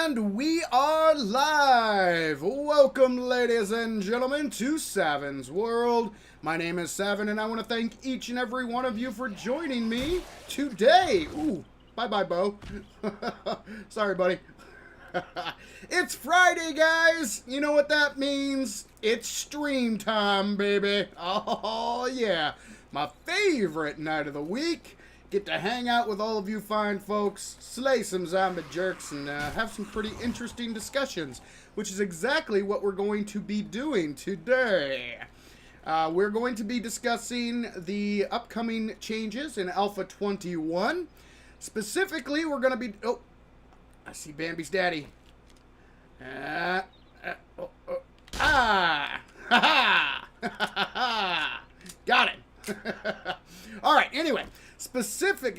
And we are live! Welcome, ladies and gentlemen, to Savin's World. My name is Savin, and I want to thank each and every one of you for joining me today. Ooh, bye-bye, Bo. Sorry, buddy. It's Friday, guys. You know what that means? It's stream time, baby. Oh, yeah. My favorite night of the week. Get to hang out with all of you fine folks, slay some zombie jerks, and have some pretty interesting discussions, which is exactly what we're going to be doing today. We're going to be discussing the upcoming changes in Alpha 21. Specifically, we're going to be... Oh, I see Bambi's daddy. Ha ha! Got it. All right, anyway.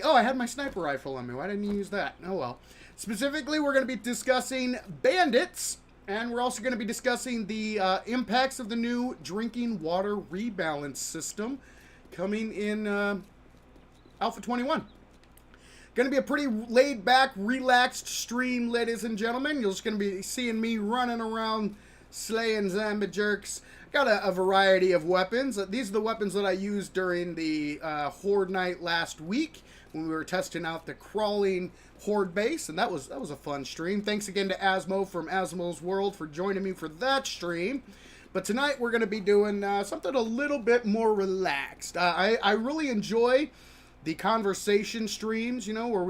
Oh, I had my sniper rifle on me. Why didn't you use that? Oh, well. Specifically, we're going to be discussing Bandits, and we're also going to be discussing the impacts of the new Drinking Water Rebalance system coming in Alpha 21. Going to be a pretty laid-back, relaxed stream, ladies and gentlemen. You're just going to be seeing me running around slaying zombie jerks. Got a variety of weapons. These are the weapons that I used during the Horde night last week when we were testing out the crawling Horde base, and that was a fun stream. Thanks again to Asmo from Asmo's World for joining me for that stream. But tonight we're going to be doing something a little bit more relaxed. I really enjoy the conversation streams, you know, where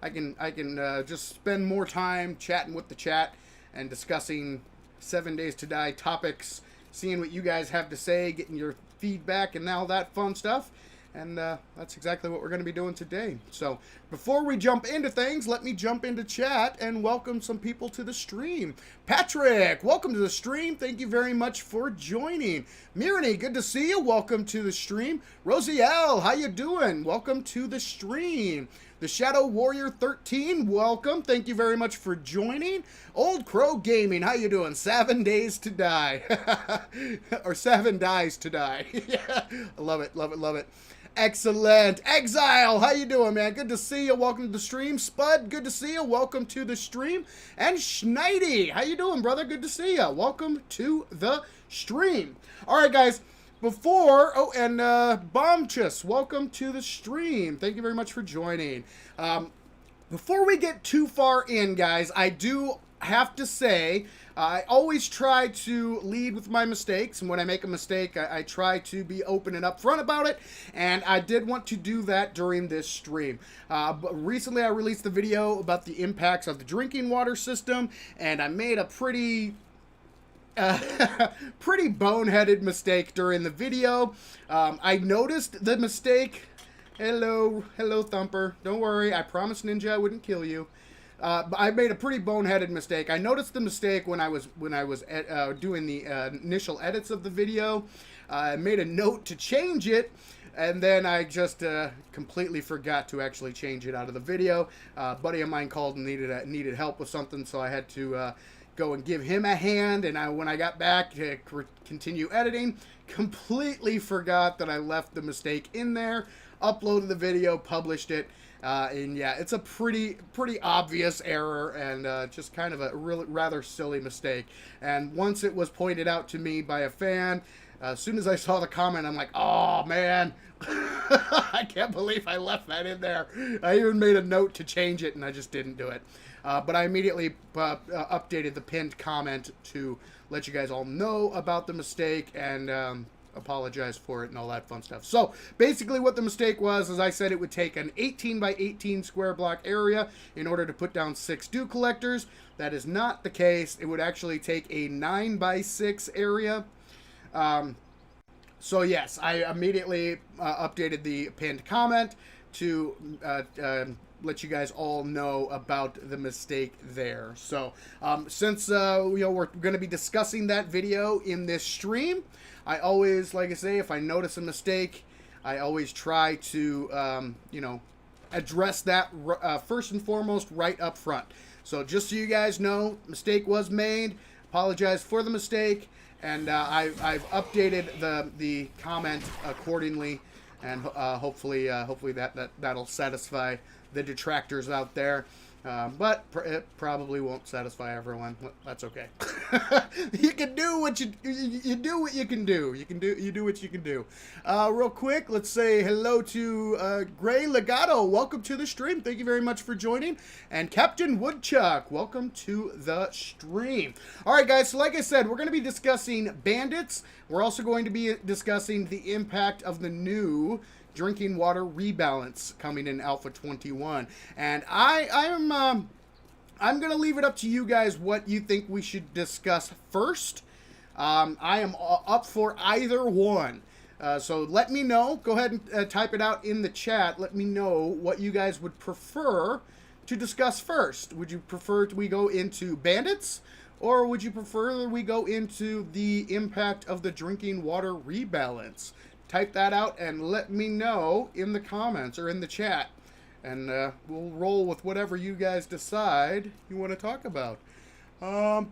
I can just spend more time chatting with the chat and discussing 7 Days to Die topics, seeing what you guys have to say, getting your feedback and all that fun stuff. And that's exactly what we're going to be doing today. So before we jump into things, let me jump into chat and welcome some people to the stream. Patrick, welcome to the stream. Thank you very much for joining. Mirani, good to see you. Welcome to the stream. Rosie L, how you doing? Welcome to the stream. The Shadow Warrior 13, welcome. Thank you very much for joining. Old Crow Gaming, how you doing? 7 Days to Die. Or 7 Dies to Die. Yeah, I love it, love it, love it. Excellent. Exile, how you doing, man? Good to see you. Welcome to the stream. Spud, good to see you. Welcome to the stream. And Schneidi, how you doing, brother? Good to see you. Welcome to the stream. All right, guys. Bombchus, welcome to the stream. Thank you very much for joining. Before we get too far in, guys, I do have to say, I always try to lead with my mistakes, and when I make a mistake, I try to be open and upfront about it, and I did want to do that during this stream. But recently, I released the video about the impacts of the drinking water system, and I made a pretty boneheaded mistake during the video. I noticed the mistake. Hello Thumper. Don't worry, I promised Ninja I wouldn't kill you. But I made a pretty boneheaded mistake. I noticed the mistake when I was doing the initial edits of the video. I made a note to change it And then I just completely forgot to actually change it out of the video. A buddy of mine called and needed help with something, so I had to go and give him a hand. And when I got back to continue editing, completely forgot that I left the mistake in there, uploaded the video, published it. And yeah, it's a pretty obvious error, and just kind of a rather silly mistake. And once it was pointed out to me by a fan, as soon as I saw the comment, I'm like, oh man, I can't believe I left that in there. I even made a note to change it, and I just didn't do it. But I immediately updated the pinned comment to let you guys all know about the mistake, and apologize for it and all that fun stuff. So basically what the mistake was, as I said, it would take an 18 by 18 square block area in order to put down 6 dew collectors. That is not the case. It would actually take a 9 by 6 area. So yes, I immediately updated the pinned comment to let you guys all know about the mistake there. So since we're going to be discussing that video in this stream, I always, like I say, if I notice a mistake, I always try to address that first and foremost right up front. So just so you guys know, mistake was made. Apologize for the mistake, and I've updated the comment accordingly, and hopefully that'll satisfy the detractors out there. But it probably won't satisfy everyone. That's okay. You can do what you do what you can do. You do what you can do. Real quick, let's say hello to Gray Legato. Welcome to the stream. Thank you very much for joining. And Captain Woodchuck, welcome to the stream. All right, guys. So like I said, we're going to be discussing Bandits. We're also going to be discussing the impact of the new Drinking Water Rebalance coming in Alpha 21, and I'm going to leave it up to you guys what you think we should discuss first. I am up for either one, so let me know. Go ahead and type it out in the chat. Let me know what you guys would prefer to discuss first. Would you prefer we go into Bandits, or would you prefer we go into the impact of the Drinking Water Rebalance? Type that out and let me know in the comments or in the chat. And we'll roll with whatever you guys decide you want to talk about.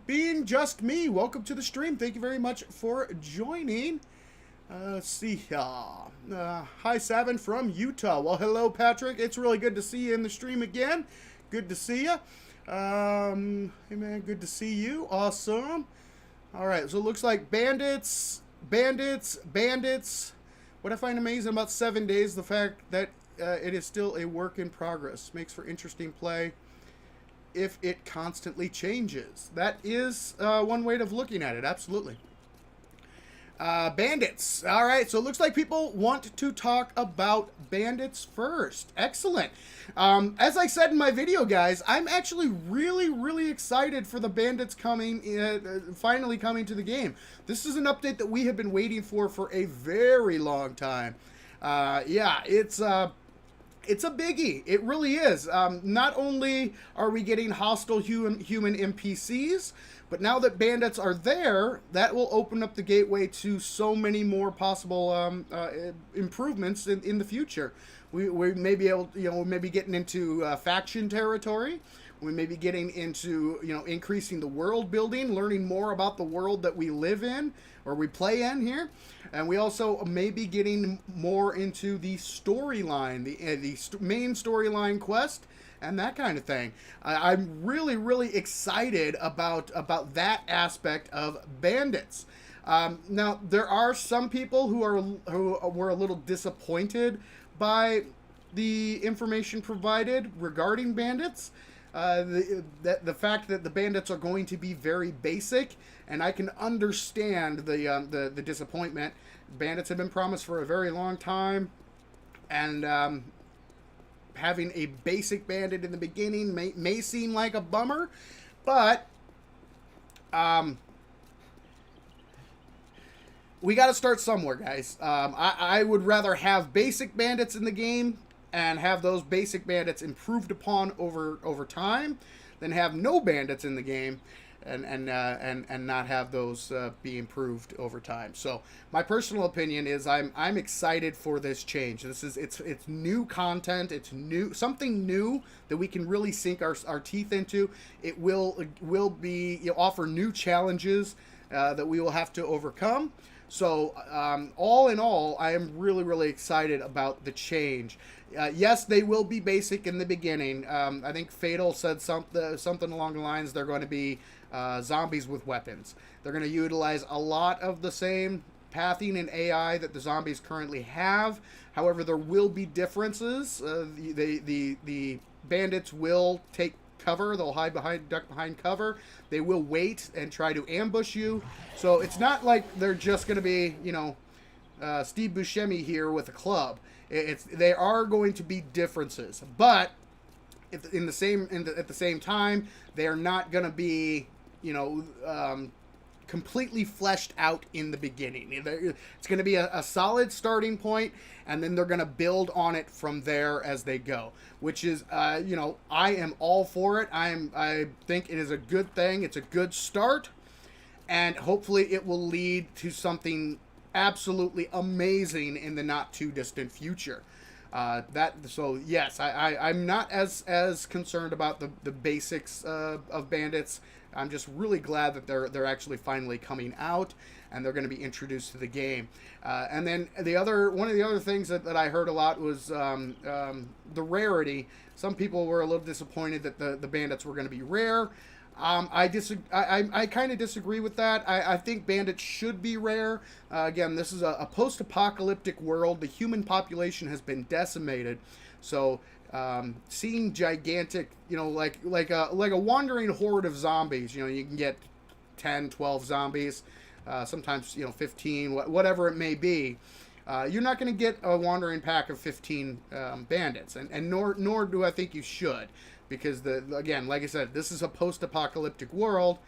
Being Just Me, welcome to the stream. Thank you very much for joining. Let's see. Hi, Savin from Utah. Well, hello, Patrick. It's really good to see you in the stream again. Good to see you. Hey, man, good to see you. Awesome. All right, so it looks like Bandits. What I find amazing about 7 days, the fact that it is still a work in progress. Makes for interesting play if it constantly changes. That is one way of looking at it, absolutely. Bandits. All right, so it looks like people want to talk about Bandits first. Excellent. As I said in my video, guys, I'm actually really excited for the Bandits finally coming to the game. This is an update that we have been waiting for a very long time. Yeah, it's a biggie. It really is. Not only are we getting hostile human NPCs, but now that Bandits are there, that will open up the gateway to so many more possible improvements in the future. We may be able, we may be getting into faction territory. We may be getting into, increasing the world building, learning more about the world that we live in or we play in here. And we also may be getting more into the storyline, the main storyline quest and that kind of thing. I'm really excited about that aspect of Bandits. Now, there are some people who were a little disappointed by the information provided regarding Bandits. The fact that the Bandits are going to be very basic, and I can understand the disappointment. Bandits have been promised for a very long time, and having a basic bandit in the beginning may seem like a bummer, but we got to start somewhere, guys. I would rather have basic bandits in the game and have those basic bandits improved upon over time than have no bandits in the game and not have those be improved over time. So my personal opinion is I'm excited for this change. It's new content. It's something new that we can really sink our teeth into. It will be offer new challenges that we will have to overcome. So all in all, I am really excited about the change. Yes, they will be basic in the beginning. I think Fatal said something along the lines they're going to be zombies with weapons. They're going to utilize a lot of the same pathing and AI that the zombies currently have. However, there will be differences. The bandits will take cover. They'll duck behind cover. They will wait and try to ambush you. So it's not like they're just going to be, Steve Buscemi here with a club. They are going to be differences, but at the same time, they are not going to be, completely fleshed out in the beginning. It's going to be a solid starting point, and then they're going to build on it from there as they go, which is, I am all for it. I think it is a good thing. It's a good start, and hopefully it will lead to something absolutely amazing in the not too distant future. So yes, I'm not as concerned about the basics of Bandits. I'm just really glad that they're actually finally coming out and they're going to be introduced to the game. And then one of the other things that I heard a lot was the rarity. Some people were a little disappointed that the Bandits were going to be rare. I kind of disagree with that. I think Bandits should be rare. Again, this is a post-apocalyptic world. The human population has been decimated. So seeing gigantic, like a wandering horde of zombies, you can get 10, 12 zombies, sometimes, 15, whatever it may be. You're not going to get a wandering pack of 15 bandits, and nor do I think you should. Because, again, like I said, this is a post-apocalyptic world.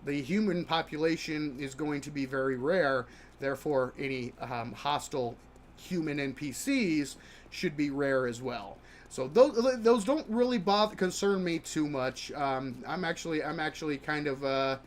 The human population is going to be very rare. Therefore, any hostile human NPCs should be rare as well. So those don't really concern me too much. I'm actually kind of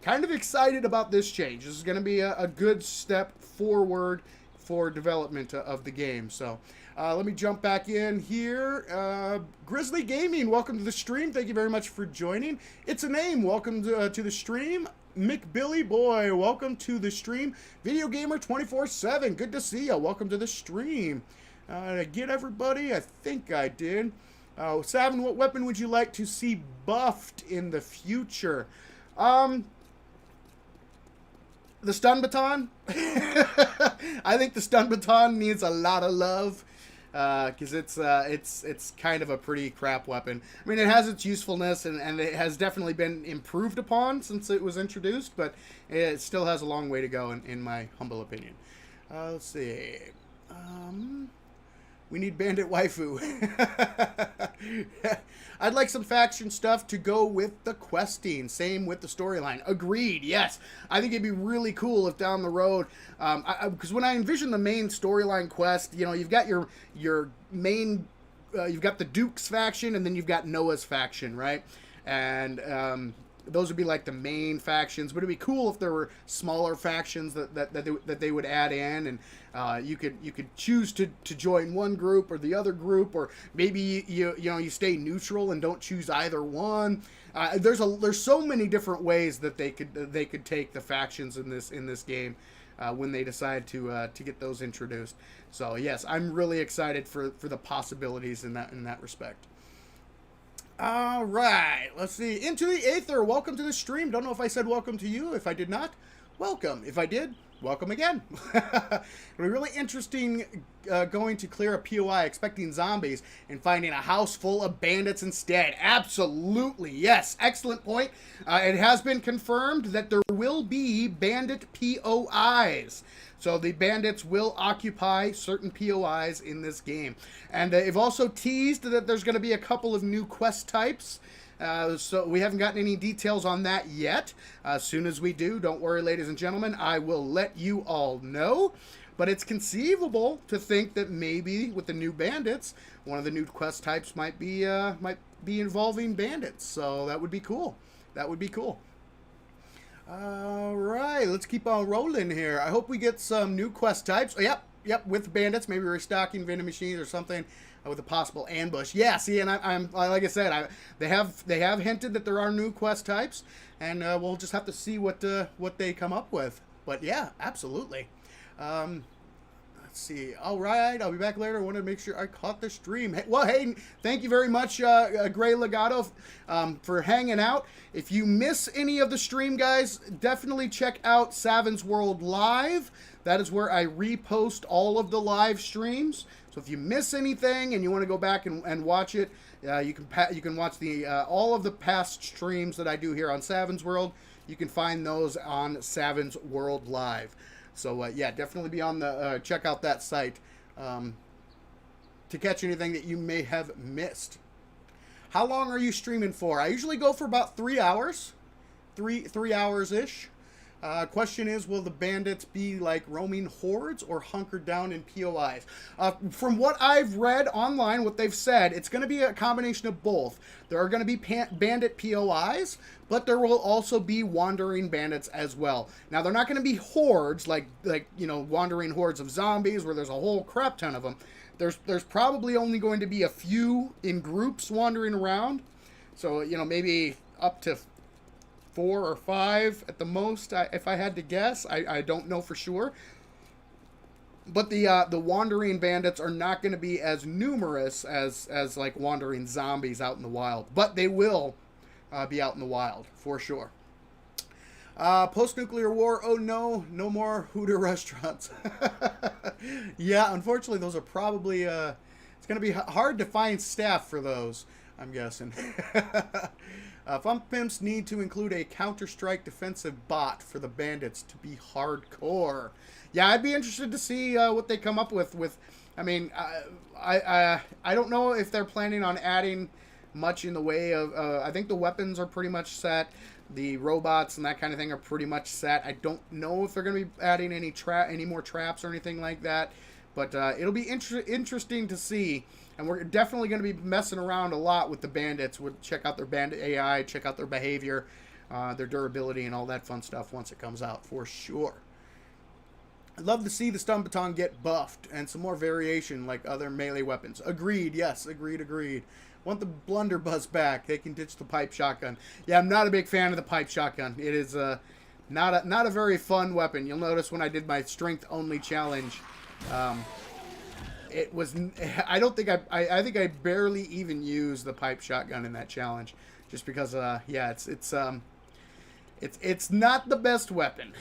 excited about this change. This is going to be a good step forward for development of the game. So let me jump back in here. Grizzly Gaming, welcome to the stream. Thank you very much for joining. It's a name. Welcome to the stream. McBilly Boy, welcome to the stream. Video Gamer 24/7, good to see you. Welcome to the stream. Did I get everybody? I think I did. Savin, what weapon would you like to see buffed in the future? The stun baton. I think the stun baton needs a lot of love because it's kind of a pretty crap weapon. I mean, it has its usefulness and it has definitely been improved upon since it was introduced, but it still has a long way to go in my humble opinion. Let's see. We need Bandit Waifu. I'd like some faction stuff to go with the questing. Same with the storyline. Agreed, yes. I think it'd be really cool if down the road, because when I envision the main storyline quest, you've got your main, you've got the Duke's faction, and then you've got Noah's faction, right? And those would be like the main factions, but it'd be cool if there were smaller factions that they would add in, and you could choose to join one group or the other group, or maybe you stay neutral and don't choose either one. There's so many different ways that they could take the factions in this game when they decide to get those introduced. So yes, I'm really excited for the possibilities in that respect. All right, let's see. Into the Aether, welcome to the stream. Don't know if I said welcome to you. If I did not, welcome. If I did, welcome again. It'll be really interesting going to clear a POI expecting zombies and finding a house full of bandits instead. Absolutely, yes. Excellent point. It has been confirmed that there will be bandit POIs. So the bandits will occupy certain POIs in this game. And they've also teased that there's going to be a couple of new quest types. So we haven't gotten any details on that yet. As soon as we do, don't worry, ladies and gentlemen, I will let you all know. But it's conceivable to think that maybe with the new bandits, one of the new quest types might be involving bandits. So that would be cool. That would be cool. All right, let's keep on rolling here. I hope we get some new quest types. Oh, yep, with bandits, maybe restocking vending machines or something with a possible ambush. Yeah, see, and I'm like I said, they have hinted that there are new quest types, and we'll just have to see what they come up with. But yeah, absolutely. Let's see. All right, I'll be back later. I want to make sure I caught the stream. Hey, thank you very much, Gray Legato, for hanging out. If you miss any of the stream, guys, definitely check out Savin's World Live. That is where I repost all of the live streams. So if you miss anything and you want to go back and watch it, you can watch the all of the past streams that I do here on Savin's World. You can find those on Savin's World Live. So yeah, definitely be on the check out that site to catch anything that you may have missed. How long are you streaming for? I usually go for about 3 hours, three hours ish. Question is, will the bandits be like roaming hordes or hunkered down in POIs? From what I've read online, what they've said, it's going to be a combination of both. There are going to be bandit POIs, but there will also be wandering bandits as well. Now, they're not going to be hordes, like wandering hordes of zombies where there's a whole crap ton of them. There's probably only going to be a few in groups wandering around. So, maybe up to 4 or 5 at the most, if I had to guess. I don't know for sure. But the wandering bandits are not going to be as numerous as like wandering zombies out in the wild. But they will be out in the wild, for sure. Post-nuclear war, oh no more Hooter restaurants. Yeah, unfortunately, those are probably... it's going to be hard to find staff for those, I'm guessing. Fump Pimps need to include a Counter-Strike defensive bot for the bandits to be hardcore. Yeah, I'd be interested to see what they come up with. I mean, I don't know if they're planning on adding much in the way of... I think the weapons are pretty much set. The robots and that kind of thing are pretty much set. I don't know if they're going to be adding any more traps or anything like that. But it'll be interesting to see. And we're definitely going to be messing around a lot with the bandits. We'll check out their bandit AI, check out their behavior, their durability, and all that fun stuff once it comes out, for sure. I'd love to see the stun baton get buffed and some more variation like other melee weapons. Agreed, yes, agreed. Want the blunderbuss back. They can ditch the pipe shotgun. Yeah, I'm not a big fan of the pipe shotgun. It is not a very fun weapon. You'll notice when I did my strength-only challenge... it was... I don't think I think I barely even used the pipe shotgun in that challenge, just because yeah, it's not the best weapon.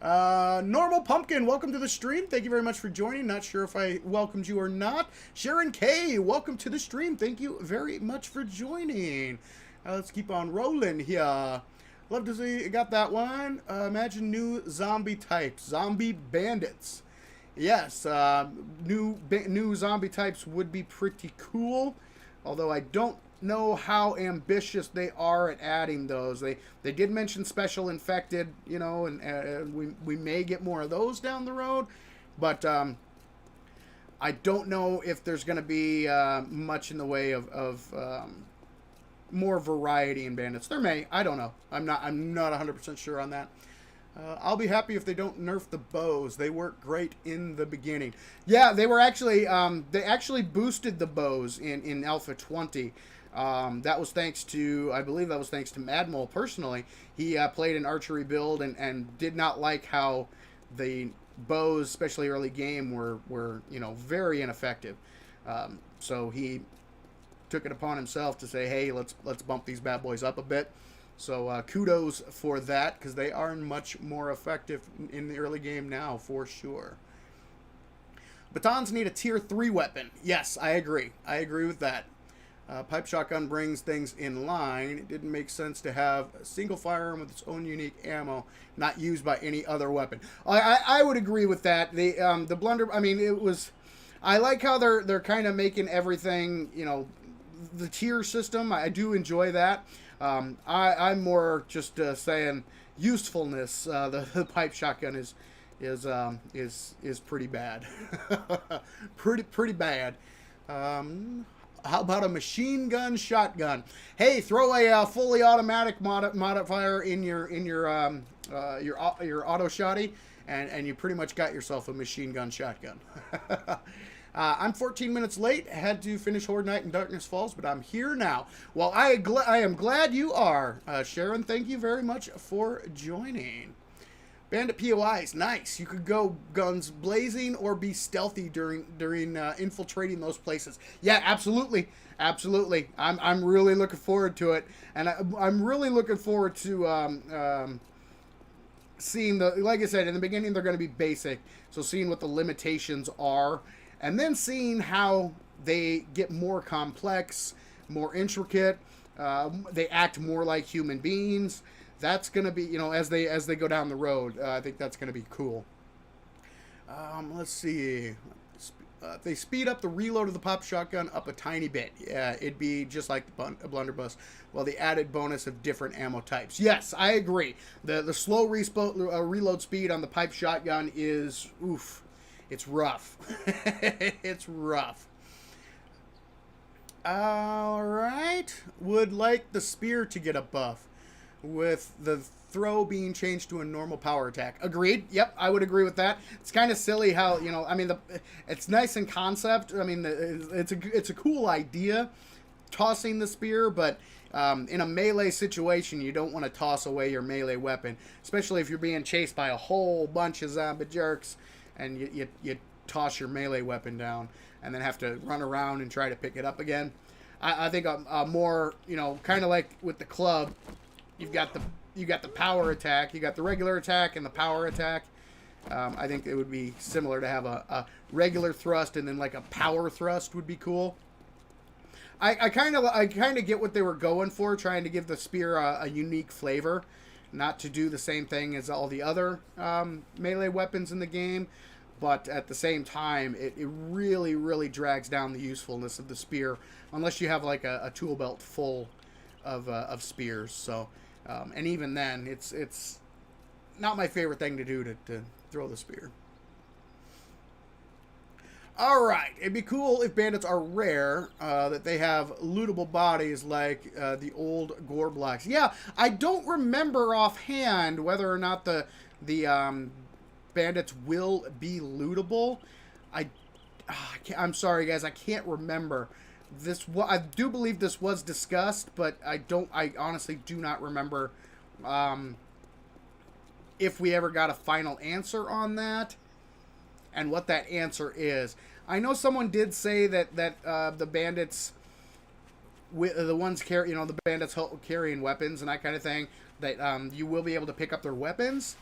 Normal Pumpkin, welcome to the stream. Thank you very much for joining. Not sure if I welcomed you or not. Sharon K, welcome to the stream. Thank you very much for joining. Let's keep on rolling here. Love to see you got that one. Imagine new zombie types, zombie bandits. Yes, new zombie types would be pretty cool, although I don't know how ambitious they are at adding those. They did mention special infected, and we may get more of those down the road, but I don't know if there's going to be much in the way of more variety in bandits. There may, I don't know. I'm not 100% sure on that. I'll be happy if they don't nerf the bows. They work great in the beginning. Yeah, they were actually they actually boosted the bows in Alpha 20. That was thanks to, I believe that was thanks to Madmole personally. He played an archery build and did not like how the bows, especially early game, were very ineffective. So he took it upon himself to say, hey, let's bump these bad boys up a bit. So kudos for that, because they are much more effective in the early game now, for sure. Batons need a tier 3 weapon. Yes, I agree. I agree with that. Pipe shotgun brings things in line. It didn't make sense to have a single firearm with its own unique ammo, not used by any other weapon. I would agree with that. The blunder, I mean, it was... I like how they're kind of making everything, the tier system. I do enjoy that. I'm more just saying usefulness. The pipe shotgun is pretty bad, pretty bad. How about a machine gun shotgun? Hey, throw a fully automatic modifier in your auto shotty, and you pretty much got yourself a machine gun shotgun. I'm 14 minutes late. Had to finish Horde Night and Darkness Falls, but I'm here now. Well, I am glad you are, Sharon. Thank you very much for joining. Bandit POIs, nice. You could go guns blazing or be stealthy during infiltrating those places. Yeah, absolutely, absolutely. I'm really looking forward to it, and I'm really looking forward to seeing the. Like I said in the beginning, they're going to be basic, so seeing what the limitations are, and then seeing how they get more complex, more intricate. They act more like human beings. That's going to be, you know, as they go down the road, I think that's going to be cool. Let's see. They speed up the reload of the pop shotgun up a tiny bit. Yeah, it'd be just like a blunderbuss. Well, the added bonus of different ammo types. Yes, I agree. The slow reload speed on the pipe shotgun is, oof, it's rough. It's rough. All right. Would like the spear to get a buff, with the throw being changed to a normal power attack. Agreed. Yep, I would agree with that. It's kind of silly how, you know, I mean, it's nice in concept. I mean, it's a cool idea, tossing the spear, but in a melee situation, you don't want to toss away your melee weapon, especially if you're being chased by a whole bunch of zombie jerks, and you toss your melee weapon down and then have to run around and try to pick it up again. I think a more, you know, kind of like with the club, you got the power attack, you got the regular attack and the power attack. I think it would be similar to have a regular thrust and then like a power thrust would be cool. I kind of get what they were going for, trying to give the spear a unique flavor, not to do the same thing as all the other melee weapons in the game, but at the same time, it really, really drags down the usefulness of the spear, unless you have like a tool belt full of spears. So, and even then, it's not my favorite thing to do to throw the spear. All right, it'd be cool if bandits are rare, that they have lootable bodies like the old gore blocks. Yeah, I don't remember offhand whether or not the bandits will be lootable. I'm sorry, guys, I can't remember. I do believe this was discussed, but I honestly do not remember if we ever got a final answer on that and what that answer is. I know someone did say that the bandits, the ones the bandits carrying weapons and that kind of thing, that you will be able to pick up their weapons,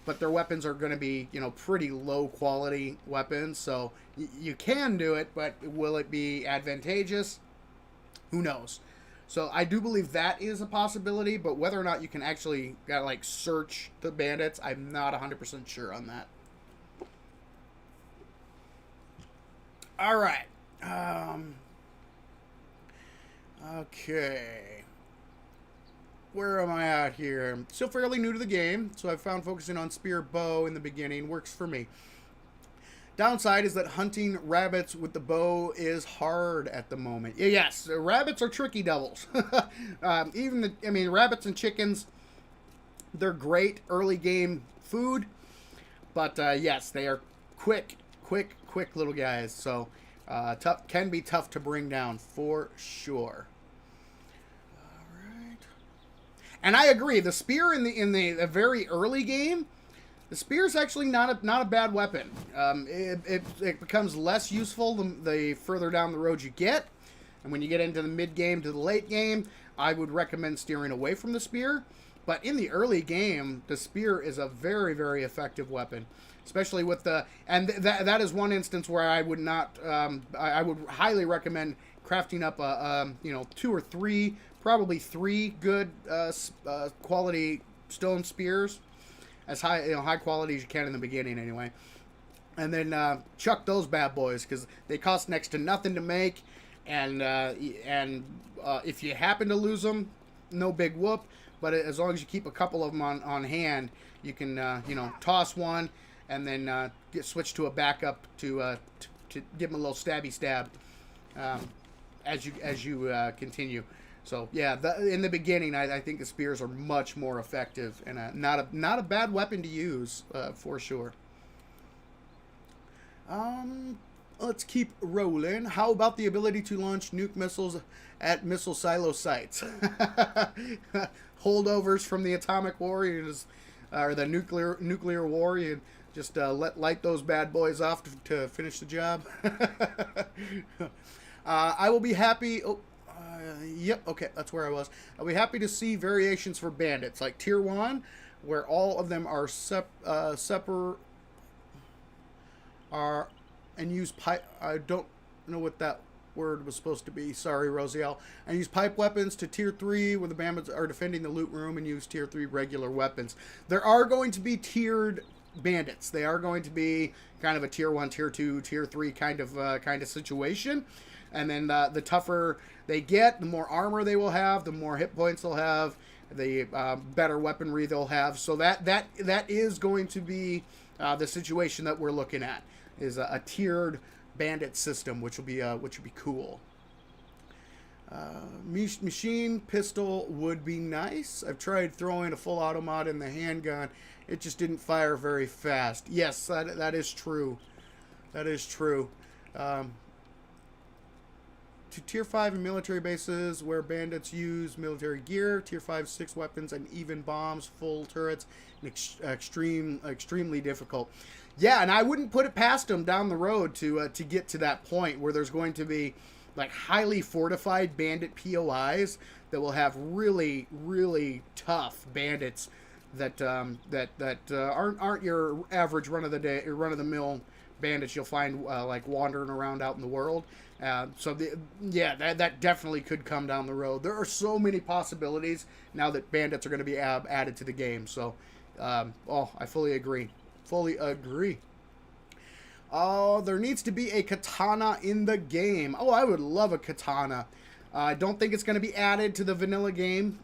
but their weapons are going to be, pretty low quality weapons. So you can do it, but will it be advantageous? Who knows? So I do believe that is a possibility, but whether or not you can actually search the bandits, I'm not 100% sure on that. All right. Okay. Where am I at here? Still fairly new to the game, so I found focusing on spear bow in the beginning works for me. Downside is that hunting rabbits with the bow is hard at the moment. Yes, rabbits are tricky devils. Rabbits and chickens, they're great early game food, but yes, they are quick little guys. So can be tough to bring down for sure. And I agree. The spear in the very early game, the spear is actually not a bad weapon. It becomes less useful the further down the road you get, and when you get into the mid game to the late game, I would recommend steering away from the spear. But in the early game, the spear is a very, very effective weapon, especially with that is one instance where I would not. I would highly recommend crafting up 2 or 3. Probably 3 good quality stone spears, as high quality as you can in the beginning anyway, and then chuck those bad boys because they cost next to nothing to make, and if you happen to lose them, no big whoop. But as long as you keep a couple of them on hand, you can toss one and then switch to a backup to give them a little stabby stab. as you continue. So yeah, in the beginning, I think the spears are much more effective and not a bad weapon to use for sure. Let's keep rolling. How about the ability to launch nuke missiles at missile silo sites? Holdovers from the atomic war, or the nuclear war. You just light those bad boys off to finish the job. I will be happy. Oh, yep. Okay, that's where I was. I'll be happy to see variations for bandits, like Tier 1, where all of them are separate. And use pipe. I don't know what that word was supposed to be. Sorry, Rosiel. And use pipe weapons to Tier 3, where the bandits are defending the loot room, and use Tier 3 regular weapons. There are going to be tiered bandits. They are going to be kind of a Tier 1, Tier 2, Tier 3 kind of situation. And then the tougher they get, the more armor they will have, the more hit points they'll have, the better weaponry they'll have. So that is going to be the situation that we're looking at, is a tiered bandit system, which will be cool. Machine pistol would be nice. I've tried throwing a full auto mod in the handgun. It just didn't fire very fast. Yes, that is true. That is true. To Tier 5 and military bases where bandits use military gear, Tier 5, 6 weapons, and even bombs, full turrets, and extremely difficult. Yeah, and I wouldn't put it past them down the road to get to that point where there's going to be like highly fortified bandit POIs that will have really, really tough bandits that aren't your average run of the mill bandits you'll find like wandering around out in the world. That definitely could come down the road. There are so many possibilities now that bandits are going to be added to the game. So, I fully agree. Fully agree. Oh, there needs to be a katana in the game. Oh, I would love a katana. I don't think it's going to be added to the vanilla game.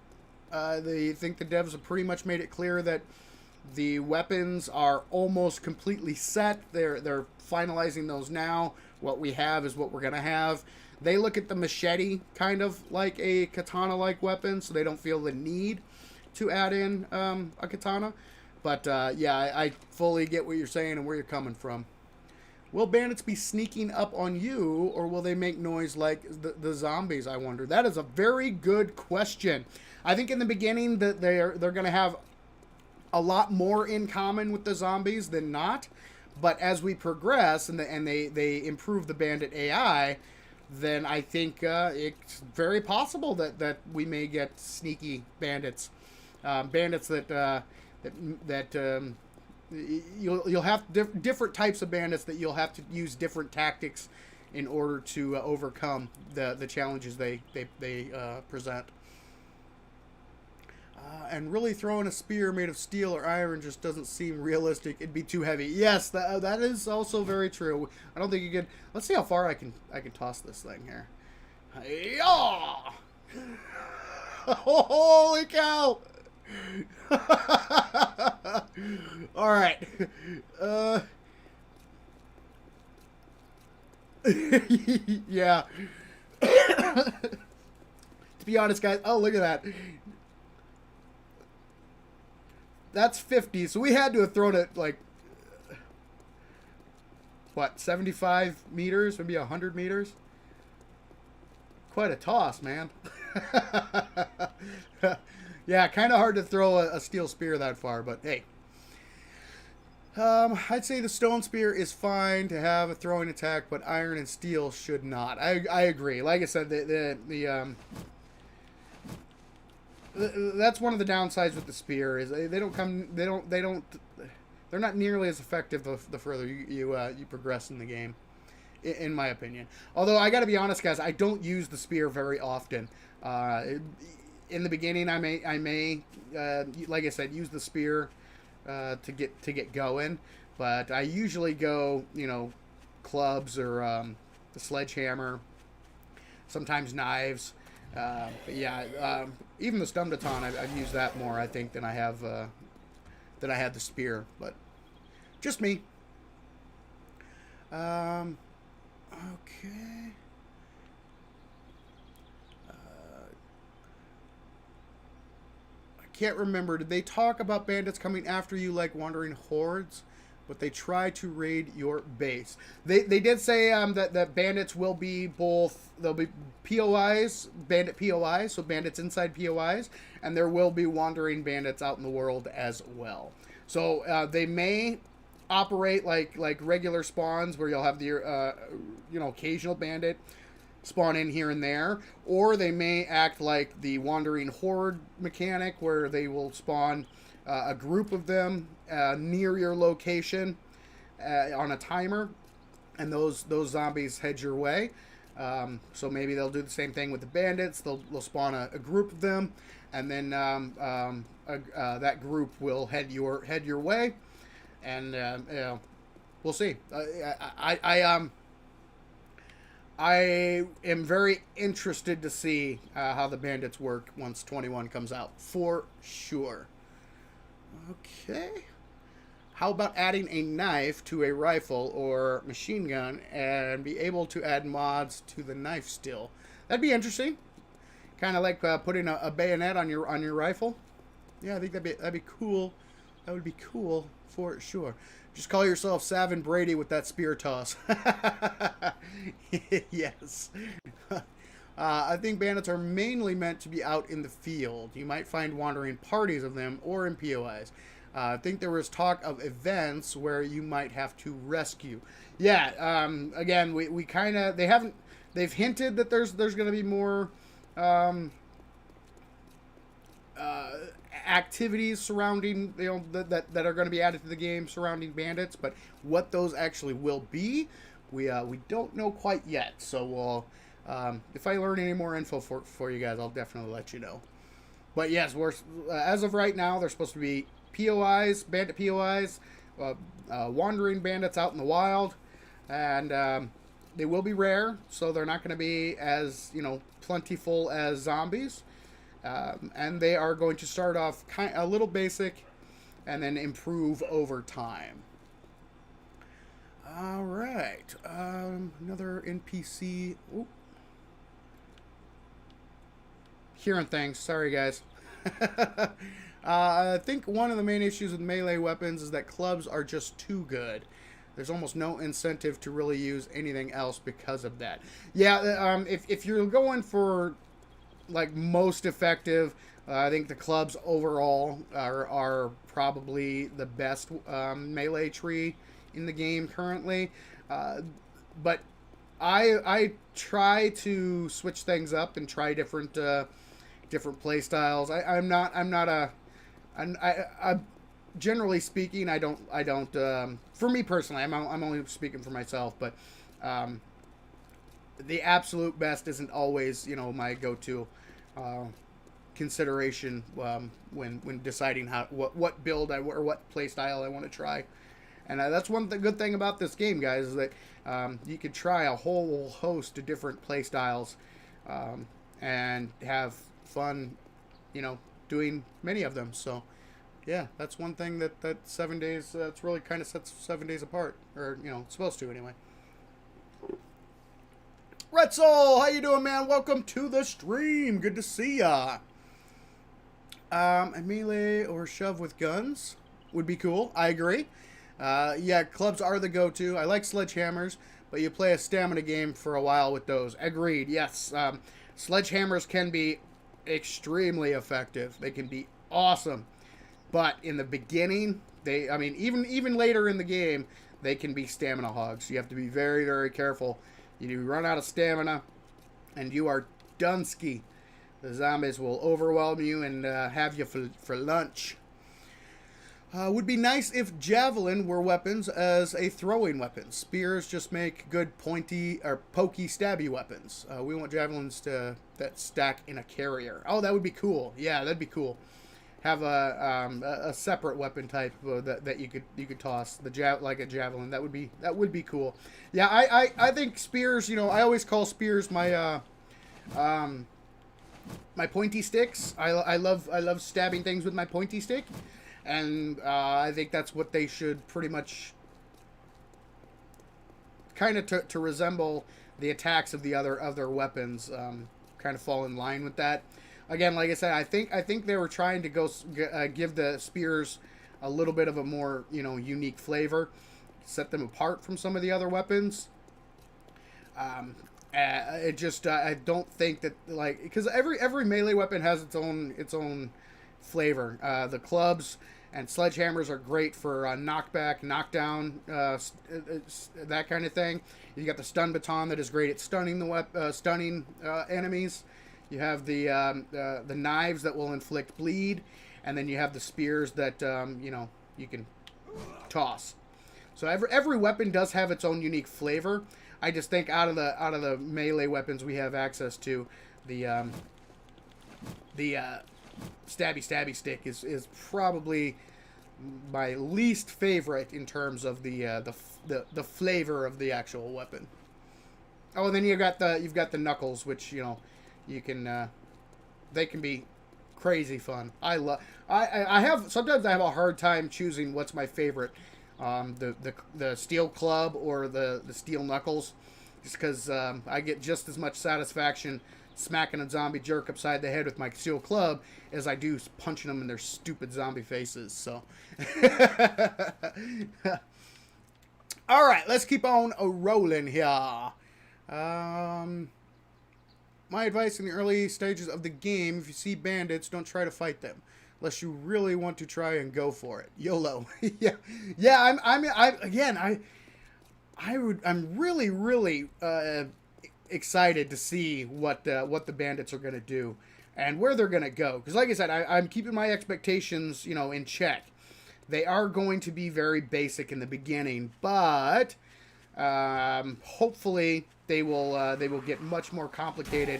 They think the devs have pretty much made it clear that the weapons are almost completely set. They're finalizing those now. What we have is what we're going to have. They look at the machete kind of like a katana-like weapon, so they don't feel the need to add in a katana. But, I fully get what you're saying and where you're coming from. Will bandits be sneaking up on you, or will they make noise like the zombies, I wonder? That is a very good question. I think in the beginning that they're going to have a lot more in common with the zombies than not. But as we progress and they improve the bandit AI, then I think it's very possible that we may get sneaky bandits, bandits that you'll have different types of bandits that you'll have to use different tactics in order to overcome the challenges they present. And really throwing a spear made of steel or iron just doesn't seem realistic. It'd be too heavy. Yes, that is also very true. I don't think you could. Let's see how far I can toss this thing here. Yeah! Holy cow! All right. Yeah. To be honest, guys. Oh, look at that. That's 50, so we had to have thrown it like, what, 75 meters, maybe 100 meters? Quite a toss, man. Yeah, kind of hard to throw a steel spear that far, but hey. I'd say the stone spear is fine to have a throwing attack, but iron and steel should not. I agree. Like I said, that's one of the downsides with the spear is they're not nearly as effective the further you progress in the game, in my opinion. Although I got to be honest, guys, I don't use the spear very often. In the beginning, I may like I said, use the spear to get going, but I usually go clubs or the sledgehammer, sometimes knives. But yeah, even the stun baton, I've used that more, I think, than I have than I had the spear. But just me. Okay. can't remember. Did they talk about bandits coming after you like wandering hordes? But they try to raid your base. They did say that bandits will be both. There'll be POIs, bandit POIs, so bandits inside POIs, and there will be wandering bandits out in the world as well. So they may operate like regular spawns, where you'll have the occasional bandit spawn in here and there, or they may act like the wandering horde mechanic, where they will spawn a group of them near your location on a timer, and those zombies head your way. So maybe they'll do the same thing with the bandits. They'll spawn a group of them, and then that group will head your way, and we'll see. I am very interested to see how the bandits work once 21 comes out, for sure. Okay. How about adding a knife to a rifle or machine gun and be able to add mods to the knife still? That'd be interesting. Kind of like putting a bayonet on your rifle. Yeah, I think that'd be cool. That would be cool for sure. Just call yourself Savin Brady with that spear toss. Yes. I think bandits are mainly meant to be out in the field. You might find wandering parties of them or in POIs. I think there was talk of events where you might have to rescue. Yeah, again, we kind of, they've hinted that there's going to be more activities surrounding, that are going to be added to the game surrounding bandits, but what those actually will be, we don't know quite yet. So we'll, if I learn any more info for you guys, I'll definitely let you know. But yes, we're as of right now, they're supposed to be POIs, bandit POIs, wandering bandits out in the wild, and they will be rare, so they're not going to be as plentiful as zombies, and they are going to start off a little basic, and then improve over time. All right, another NPC. Ooh. Hearing things. Sorry, guys. I think one of the main issues with melee weapons is that clubs are just too good. There's almost no incentive to really use anything else because of that. Yeah, if you're going for like most effective, I think the clubs overall are probably the best melee tree in the game currently. But I try to switch things up and try different play styles. I'm generally speaking, I don't for me personally, I'm only speaking for myself, but the absolute best isn't always my go-to consideration when deciding what build or what play style I want to try. And that's one good thing about this game, guys, is that you can try a whole host of different play styles and have fun, doing many of them. So, yeah, that's one thing that 7 days, that's really kind of sets 7 days apart. Or, it's supposed to, anyway. Red Soul, how you doing, man? Welcome to the stream. Good to see ya. A melee or shove with guns would be cool. I agree. Yeah, clubs are the go-to. I like sledgehammers, but you play a stamina game for a while with those. Agreed, yes. Sledgehammers can be extremely effective. They can be awesome. But in the beginning, even later in the game, they can be stamina hogs. You have to be very, very careful. You run out of stamina, and you are Dunsky. The zombies will overwhelm you and have you for lunch. Would be nice if javelin were weapons as a throwing weapon. Spears just make good pointy or pokey stabby weapons. We want javelins that stack in a carrier. Oh, that would be cool. Yeah, that'd be cool. Have a separate weapon type that you could toss like a javelin. That would be cool. Yeah, I think spears. I always call spears my my pointy sticks. I love stabbing things with my pointy stick. And I think that's what they should pretty much kind of to resemble the attacks of the other weapons, kind of fall in line with that. Again, like I said, I think they were trying to give the spears a little bit of a more, you know, unique flavor, set them apart from some of the other weapons. It just I don't think that, like, because every melee weapon has its own flavor. The clubs and sledgehammers are great for knockback, knockdown, that kind of thing. You got the stun baton that is great at stunning enemies. You have the knives that will inflict bleed, and then you have the spears that you know, you can toss. So every weapon does have its own unique flavor. I just think out of the melee weapons we have access to, the stabby stick is probably my least favorite in terms of the flavor of the actual weapon. Oh, and then you've got the knuckles, which, you know, you can they can be crazy fun. I have sometimes I have a hard time choosing what's my favorite. The steel club or the steel knuckles, just because I get just as much satisfaction smacking a zombie jerk upside the head with my steel club as I do punching them in their stupid zombie faces. So, all right, let's keep on rolling here. My advice in the early stages of the game: if you see bandits, don't try to fight them. Unless you really want to try and go for it. YOLO. yeah. I'm really excited to see what the bandits are gonna do and where they're gonna go. Because, like I said, I'm keeping my expectations, you know, in check. They are going to be very basic in the beginning, but hopefully they will get much more complicated,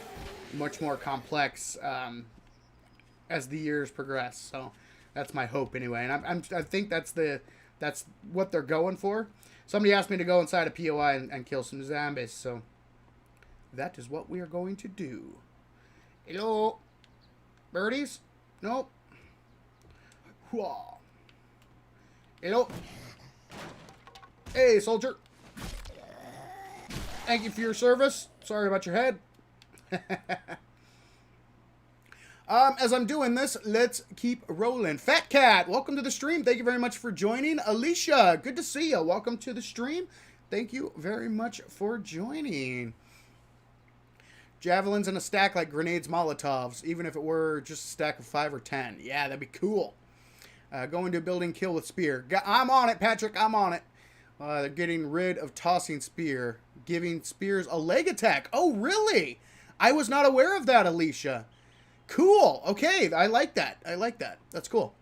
much more complex. As the years progress. So that's my hope anyway. And I think that's what they're going for. Somebody asked me to go inside a POI and kill some zombies. So that is what we are going to do. Hello. Birdies? Nope. Hello. Hey, soldier. Thank you for your service. Sorry about your head. As I'm doing this, let's keep rolling. Fat Cat, welcome to the stream. Thank you very much for joining. Alicia, good to see you. Welcome to the stream. Thank you very much for joining. Javelins in a stack like grenades, Molotovs, even if it were just a stack of 5 or 10. Yeah, that'd be cool. Go into a building, kill with spear. I'm on it, Patrick. I'm on it. They're getting rid of tossing spear, giving spears a leg attack. Oh, really? I was not aware of that, Alicia. Cool. Okay, I like that. That's cool.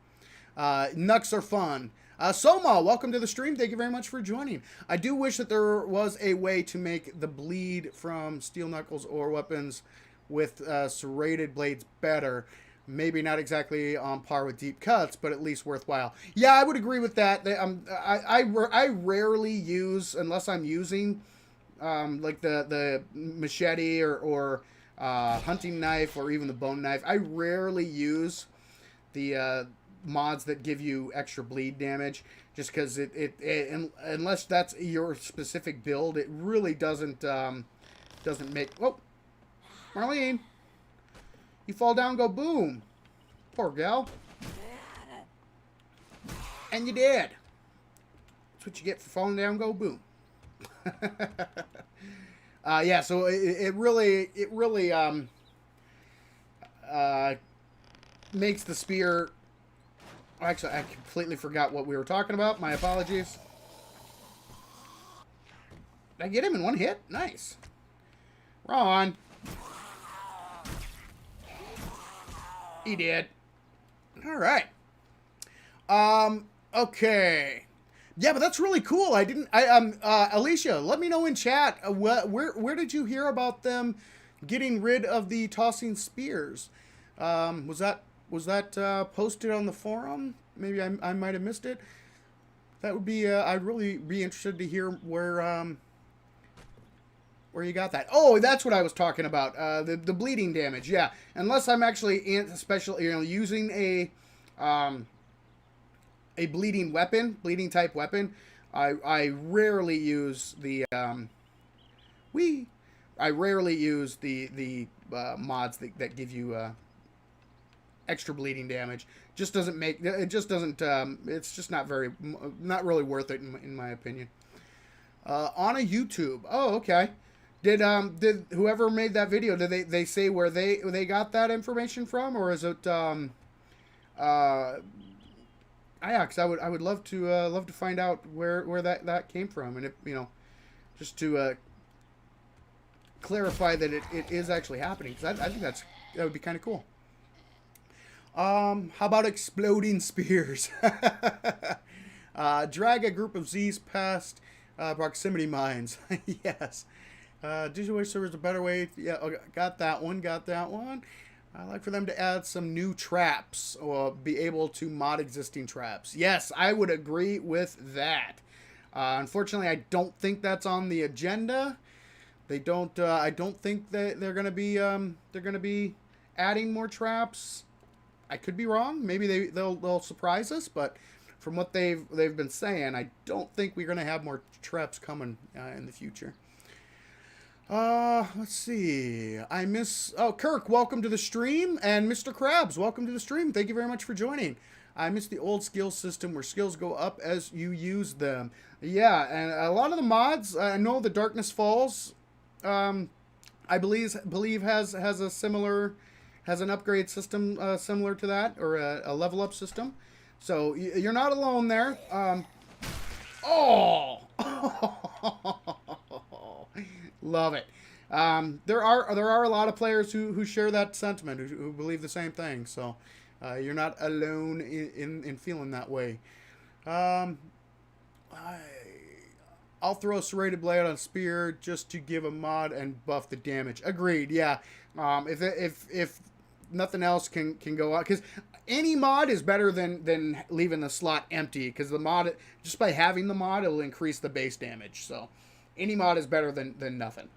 Nucks are fun. Soma, welcome to the stream. Thank you very much for joining. I do wish that there was a way to make the bleed from steel knuckles or weapons with serrated blades better. Maybe not exactly on par with deep cuts, but at least worthwhile. Yeah, I would agree with that. I rarely use, unless I'm using like the machete or hunting knife or even the bone knife. I rarely use the mods that give you extra bleed damage, just because unless that's your specific build, it really doesn't make. Oh, Marlene, you fall down, go boom. Poor gal. And you did. That's what you get for falling down, go boom. Yeah, so it really makes the spear. Actually, I completely forgot what we were talking about. My apologies. Did I get him in one hit? Nice. Ron. He did. All right. Okay. Yeah, but that's really cool. Alicia, let me know in chat. Where did you hear about them getting rid of the tossing spears? Was that posted on the forum? Maybe I might have missed it. That would be. I'd really be interested to hear where you got that. Oh, that's what I was talking about. The bleeding damage. Yeah, unless I'm actually using a bleeding type weapon, I rarely use the mods that give you extra bleeding damage. Just doesn't make it. Just doesn't. It's just not really worth it in my opinion. On a YouTube. Oh, okay. Did whoever made that video, did they say where they got that information from, or is it yeah, because I would love to find out where that came from, and if just to clarify that it is actually happening, because I think that would be kind of cool. How about exploding spears? Drag a group of Z's past proximity mines. Yes. Digital Waste Server is a better way. Yeah, okay, got that one. I'd like for them to add some new traps or be able to mod existing traps. Yes, I would agree with that. Unfortunately, I don't think that's on the agenda. They don't. I don't think that they're gonna be adding more traps. I could be wrong. Maybe they'll surprise us. But from what they've been saying, I don't think we're gonna have more traps coming in the future. Let's see. Kirk, welcome to the stream, and Mr. Krabs, welcome to the stream. Thank you very much for joining. I miss the old skill system where skills go up as you use them. Yeah, and a lot of the mods, I know the Darkness Falls, I believe has an upgrade system similar to that, or a level up system. So you're not alone there. Oh. Love it. There are a lot of players who share that sentiment, who believe the same thing. So you're not alone in feeling that way. I'll throw a serrated blade on a spear just to give a mod and buff the damage. Agreed. Yeah. If nothing else can go out, because any mod is better than leaving the slot empty, because the mod, just by having the mod, it'll increase the base damage. So any mod is better than nothing.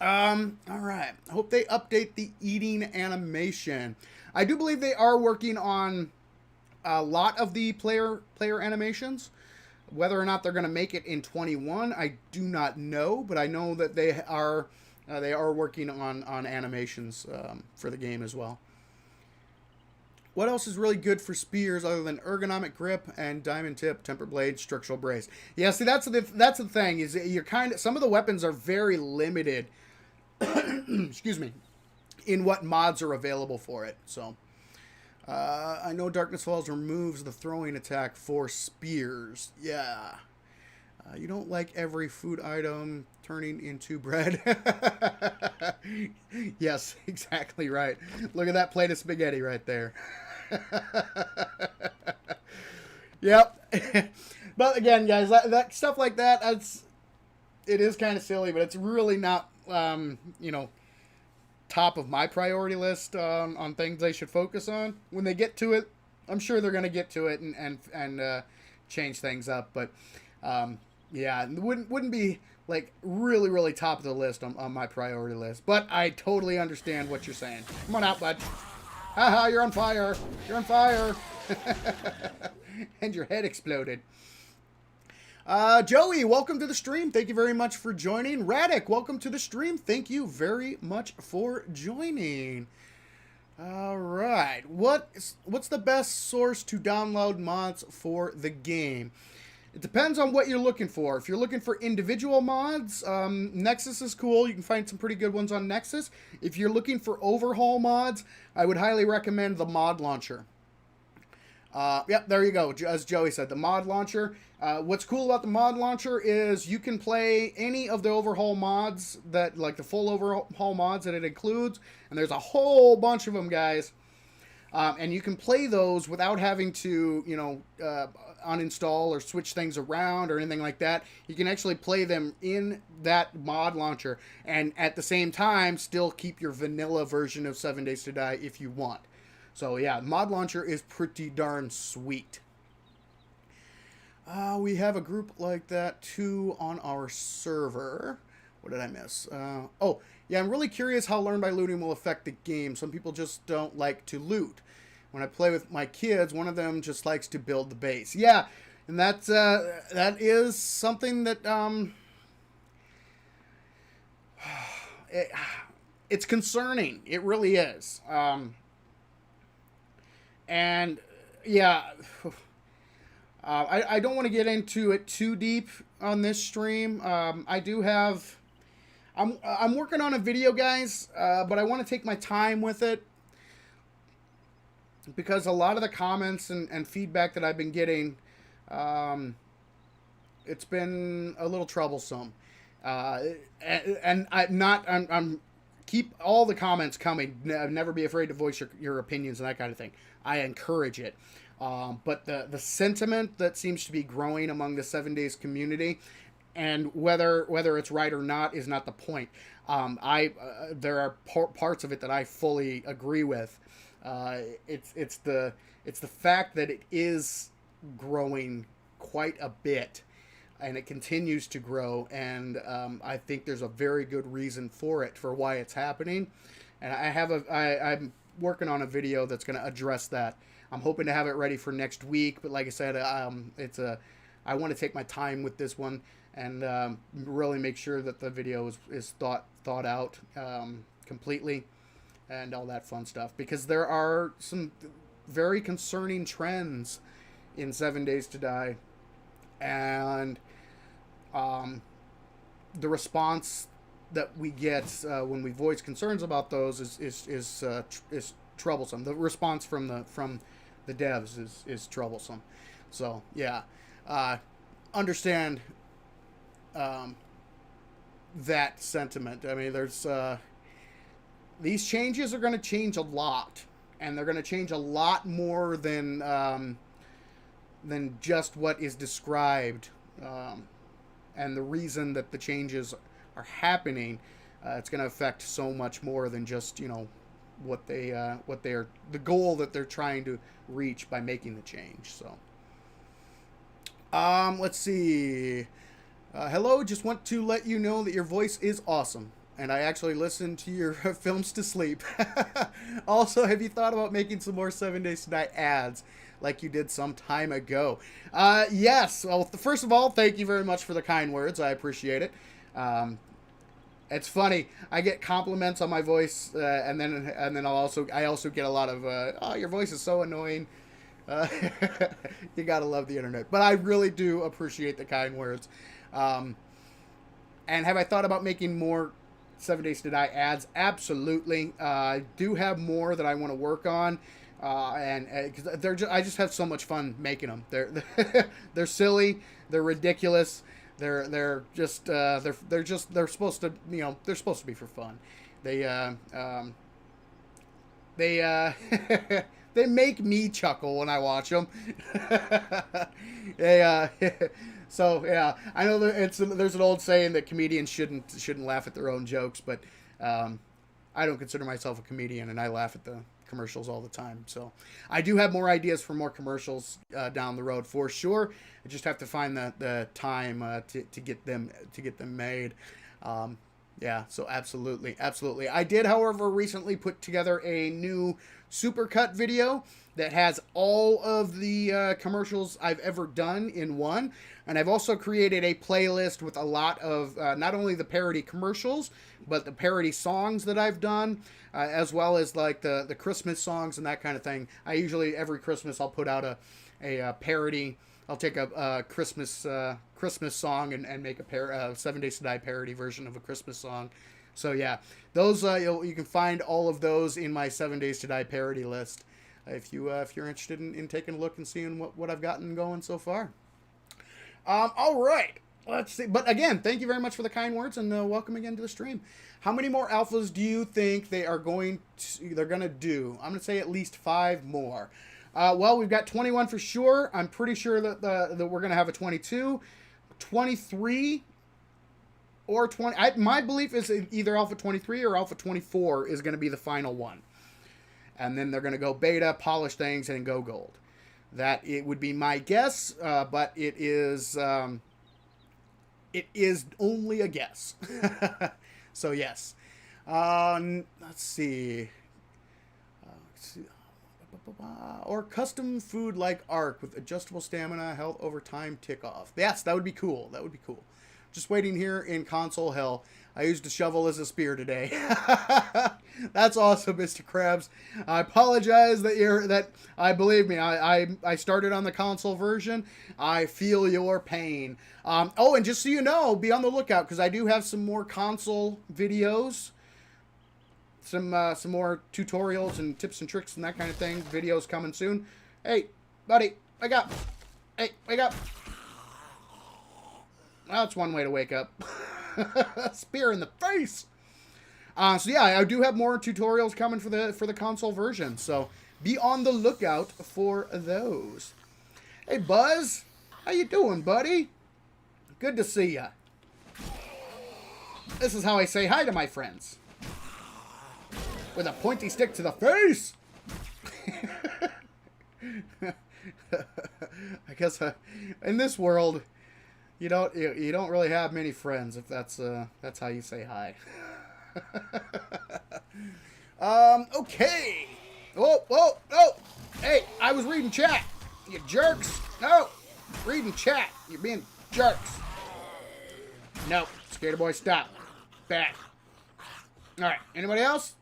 All right. I hope they update the eating animation. I do believe they are working on a lot of the player animations. Whether or not they're going to make it in 21, I do not know, but I know that they are working on animations for the game as well. What else is really good for spears other than ergonomic grip and diamond tip, tempered blade, structural brace? Yeah, see, that's the thing, is you're some of the weapons are very limited. Excuse me, in what mods are available for it. So I know Darkness Falls removes the throwing attack for spears. Yeah. You don't like every food item turning into bread. Yes, exactly right. Look at that plate of spaghetti right there. Yep. But again, guys, that stuff like that, it is kind of silly, but it's really not, top of my priority list on things they should focus on. When they get to it, I'm sure they're going to get to it and change things up. But yeah, it wouldn't be like really, really top of the list on my priority list. But I totally understand what you're saying. Come on out, bud. Haha, you're on fire. You're on fire. And your head exploded. Joey, welcome to the stream. Thank you very much for joining. Radic, welcome to the stream. Thank you very much for joining. All right. What's the best source to download mods for the game? It depends on what you're looking for. If you're looking for individual mods, Nexus is cool. You can find some pretty good ones on Nexus. If you're looking for overhaul mods, I would highly recommend the mod launcher. Yep, there you go. As Joey said, the mod launcher. What's cool about the mod launcher is you can play any of the overhaul mods, like the full overhaul mods that it includes, and there's a whole bunch of them, guys. And you can play those without having to, uninstall or switch things around or anything like that. You can actually play them in that mod launcher, and at the same time, still keep your vanilla version of 7 Days to Die if you want. So yeah, mod launcher is pretty darn sweet. We have a group like that too on our server. What did I miss? Oh, yeah, I'm really curious how learn by looting will affect the game. Some people just don't like to loot. When I play with my kids, one of them just likes to build the base. Yeah, and that is something that it's concerning. It really is. And yeah, I don't want to get into it too deep on this stream. I do have. I'm working on a video, guys, but I want to take my time with it because a lot of the comments and feedback that I've been getting, it's been a little troublesome. I'm keep all the comments coming. Never be afraid to voice your opinions and that kind of thing. I encourage it. But the sentiment that seems to be growing among the 7 Days community, and whether it's right or not is not the point. There are parts of it that I fully agree with. It's the fact that it is growing quite a bit, and it continues to grow, and I think there's a very good reason for it, for why it's happening. And I'm working on a video that's going to address that. I'm hoping to have it ready for next week, but like I said, I want to take my time with this one and really make sure that the video is thought out completely and all that fun stuff, because there are some very concerning trends in 7 Days to Die, and the response that we get when we voice concerns about those is troublesome. The response from the devs is troublesome. So yeah, understand that sentiment. I mean, there's these changes are going to change a lot, and they're going to change a lot more than just what is described. And the reason that the changes are happening, it's going to affect so much more than just, what they're the goal that they're trying to reach by making the change. So let's see. Hello, just want to let you know that your voice is awesome, and I actually listen to your films to sleep. Also, have you thought about making some more 7 Days to Die ads like you did some time ago? Yes. Well, first of all, thank you very much for the kind words. I appreciate it. It's funny. I get compliments on my voice, and then I also get a lot of oh, your voice is so annoying. You gotta love the internet, but I really do appreciate the kind words. And have I thought about making more 7 Days to Die ads? Absolutely. I do have more that I want to work on. And cause I just have so much fun making them. They're silly. They're ridiculous. They're supposed to, they're supposed to be for fun. They they make me chuckle when I watch them. So yeah, I know there's an old saying that comedians shouldn't laugh at their own jokes, but I don't consider myself a comedian, and I laugh at the commercials all the time. So I do have more ideas for more commercials down the road for sure. I just have to find the time to get them made. Yeah, so absolutely. I did, however, recently put together a new supercut video that has all of the commercials I've ever done in one. And I've also created a playlist with a lot of not only the parody commercials, but the parody songs that I've done, as well as like the Christmas songs and that kind of thing. I usually, every Christmas, I'll put out a parody. I'll take a Christmas song and make a 7 Days to Die parody version of a Christmas song. So yeah, those you can find all of those in my 7 Days to Die parody list. If you're interested in taking a look and seeing what I've gotten going so far. All right, let's see. But again, thank you very much for the kind words, and welcome again to the stream. How many more alphas do you think they're gonna do? I'm gonna say at least 5 more. Well, we've got 21 for sure. I'm pretty sure that we're going to have a 22, 23, or 20. My belief is either Alpha 23 or Alpha 24 is going to be the final one. And then they're going to go beta, polish things, and go gold. That it would be my guess, but it is only a guess. So yes. Let's see. Or custom food like Ark with adjustable stamina, health over time, tick off. Yes, that would be cool. Just waiting here in console hell. I used a shovel as a spear today. That's awesome, Mr. Krabs. I apologize believe me, I started on the console version. I feel your pain. Oh, and just so you know, be on the lookout because I do have some more console videos. Some more tutorials and tips and tricks and that kind of thing. Videos coming soon. Hey, buddy, wake up. Hey, wake up. Well, that's one way to wake up. Spear in the face. So yeah, I do have more tutorials coming for the console version. So be on the lookout for those. Hey, Buzz, how you doing, buddy? Good to see ya. This is how I say hi to my friends. With a pointy stick to the face. I guess in this world, you don't really have many friends if that's how you say hi. Okay. Whoa. Hey, I was reading chat. You jerks. No. Reading chat. You're being jerks. No. Skater boy, stop. Back. All right. Anybody else?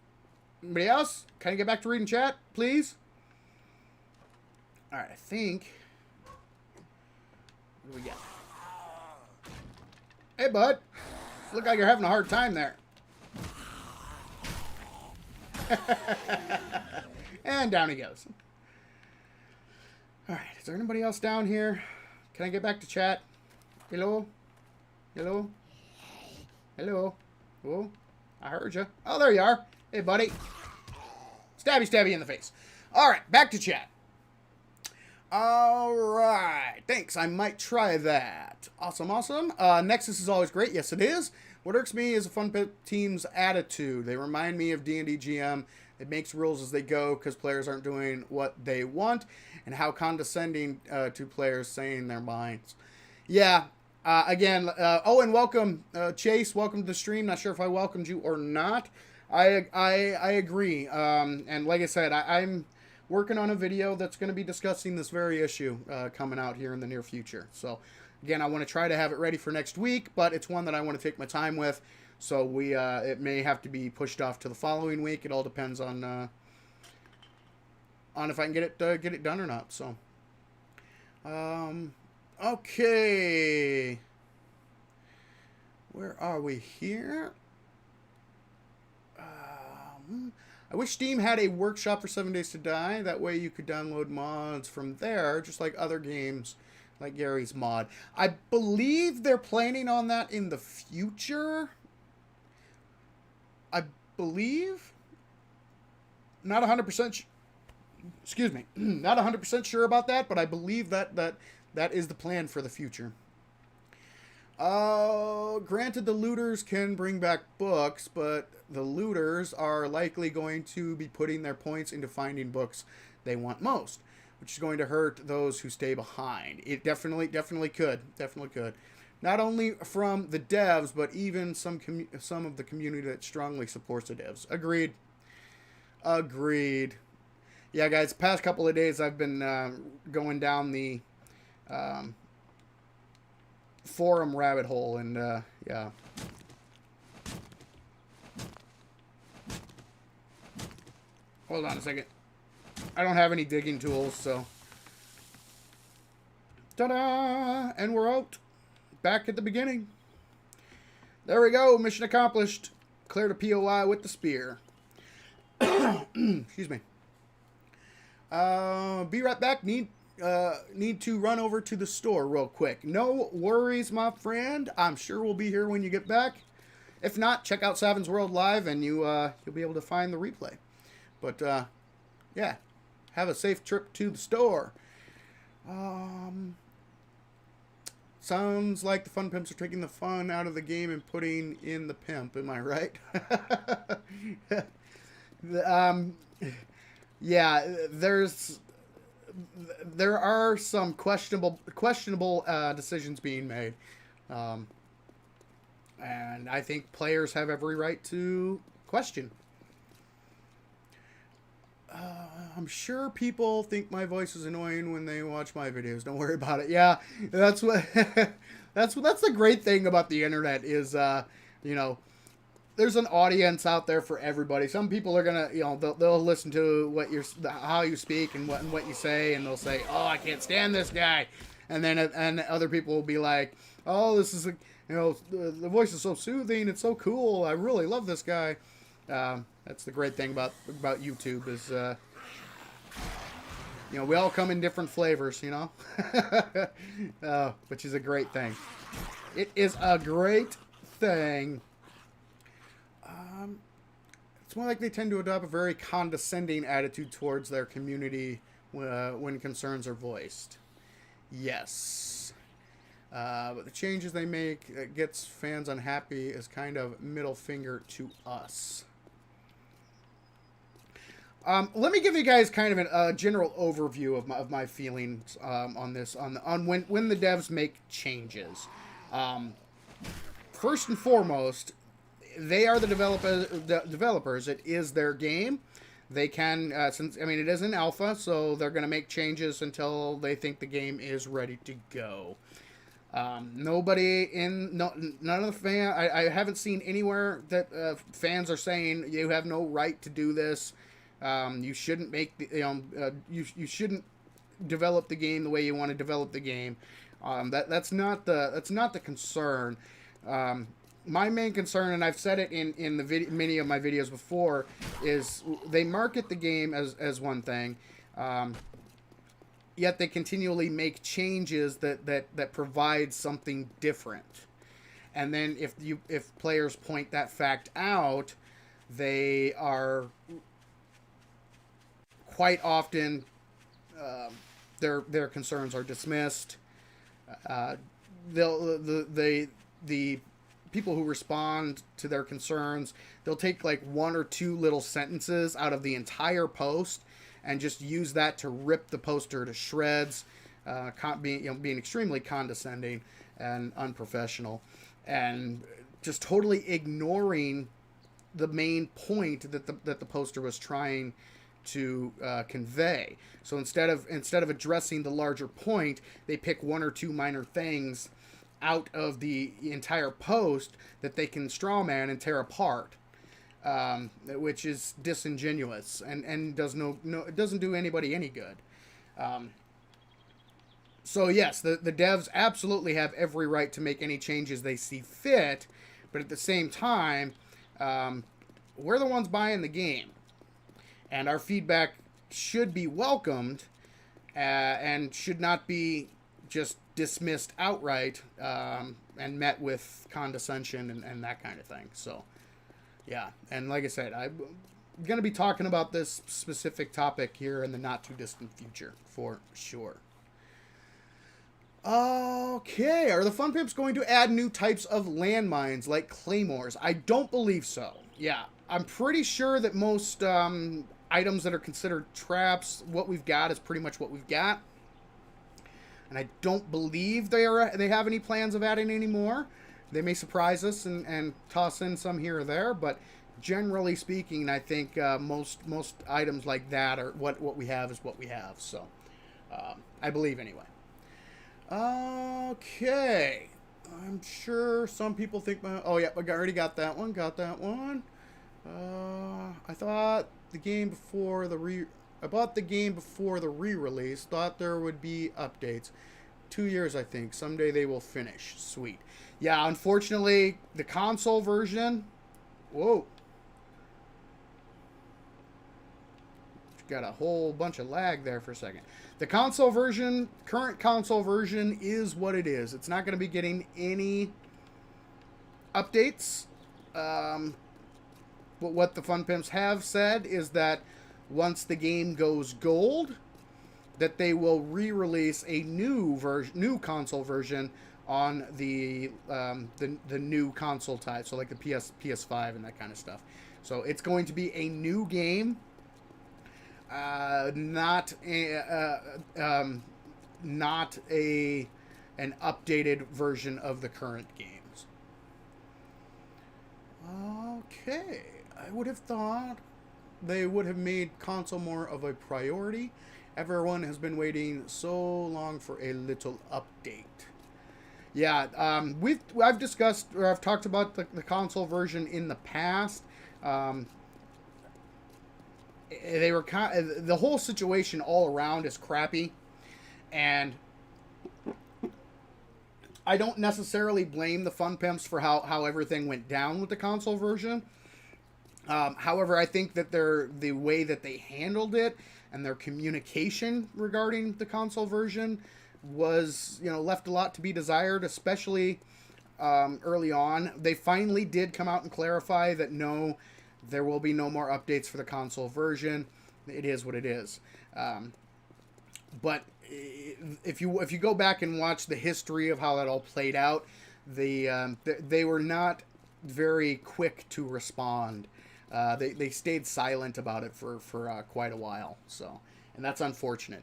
Anybody else? Can I get back to reading chat, please? All right. I think. What do we got? Hey, bud. Look like you're having a hard time there. And down he goes. All right. Is there anybody else down here? Can I get back to chat? Hello? Hello? Hello? Oh, I heard you. Oh, there you are. Hey, buddy. Stabby in the face. All right. Back to chat. All right. Thanks. I might try that. Awesome. Nexus is always great. Yes, it is. What irks me is a fun team's attitude. They remind me of D&D GM. It makes rules as they go because players aren't doing what they want, and how condescending to players saying their minds. Yeah. Again. And welcome, Chase. Welcome to the stream. Not sure if I welcomed you or not. I agree. And like I said, I'm working on a video that's going to be discussing this very issue coming out here in the near future. So, again, I want to try to have it ready for next week, but it's one that I want to take my time with. So it may have to be pushed off to the following week. It all depends on if I can get it done or not. So, okay, where are we here? I wish Steam had a workshop for 7 Days to Die. That way you could download mods from there, just like other games, like Gary's mod. I believe they're planning on that in the future. I believe. Not 100%. Excuse me. Not 100% sure about that, but I believe that is the plan for the future. Granted, the looters can bring back books, but the looters are likely going to be putting their points into finding books they want most, which is going to hurt those who stay behind. It definitely could. Not only from the devs, but even some of the community that strongly supports the devs. Agreed. Yeah, guys, past couple of days I've been going down the forum rabbit hole, and yeah. Hold on a second. I don't have any digging tools, so. Ta-da! And we're out. Back at the beginning. There we go. Mission accomplished. Cleared a POI with the spear. Excuse me. Be right back. Need to run over to the store real quick. No worries, my friend. I'm sure we'll be here when you get back. If not, check out Savin's World Live, and you'll be able to find the replay. But yeah, have a safe trip to the store. Sounds like the fun pimps are taking the fun out of the game and putting in the pimp. Am I right? Yeah, there are some questionable decisions being made, and I think players have every right to question. I'm sure people think my voice is annoying when they watch my videos. Don't worry about it. Yeah, that's what That's the great thing about the internet is, you know, there's an audience out there for everybody. Some people are gonna, you know, they'll listen to what you're, how you speak and what you say, and they'll say, "Oh, I can't stand this guy," and other people will be like, "Oh, this is a, you know, the voice is so soothing. It's so cool. I really love this guy." That's the great thing about YouTube is, you know, we all come in different flavors, you know, which is a great thing. It is a great thing. It's more like they tend to adopt a very condescending attitude towards their community when concerns are voiced. Yes. But the changes they make that gets fans unhappy is kind of middle finger to us. Let me give you guys kind of a general overview of my feelings on this on when the devs make changes. First and foremost, they are the developers. It is their game. They can, since I mean it is an alpha, so they're going to make changes until they think the game is ready to go. Nobody in none of the fans. I haven't seen anywhere that fans are saying you have no right to do this. You shouldn't make the you shouldn't develop the game the way you want to develop the game. That's not the concern. My main concern, and I've said it in the many of my videos before, is they market the game as one thing, yet they continually make changes that provide something different. And then if players point that fact out, they are quite often their concerns are dismissed. The people who respond to their concerns, they'll take like one or two little sentences out of the entire post and just use that to rip the poster to shreds, being extremely condescending and unprofessional, and just totally ignoring the main point that the poster was trying to convey. So instead of addressing the larger point, they pick one or two minor things out of the entire post that they can strawman and tear apart, which is disingenuous and does it doesn't do anybody any good. So yes, the devs absolutely have every right to make any changes they see fit, but at the same time, we're the ones buying the game, and our feedback should be welcomed and should not be just dismissed outright and met with condescension and that kind of thing. So, yeah. And like I said, I'm going to be talking about this specific topic here in the not-too-distant future, for sure. Okay, are the Fun Pimps going to add new types of landmines like claymores? I don't believe so. Yeah, I'm pretty sure that most items that are considered traps, what we've got is pretty much what we've got. And I don't believe they have any plans of adding any more. They may surprise us and toss in some here or there, but generally speaking, I think most items like that are what we have is what we have. So I believe anyway. Okay, I'm sure some people think oh yeah, I already got that one. I thought the game before I bought the game before the re-release. Thought there would be updates. 2 years, I think. Someday they will finish. Sweet. Yeah, unfortunately, the console version... Whoa. Got a whole bunch of lag there for a second. The console version, current console version, is what it is. It's not going to be getting any updates. But what the Fun Pimps have said is that once the game goes gold, that they will re-release a new console version on the new console type, so like the PS5 and that kind of stuff. So it's going to be a new game, not an updated version of the current games. Okay, I would have thought they would have made console more of a priority. Everyone has been waiting so long for a little update. Yeah, I've discussed or I've talked about the console version in the past. Um, they were the whole situation all around is crappy, and I don't necessarily blame the Fun Pimps for how everything went down with the console version. However, I think that the way that they handled it and their communication regarding the console version was, left a lot to be desired, especially early on. They finally did come out and clarify that no, there will be no more updates for the console version. It is what it is. But if you go back and watch the history of how that all played out, they were not very quick to respond. They stayed silent about it for quite a while. So, and that's unfortunate.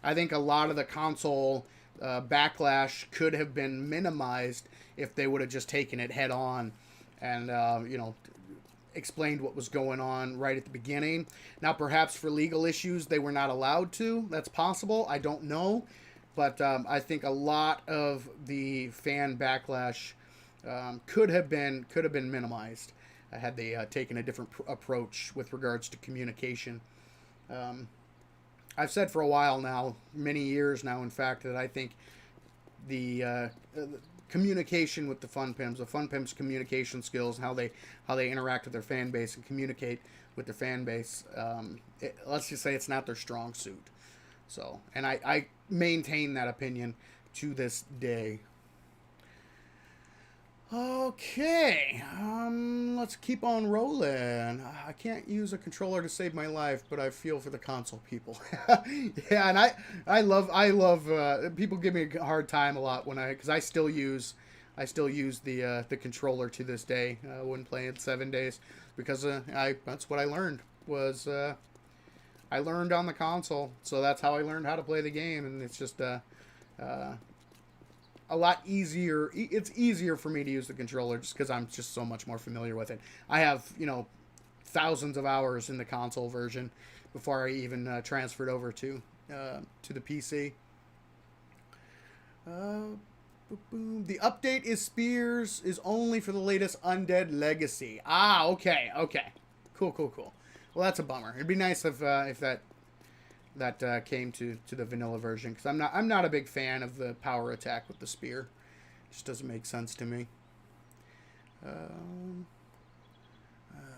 I think a lot of the console backlash could have been minimized if they would have just taken it head on and explained what was going on right at the beginning. Now, perhaps for legal issues, they were not allowed to. That's possible. I don't know. But I think a lot of the fan backlash could have been minimized had they taken a different approach with regards to communication. I've said for a while now, many years now, in fact, that I think the communication with the Fun Pimps' communication skills, how they interact with their fan base and communicate with their fan base, let's just say it's not their strong suit. So, and I maintain that opinion to this day. Okay, let's keep on rolling. I can't use a controller to save my life, but I feel for the console people. Yeah, and I love people give me a hard time a lot because I still use the controller to this day. I wouldn't play it 7 days because that's what I learned was I learned on the console, so that's how I learned how to play the game, and it's just a lot easier. It's easier for me to use the controller just because I'm just so much more familiar with it. I have, thousands of hours in the console version before I even transferred over to the PC. The update is Spears is only for the latest Undead Legacy. Ah, okay. Cool. Well, that's a bummer. It'd be nice if that came to the vanilla version, because I'm not a big fan of the power attack with the spear. It just doesn't make sense to me.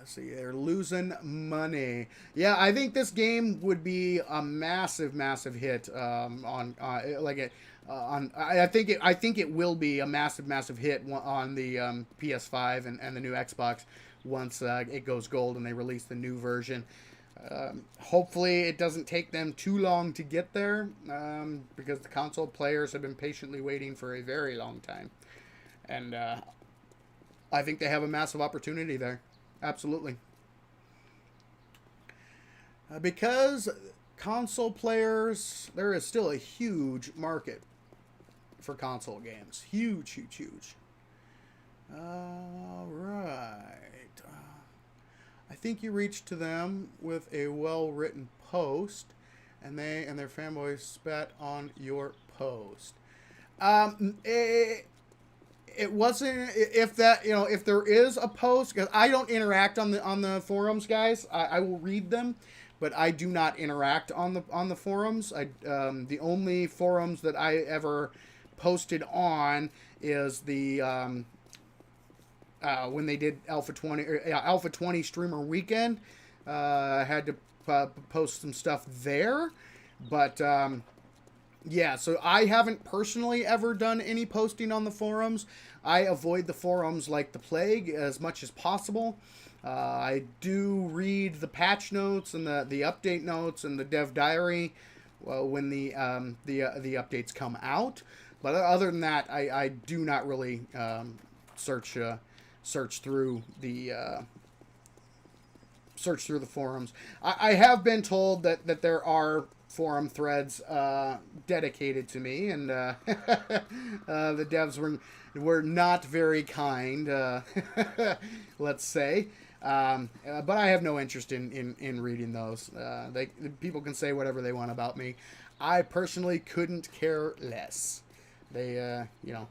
See, they're losing money. Yeah, I think this game would be a massive hit I think it will be a massive hit on the PS5 and the new Xbox once it goes gold and they release the new version. Hopefully it doesn't take them too long to get there, because the console players have been patiently waiting for a very long time. And I think they have a massive opportunity there. Absolutely. Because console players, there is still a huge market for console games. Huge. All right. I think you reached to them with a well-written post, and they and their fanboys spat on your post. It wasn't, if there is a post, because I don't interact on the forums, guys. I will read them, but I do not interact on the forums. The only forums that I ever posted on is the when they did Alpha 20 Streamer Weekend. I had to post some stuff there, but yeah, so I haven't personally ever done any posting on the forums. I avoid the forums like the plague as much as possible. I do read the patch notes and the update notes and the dev diary when the updates come out. But other than that, I do not really search through the forums. I have been told that there are forum threads dedicated to me, and the devs were not very kind, let's say. But I have no interest in reading those. People can say whatever they want about me. I personally couldn't care less. They, you know,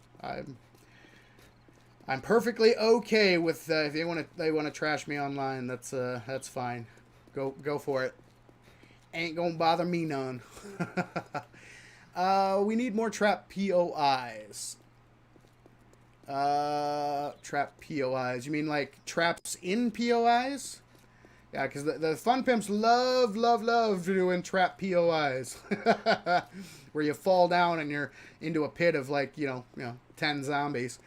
I'm perfectly okay with if they want to trash me online. That's fine. Go for it. Ain't gonna bother me none. We need more trap POIs. Trap POIs. You mean like traps in POIs? Yeah, because the fun pimps love doing trap POIs, where you fall down and you're into a pit of like 10 zombies.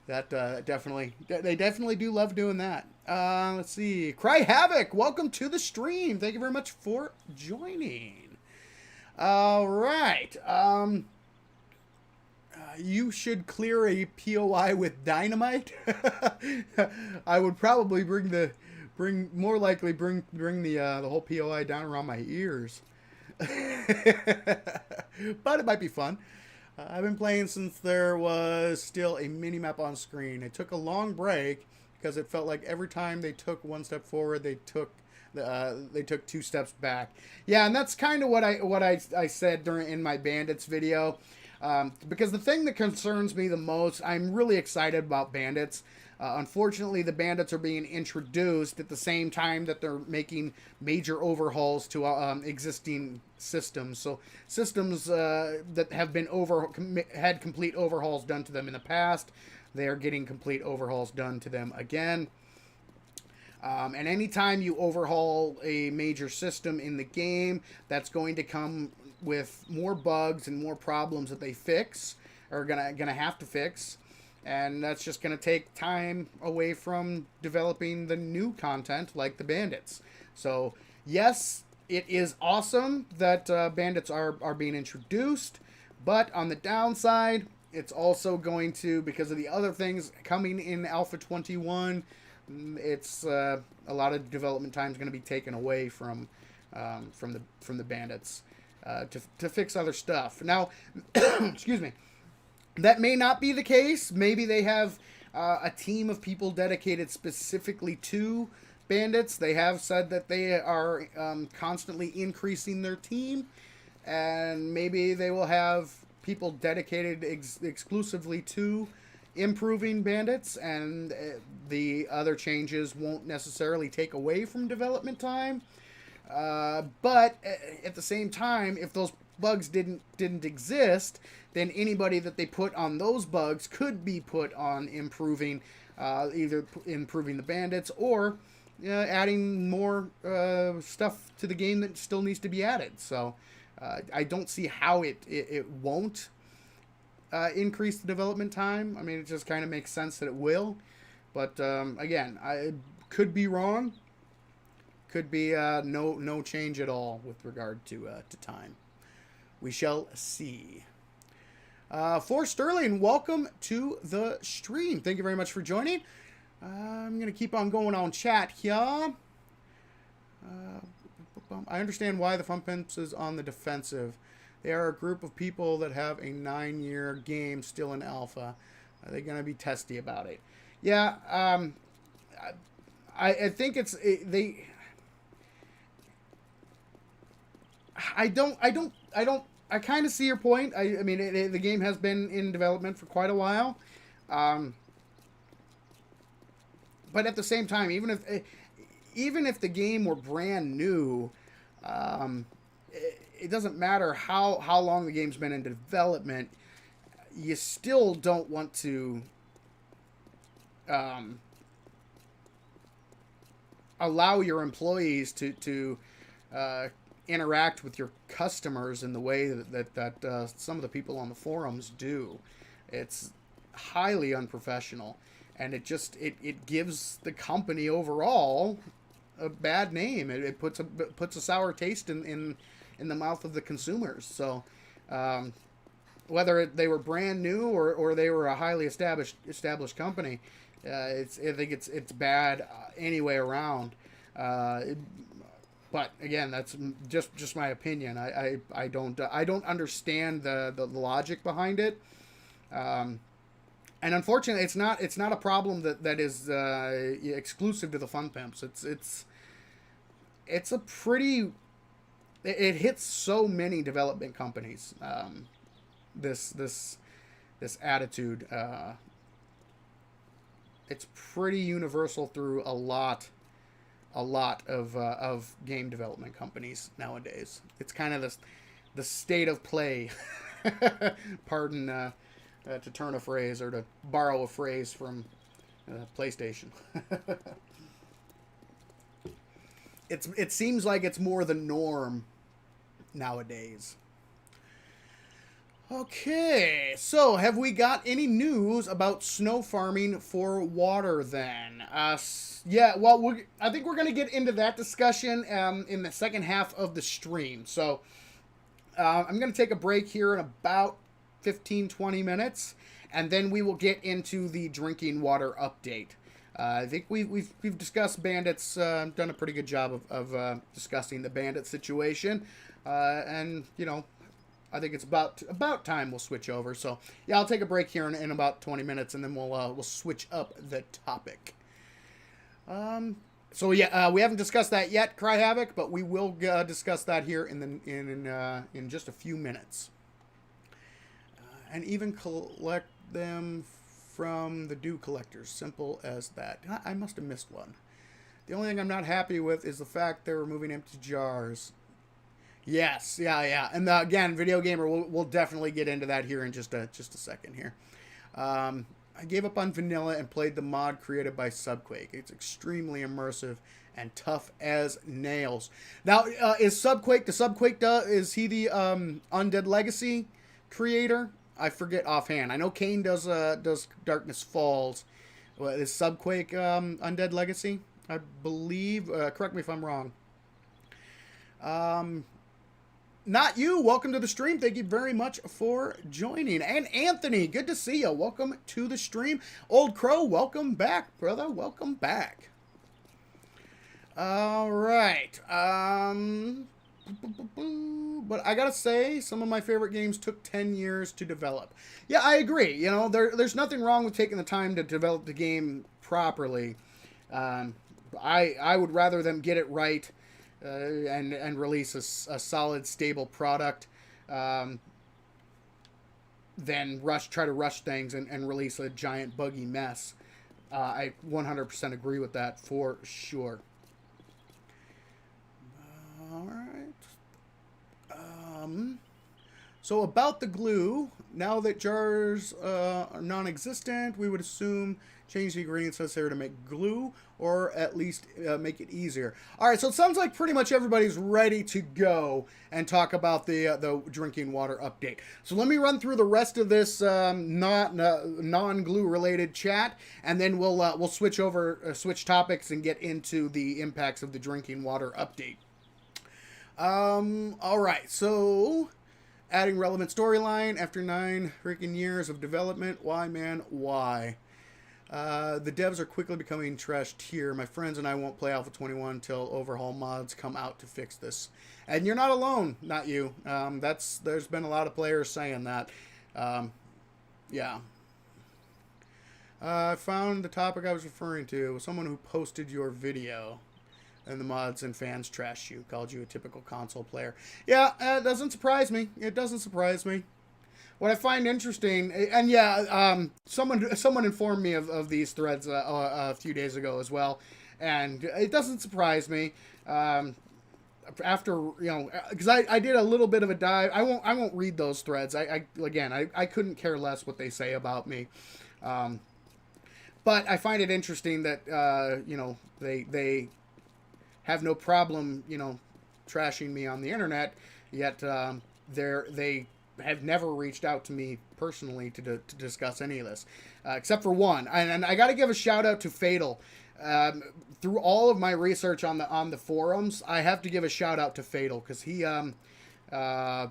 That they definitely do love doing that. Let's see, Cry Havoc, welcome to the stream. Thank you very much for joining. All right, you should clear a POI with dynamite. I would probably bring the whole POI down around my ears. But it might be fun. I've been playing since there was still a mini map on screen. It took a long break because it felt like every time they took one step forward, they took 2 steps back. Yeah, and that's kind of what I said in my Bandits video. Because the thing that concerns me the most, I'm really excited about Bandits. Unfortunately, the Bandits are being introduced at the same time that they're making major overhauls to existing systems. So systems that have been had complete overhauls done to them in the past, they are getting complete overhauls done to them again. And anytime you overhaul a major system in the game, that's going to come with more bugs and more problems that they fix, or gonna have to fix. And that's just going to take time away from developing the new content like the Bandits. So, yes, it is awesome that Bandits are being introduced. But on the downside, it's also going to, because of the other things coming in Alpha 21, it's a lot of development time is going to be taken away from the Bandits to fix other stuff. Now, excuse me. That may not be the case. Maybe they have a team of people dedicated specifically to Bandits. They have said that they are constantly increasing their team, and maybe they will have people dedicated exclusively to improving Bandits, and the other changes won't necessarily take away from development time. But at the same time, if those bugs didn't exist, then anybody that they put on those bugs could be put on improving, either improving the Bandits or adding more stuff to the game that still needs to be added. So I don't see how it won't increase the development time. I mean, it just kind of makes sense that it will. But again, I could be wrong. Could be no change at all with regard to time. We shall see. For Sterling, welcome to the stream. Thank you very much for joining. I'm going to keep on going on chat here. I understand why the Fun Pimps is on the defensive. They are a group of people that have a 9-year game still in alpha. Are they going to be testy about it? Yeah, I think they. I kind of see your point. I mean, the game has been in development for quite a while. But at the same time, even if the game were brand new, it doesn't matter how long the game's been in development. You still don't want to allow your employees to interact with your customers in the way that some of the people on the forums do. It's highly unprofessional, and it gives the company overall a bad name. It puts a sour taste in the mouth of the consumers. So whether they were brand new or they were a highly established company, I think it's bad any way around. But again, that's just my opinion. I don't understand the logic behind it. And unfortunately, it's not a problem that is exclusive to the Fun Pimps. It's a pretty. It hits so many development companies. This this attitude. It's pretty universal through a lot of game development companies nowadays. It's kind of the state of play. Pardon to turn a phrase or to borrow a phrase from PlayStation. It seems like it's more the norm nowadays. Okay, so have we got any news about snow farming for water then? Yeah, well, I think we're going to get into that discussion in the second half of the stream. So I'm going to take a break here in about 15-20 minutes, and then we will get into the drinking water update. I think we've discussed Bandits, done a pretty good job of discussing the Bandit situation, and you know, I think it's about time we'll switch over. So yeah, I'll take a break here in about 20 minutes, and then we'll switch up the topic. So yeah, we haven't discussed that yet, Cry Havoc, but we will discuss that here in just a few minutes, and even collect them from the dew collectors. Simple as that. I must have missed one. The only thing I'm not happy with is the fact they're removing empty jars. Yes, yeah. And again, Video Gamer, we'll definitely get into that here in just a second here. I gave up on vanilla and played the mod created by Subquake. It's extremely immersive and tough as nails. Now, is Subquake, is he the Undead Legacy creator? I forget offhand. I know Kane does Darkness Falls. Is Subquake Undead Legacy? I believe. Correct me if I'm wrong. Not you. Welcome to the stream. Thank you very much for joining. And Anthony, good to see you. Welcome to the stream. Old Crow, welcome back, brother. Welcome back. All right. But I gotta say, some of my favorite games took 10 years to develop. Yeah, I agree. You know, there's nothing wrong with taking the time to develop the game properly. I would rather them get it right and release a solid, stable product than try to rush things and release a giant buggy mess. I 100% agree with that for sure. All right. So about the glue, now that jars are non-existent, we would assume change the ingredients necessary to make glue, or at least make it easier. All right, so it sounds like pretty much everybody's ready to go and talk about the drinking water update. So let me run through the rest of this non-glue related chat, and then we'll switch topics and get into the impacts of the drinking water update. All right, so adding relevant storyline after 9 freaking years of development. Why, man? Why? The devs are quickly becoming trash tier. My friends and I won't play Alpha 21 until overhaul mods come out to fix this. And you're not alone, not you. There's been a lot of players saying that. Yeah. I found the topic I was referring to. Someone who posted your video. And the mods and fans trashed you, called you a typical console player. Yeah, it doesn't surprise me. It doesn't surprise me. What I find interesting, and yeah, someone informed me of these threads a few days ago as well, and it doesn't surprise me. After, you know, because I did a little bit of a dive. I won't read those threads. I couldn't care less what they say about me. But I find it interesting that you know, they have no problem, you know, trashing me on the internet, yet they have never reached out to me personally to discuss any of this, except for one. And I got to give a shout out to Fatal. Through all of my research on the forums, I have to give a shout out to Fatal, because he, I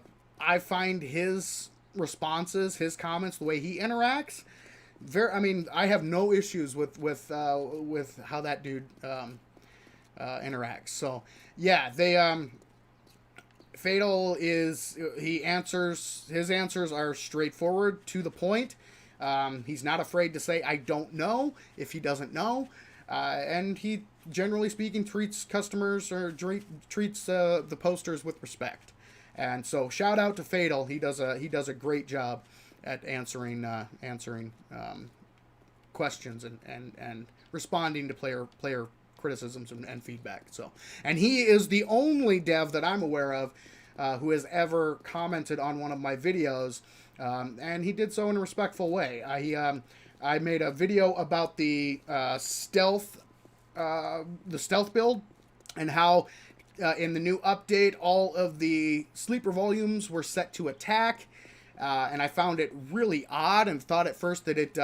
find his responses, his comments, the way he interacts, I mean, I have no issues with how that dude interacts. So yeah, Fatal his answers are straightforward, to the point. He's not afraid to say I don't know if he doesn't know, and he, generally speaking, treats customers or treats the posters with respect. And so shout out to Fatal. He does a great job, at answering questions and responding to player criticisms and feedback. So, and he is the only dev that I'm aware of who has ever commented on one of my videos, and he did so in a respectful way. I made a video about the stealth build and how in the new update all of the sleeper volumes were set to attack, and I found it really odd and thought at first that it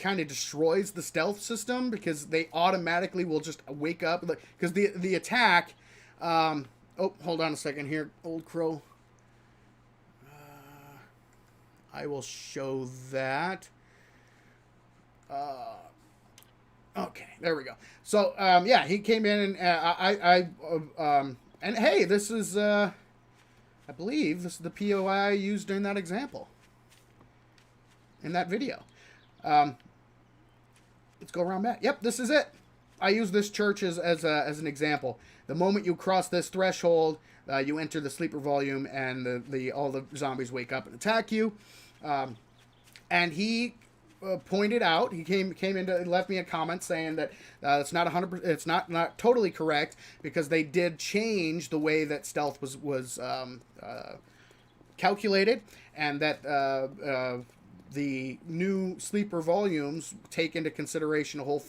kind of destroys the stealth system because they automatically will just wake up because the attack. Oh, hold on a second here, Old Crow. I will show that. Okay, there we go. So yeah, he came in and and hey, this is I believe this is the POI I used in that example. In that video. Let's go around back. Yep, this is it. I use this church as an example. The moment you cross this threshold, you enter the sleeper volume, and all the zombies wake up and attack you. And he pointed out, he came into and left me a comment saying that it's not 100%, it's not totally correct because they did change the way that stealth was calculated, and that the new sleeper volumes take into consideration a whole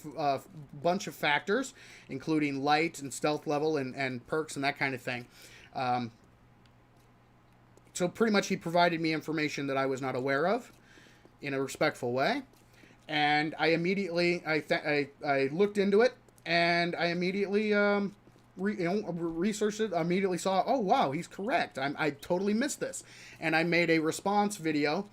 bunch of factors, including light and stealth level and perks and that kind of thing. So pretty much he provided me information that I was not aware of in a respectful way. And I immediately, I looked into it, and I immediately researched it, immediately saw, oh wow, he's correct. I totally missed this. And I made a response video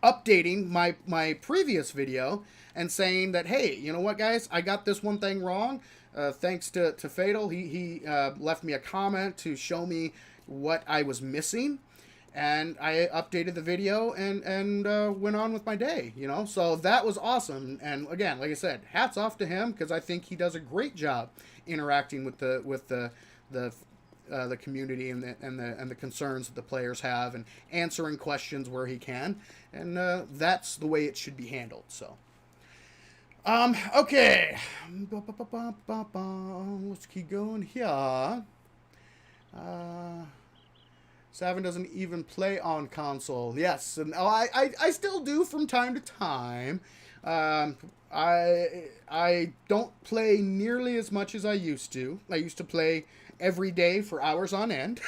updating my previous video and saying that, hey, you know what, guys, I got this one thing wrong. Thanks to Fatal, he left me a comment to show me what I was missing, and I updated the video and went on with my day, you know. So that was awesome. And again, like I said, hats off to him because I think he does a great job interacting with the community and the concerns that the players have, and answering questions where he can, and that's the way it should be handled. So, okay, let's keep going here. Savin doesn't even play on console. Yes, and I still do from time to time. I don't play nearly as much as I used to. I used to play every day for hours on end.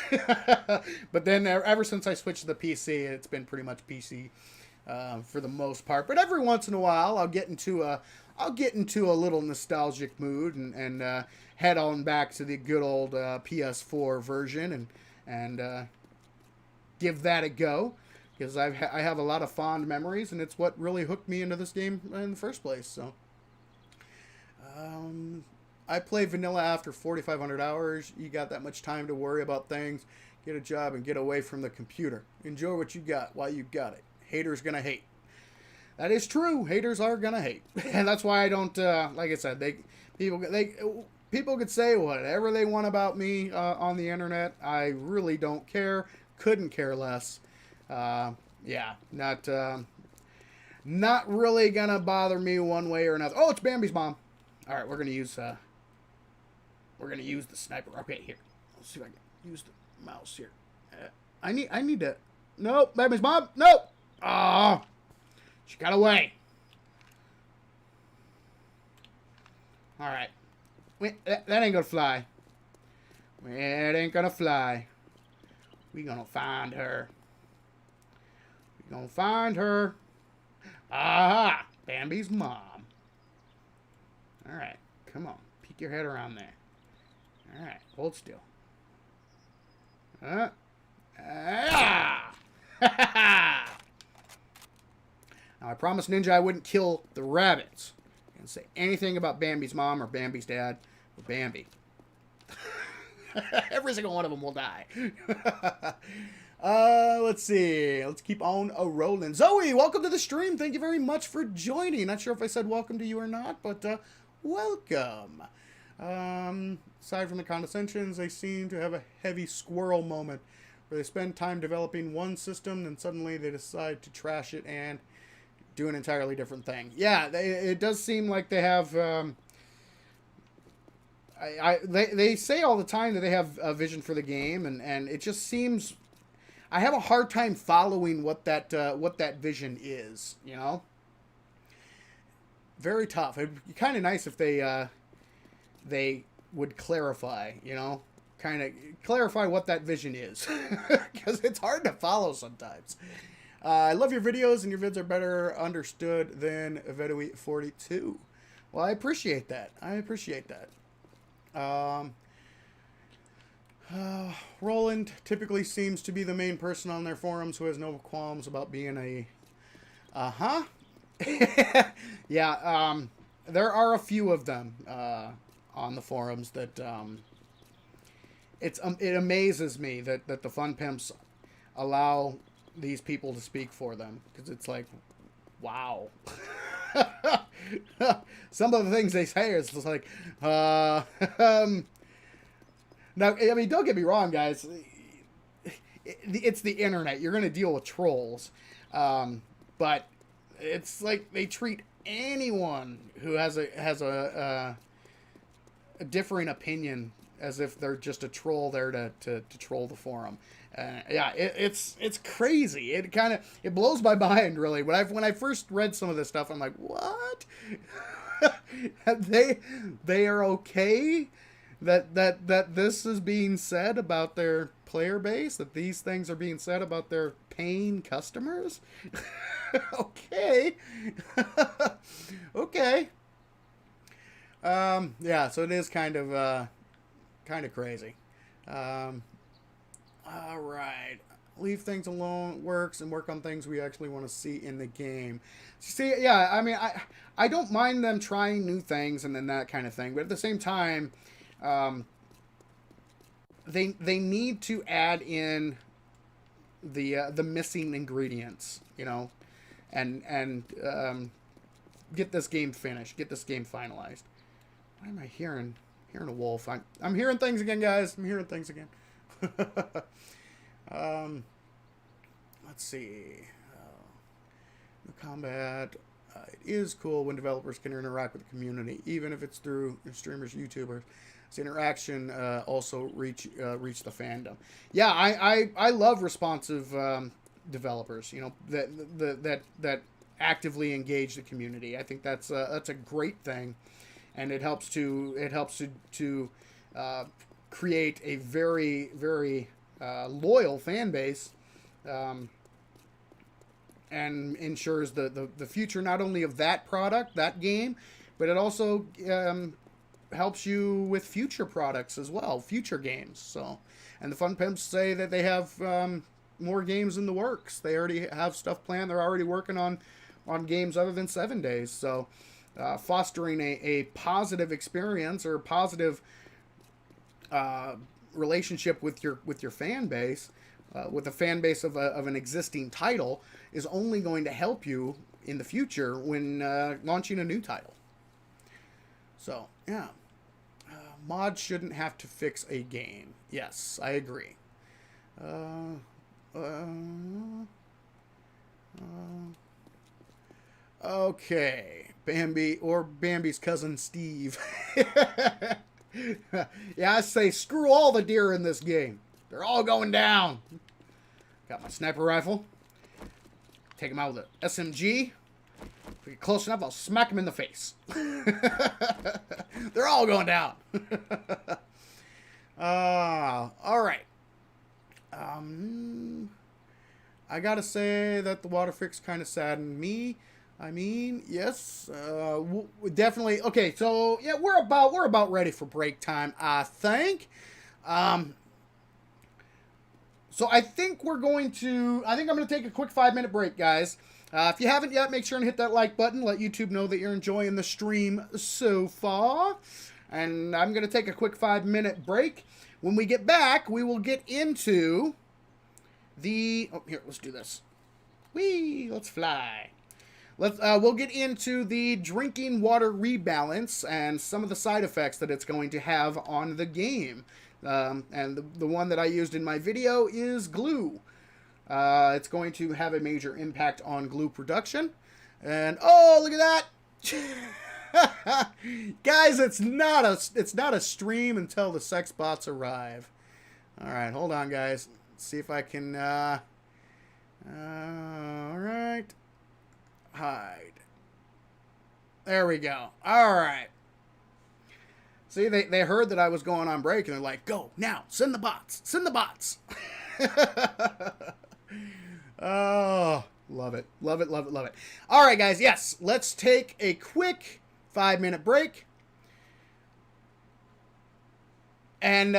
But then ever since I switched to the PC, it's been pretty much PC for the most part. But every once in a while, I'll get into a little nostalgic mood and head on back to the good old PS4 version and give that a go, because I have a lot of fond memories, and it's what really hooked me into this game in the first place. So I play vanilla after 4,500 hours. You got that much time to worry about things. Get a job and get away from the computer. Enjoy what you got while you got it. Haters gonna hate. That is true. Haters are gonna hate, and that's why I don't. Like I said, people could say whatever they want about me on the internet. I really don't care. Couldn't care less. Yeah, not really gonna bother me one way or another. Oh, it's Bambi's mom. All right, we're gonna use the sniper. Okay, here. Let's see if I can use the mouse here. I need to. Nope, Bambi's mom. Nope. Ah, she got away. All right. Wait, that ain't gonna fly. It ain't gonna fly. We gonna find her. We gonna find her. Aha! Bambi's mom. All right, come on. Peek your head around there. All right, hold still. Ah! Now, I promised Ninja I wouldn't kill the rabbits. I didn't say anything about Bambi's mom or Bambi's dad or Bambi. Every single one of them will die. Let's see. Let's keep on rolling. Zoe, welcome to the stream. Thank you very much for joining. Not sure if I said welcome to you or not, but welcome. Aside from the condescensions, they seem to have a heavy squirrel moment where they spend time developing one system, then suddenly they decide to trash it and do an entirely different thing. Yeah, it does seem like they have. They say all the time that they have a vision for the game, and it just seems. I have a hard time following what that vision is. You know, very tough. It'd be kind of nice if they would clarify. You know, kind of clarify what that vision is, because it's hard to follow sometimes. I love your videos, and your vids are better understood than Die 42. Well, I appreciate that. Roland typically seems to be the main person on their forums who has no qualms about being a... Yeah, there are a few of them on the forums that... it amazes me that the Fun Pimps allow these people to speak for them, because it's like, wow. Some of the things they say is just like, now, I mean, don't get me wrong, guys. It's the internet. You're going to deal with trolls. But it's like they treat anyone who has a differing opinion as if they're just a troll there to troll the forum. Yeah, it's crazy. It blows my mind, really. When I first read some of this stuff, I'm like, what? they are okay that this is being said about their player base, that these things are being said about their paying customers. Okay. Okay. Yeah, so it is kind of crazy. All right. Leave things alone works, and work on things we actually want to see in the game. See, yeah, I mean, I don't mind them trying new things and then that kind of thing, but at the same time, they need to add in the missing ingredients, you know, and get this game finished, get this game finalized. Why am I hearing a wolf? I'm hearing things again, guys. I'm hearing things again. Let's see. The combat. It is cool when developers can interact with the community, even if it's through streamers, YouTubers. This interaction also reach the fandom. Yeah, I love responsive developers. You know, that actively engage the community. I think that's a great thing, and it helps to create a very, very loyal fan base, and ensures the future not only of that product, that game, but it also helps you with future products as well, future games. So, and the Fun Pimps say that they have more games in the works. They already have stuff planned. They're already working on games other than 7 days. So, fostering a positive experience or a positive relationship with your fan base, with the fan base of an existing title, is only going to help you in the future when launching a new title. So, yeah. Mods shouldn't have to fix a game. Yes, I agree. Okay. Bambi, or Bambi's cousin Steve. Yeah, I say screw all the deer in this game. They're all going down. Got my sniper rifle. Take him out with an SMG. If we get close enough, I'll smack him in the face. They're all going down. All right. I gotta say that the water fix kind of saddened me. I mean, yes, definitely. Okay, so yeah, we're about ready for break time, I think. So I think I'm going to take a quick 5-minute break, guys. If you haven't yet, make sure and hit that like button. Let YouTube know that you're enjoying the stream so far. And I'm going to take a quick 5-minute break. When we get back, we will get into let's do this. Whee, let's fly. We'll get into the Drinking Water Rebalance and some of the side effects that it's going to have on the game. And the one that I used in my video is glue. It's going to have a major impact on glue production. And oh, look at that. Guys, it's not a stream until the sex bots arrive. All right, hold on, guys. Let's see if I can all right. Hide. There we go. All right. See, they heard that I was going on break, and they're like, go, now, send the bots. Send the bots. Oh, love it. Love it, love it, love it. All right, guys, yes, let's take a quick 5-minute break. And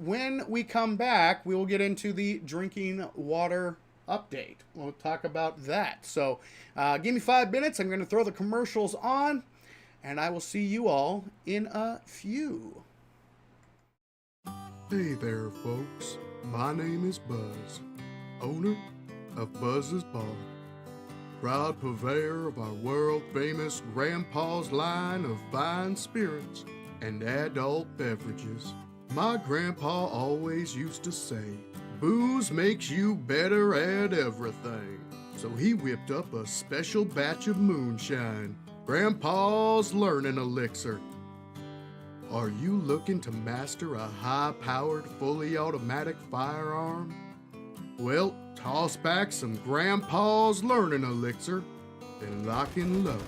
when we come back, we will get into the drinking water update. We'll talk about that. So give me 5 minutes. I'm going to throw the commercials on. And I will see you all in a few. Hey there, folks. My name is Buzz, owner of Buzz's Bar. Proud purveyor of our world-famous Grandpa's line of fine spirits and adult beverages. My grandpa always used to say, booze makes you better at everything. So he whipped up a special batch of moonshine, Grandpa's Learning Elixir. Are you looking to master a high-powered, fully automatic firearm? Well, toss back some Grandpa's Learning Elixir and lock and load.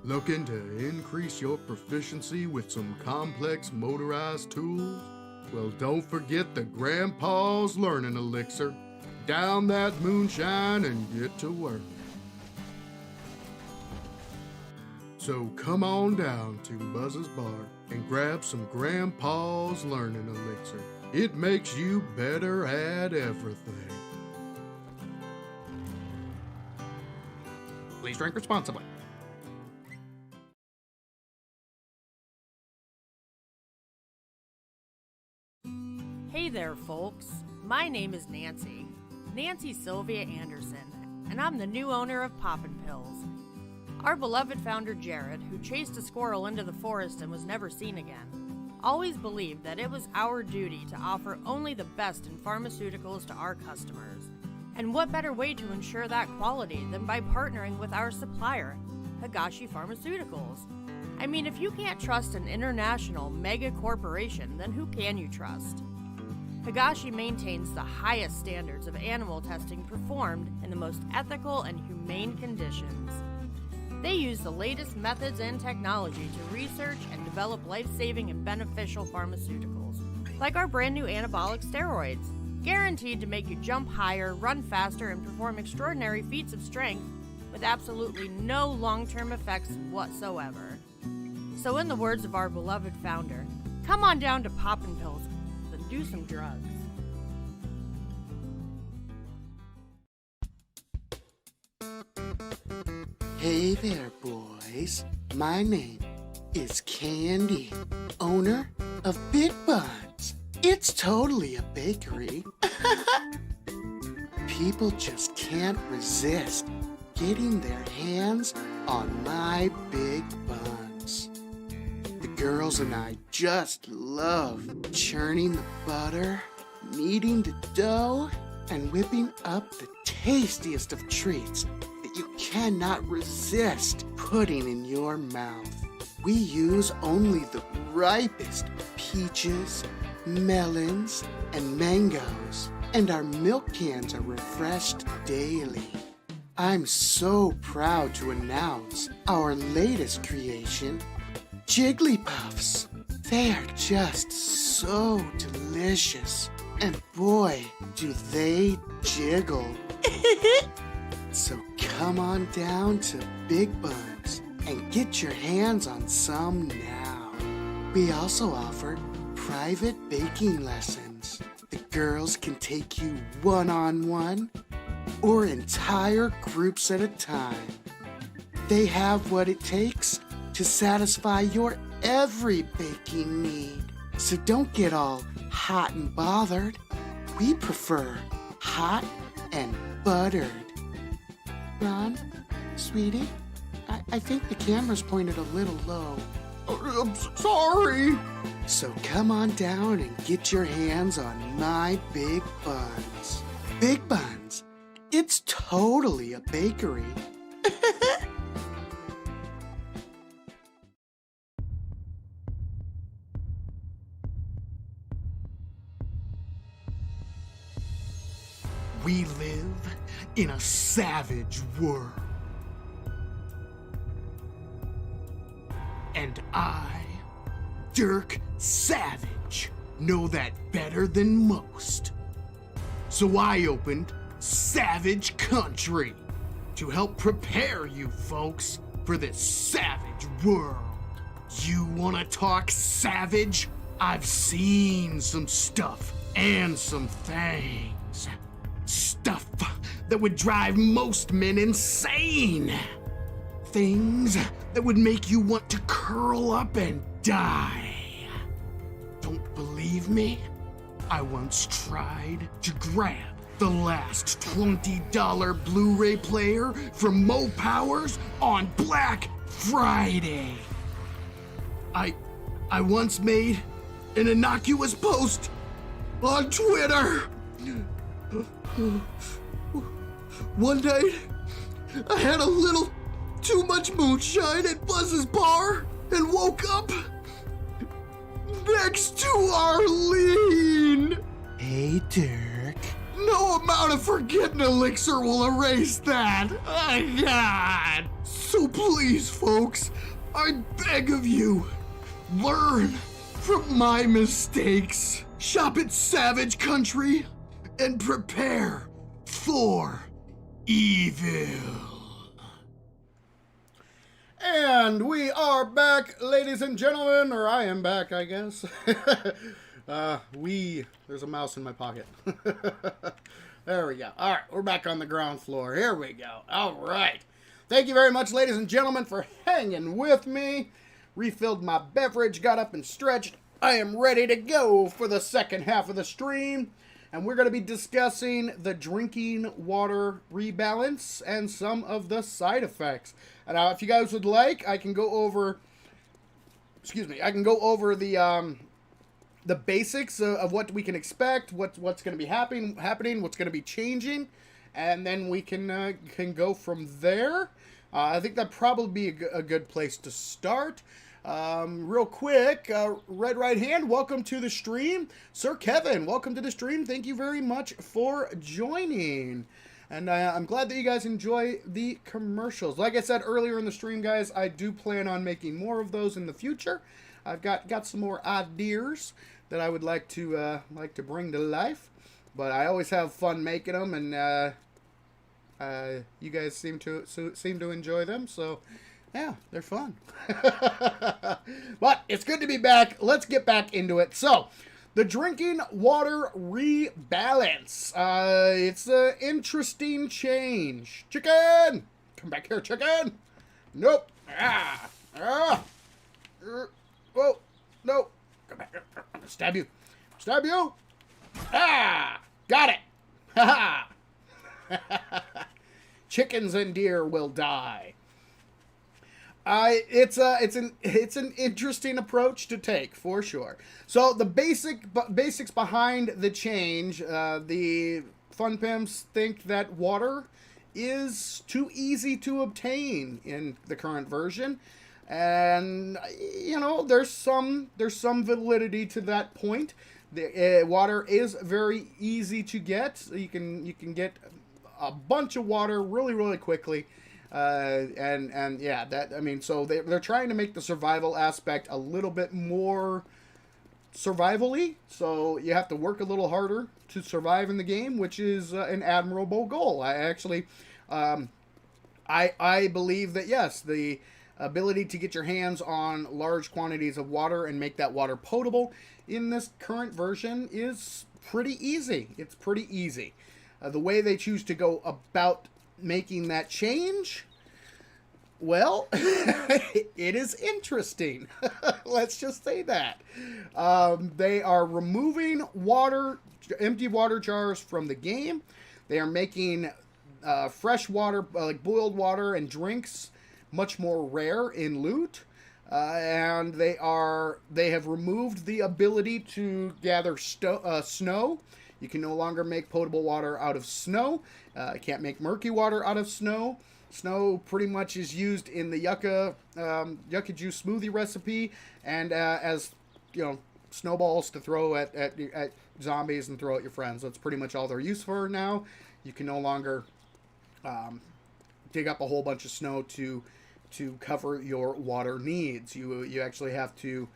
Looking to increase your proficiency with some complex motorized tools? Well, don't forget the Grandpa's Learning Elixir. Down that moonshine and get to work. So come on down to Buzz's Bar and grab some Grandpa's Learning Elixir. It makes you better at everything. Please drink responsibly. Hey there, folks. My name is Nancy Sylvia Anderson, and I'm the new owner of Poppin' Pills. Our beloved founder Jared, who chased a squirrel into the forest and was never seen again, always believed that it was our duty to offer only the best in pharmaceuticals to our customers. And what better way to ensure that quality than by partnering with our supplier, Higashi Pharmaceuticals? I mean, if you can't trust an international mega corporation, then who can you trust? Higashi maintains the highest standards of animal testing performed in the most ethical and humane conditions. They use the latest methods and technology to research and develop life-saving and beneficial pharmaceuticals, like our brand new anabolic steroids, guaranteed to make you jump higher, run faster, and perform extraordinary feats of strength with absolutely no long-term effects whatsoever. So in the words of our beloved founder, come on down to Poppin' Pills and do some drugs. Hey there, boys. My name is Candy, owner of Big Buns. It's totally a bakery. People just can't resist getting their hands on my big buns. The girls and I just love churning the butter, kneading the dough, and whipping up the tastiest of treats that you cannot resist putting in your mouth. We use only the ripest peaches, melons, and mangoes, and our milk cans are refreshed daily. I'm so proud to announce our latest creation, Jigglypuffs. They are just so delicious, and boy, do they jiggle. So come on down to Big Buns and get your hands on some now. We also offer private baking lessons. The girls can take you one-on-one or entire groups at a time. They have what it takes to satisfy your every baking need. So don't get all hot and bothered. We prefer hot and buttered. Ron, sweetie, I think the camera's pointed a little low. I'm sorry. So come on down and get your hands on my Big Buns. Big Buns, it's totally a bakery. We live in a savage world. And I, Dirk Savage, know that better than most. So I opened Savage Country to help prepare you folks for this savage world. You wanna talk savage? I've seen some stuff and some things. Stuff that would drive most men insane. Things that would make you want to curl up and die. Don't believe me? I once tried to grab the last $20 Blu-ray player from Mo Powers on Black Friday. I once made an innocuous post on Twitter. One night, I had a little too much moonshine at Buzz's bar and woke up next to Arlene. Hey, Dirk. No amount of forgetting elixir will erase that. Oh, God. So please, folks, I beg of you, learn from my mistakes. Shop at Savage Country and prepare for evil. And we are back, ladies and gentlemen, or I am back, I guess. There's a mouse in my pocket. There we go. All right, we're back on the ground floor. Here we go. All right. Thank you very much, ladies and gentlemen, for hanging with me. Refilled my beverage, got up and stretched. I am ready to go for the second half of the stream. And we're going to be discussing the Drinking Water Rebalance and some of the side effects. And if you guys would like, I can go over, the basics of what we can expect, what's going to be happening, what's going to be changing, and then we can go from there. I think that'd probably be a good place to start. Real quick, Red Right Hand, welcome to the stream. Sir Kevin, welcome to the stream. Thank you very much for joining. And I'm glad that you guys enjoy the commercials. Like I said earlier in the stream, guys, I do plan on making more of those in the future. I've got some more ideas that I would like to bring to life. But I always have fun making them, and you guys seem to enjoy them. So yeah, they're fun. But it's good to be back. Let's get back into it. So, the Drinking Water Rebalance. It's an interesting change. Chicken! Come back here, chicken! Nope. Whoa. No. Come back here. I'm gonna stab you. Stab you! Got it! Ha ha! Chickens and deer will die. It's an interesting approach to take, for sure. So the basics behind the change, the fun pimps think that water is too easy to obtain in the current version, and there's some validity to that point. The water is very easy to get. You can get a bunch of water really, really quickly. So they're trying to make the survival aspect a little bit more survival-y, so you have to work a little harder to survive in the game, which is an admirable goal. I believe that, yes, the ability to get your hands on large quantities of water and make that water potable in this current version is pretty easy. It's pretty easy. The way they choose to go about making that change, well, it is interesting. Let's just say that. They are removing empty water jars from the game. They are making fresh water, like boiled water and drinks, much more rare in loot. and they have removed the ability to gather snow. You can no longer make potable water out of snow. You can't make murky water out of snow. Snow pretty much is used in the yucca juice smoothie recipe, and as snowballs to throw at zombies and throw at your friends. That's pretty much all they're used for now. You can no longer dig up a whole bunch of snow to cover your water needs. You actually have to,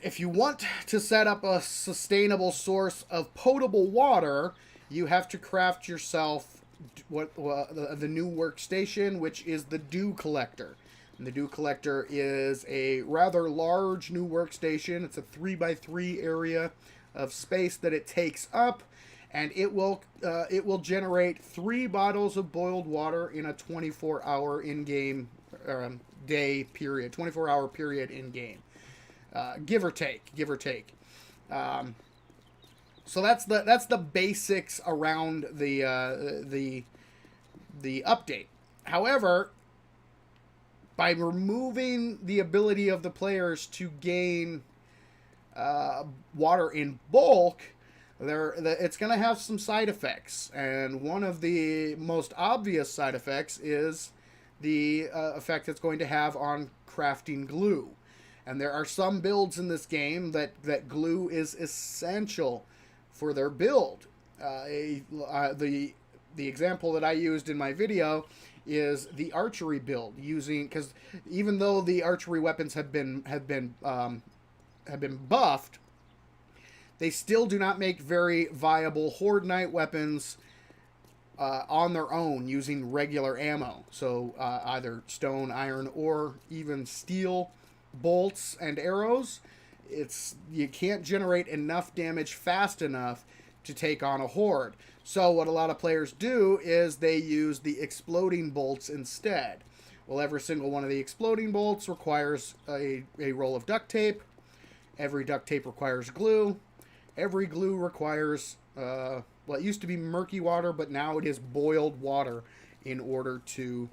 if you want to set up a sustainable source of potable water, you have to craft yourself the new workstation, which is the dew collector. And the dew collector is a rather large new workstation. It's a 3x3 area of space that it takes up, and it will generate 3 bottles of boiled water in a 24-hour in-game day period, 24-hour period in game, give or take. So that's the basics around the update. However, by removing the ability of the players to gain water in bulk, it's going to have some side effects. And one of the most obvious side effects is the effect it's going to have on crafting glue. And there are some builds in this game that glue is essential for their build. The example that I used in my video is the archery build, because even though the archery weapons have been buffed, they still do not make very viable Horde Knight weapons on their own using regular ammo. So either stone, iron, or even steel bolts and arrows. You can't generate enough damage fast enough to take on a horde. So what a lot of players do is they use the exploding bolts instead. Well, every single one of the exploding bolts requires a roll of duct tape. Every duct tape requires glue. Every glue requires, well, it used to be murky water, but now it is boiled water in order to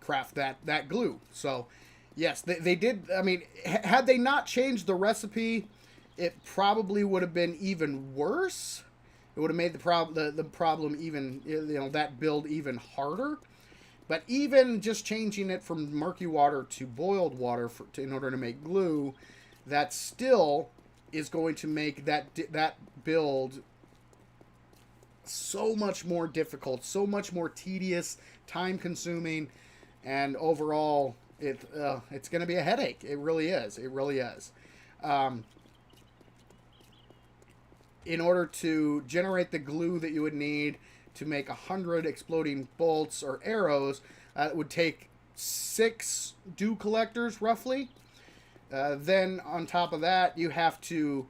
craft that glue. So, yes, they did. I mean, had they not changed the recipe, it probably would have been even worse. It would have made the problem even, that build even harder. But even just changing it from murky water to boiled water in order to make glue, that still is going to make that build so much more difficult, so much more tedious, time-consuming, and overall, it's going to be a headache. It really is. It really is. In order to generate the glue that you would need to make 100 exploding bolts or arrows, it would take 6 dew collectors, roughly. Then on top of that, you have to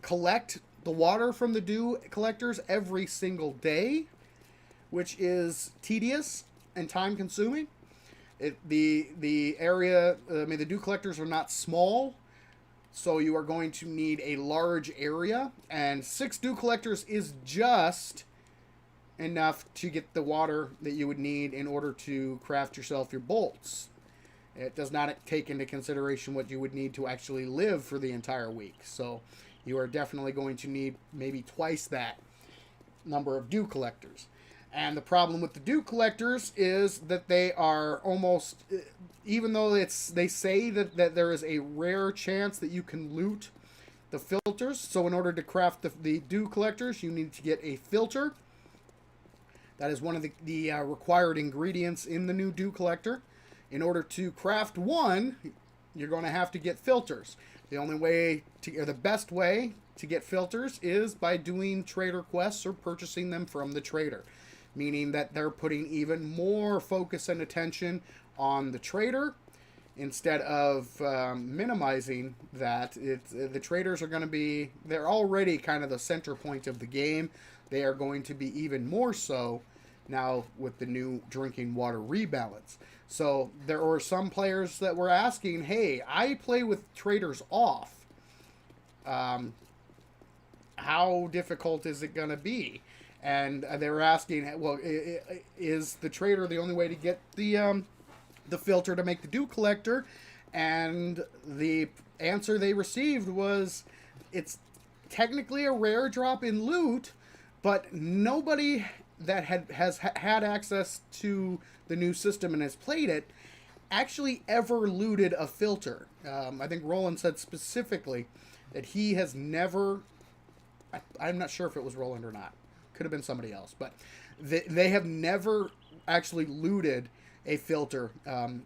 collect the water from the dew collectors every single day, which is tedious and time consuming. The area, the dew collectors are not small, so you are going to need a large area, and 6 dew collectors is just enough to get the water that you would need in order to craft yourself your bolts. It does not take into consideration what you would need to actually live for the entire week. So you are definitely going to need maybe twice that number of dew collectors. And the problem with the dew collectors is that they are almost, even though they say that there is a rare chance that you can loot the filters. So in order to craft the dew collectors, you need to get a filter. That is one of the required ingredients in the new dew collector. In order to craft one, you're going to have to get filters. The best way to get filters is by doing trader quests or purchasing them from the trader, meaning that they're putting even more focus and attention on the trader instead of minimizing that. The traders are going to be, they're already kind of the center point of the game. They are going to be even more so now with the new Drinking Water Rebalance. So there were some players that were asking, hey, I play with traders off. How difficult is it going to be? And they were asking, well, is the trader the only way to get the filter to make the dew collector? And the answer they received was, it's technically a rare drop in loot, but nobody that has had access to the new system and has played it actually ever looted a filter. I think Roland said specifically that he has never, I'm not sure if it was Roland or not, could have been somebody else, but they have never actually looted a filter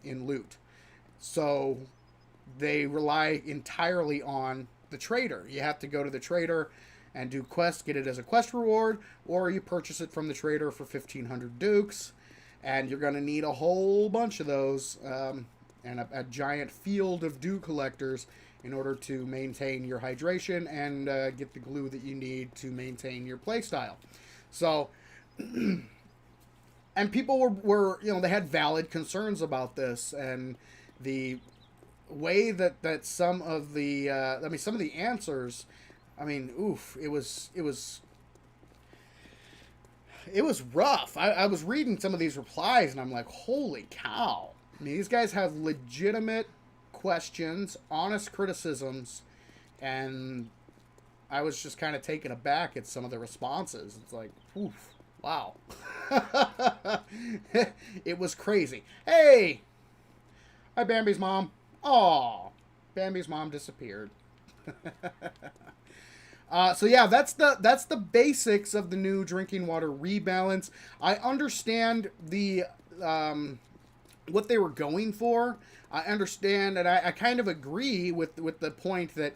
in loot. So they rely entirely on the trader. You have to go to the trader and do quests, get it as a quest reward, or you purchase it from the trader for 1,500 dukes, and you're going to need a whole bunch of those and a giant field of dew collectors in order to maintain your hydration and get the glue that you need to maintain your playstyle. So, and people were, they had valid concerns about this, and the way that some of the, some of the answers, it was rough. I was reading some of these replies, and I'm like, holy cow. These guys have legitimate questions, honest criticisms, and I was just kind of taken aback at some of the responses. It's like, oof, wow. It was crazy. Hey! Hi, Bambi's mom. Aw, Bambi's mom disappeared. So yeah, that's the basics of the new Drinking Water Rebalance. I understand the what they were going for. I understand, and I kind of agree with the point that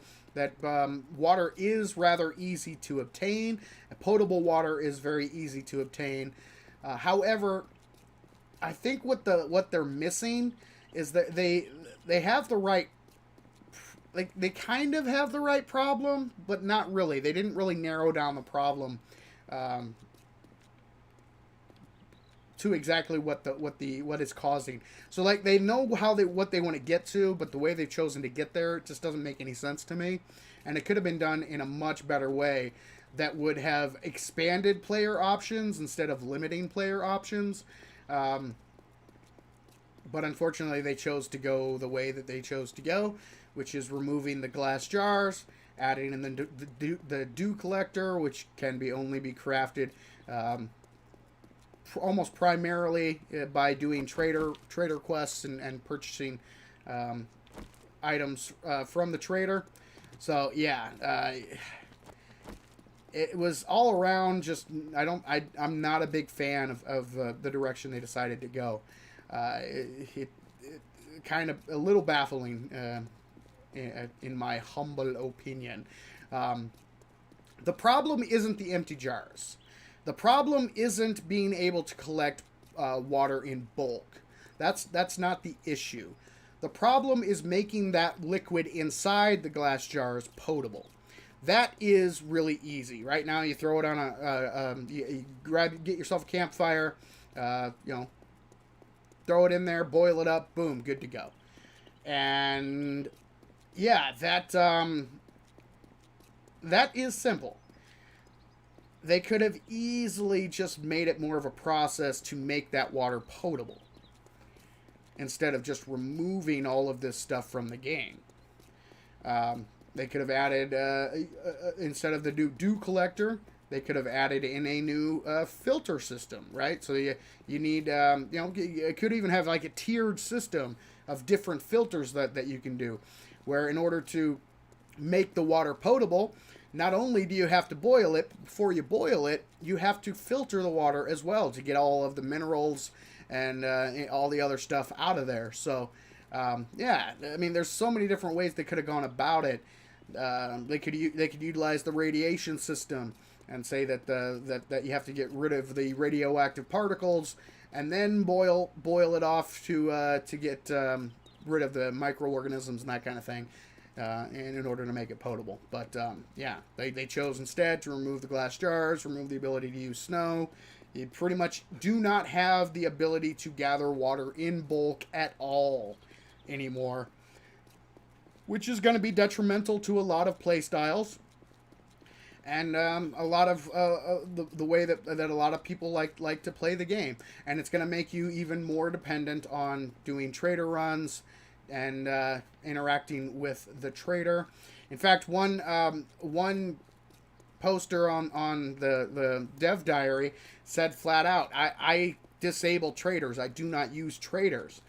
water is rather easy to obtain. Potable water is very easy to obtain. However, I think what they're missing is that they have the right, like, they kind of have the right problem, but not really. They didn't really narrow down the problem to exactly what is causing. So, like, they know what they want to get to, but the way they've chosen to get there just doesn't make any sense to me. And it could have been done in a much better way that would have expanded player options instead of limiting player options. But unfortunately, they chose to go the way that they chose to go, which is removing the glass jars, adding in the dew collector, which can only be crafted almost primarily by doing trader quests and purchasing items from the trader. So yeah, it was all around just, I'm not a big fan of the direction they decided to go. It kind of a little baffling in my humble opinion. The problem isn't the empty jars. The problem isn't being able to collect water in bulk. That's not the issue. The problem is making that liquid inside the glass jars potable. That is really easy. Right now, you throw it on you get yourself a campfire, throw it in there, boil it up, boom, good to go. And yeah, that is simple. They could have easily just made it more of a process to make that water potable instead of just removing all of this stuff from the game. They could have added, instead of the dew collector, they could have added in a new filter system, right? So you need, it could even have like a tiered system of different filters that you can do, where in order to make the water potable, not only do you have to boil it, before you boil it, you have to filter the water as well to get all of the minerals and all the other stuff out of there. So, yeah, there's so many different ways they could have gone about it. They could utilize the radiation system and say that that you have to get rid of the radioactive particles and then boil it off to get rid of the microorganisms and that kind of thing. And in order to make it potable. But yeah, they chose instead to remove the glass jars, remove the ability to use snow. You pretty much do not have the ability to gather water in bulk at all anymore, which is going to be detrimental to a lot of play styles. and a lot of the way that a lot of people like to play the game, and it's going to make you even more dependent on doing trader runs and interacting with the trader. In fact, one poster on the dev diary said flat out, I disable traders. I do not use traders.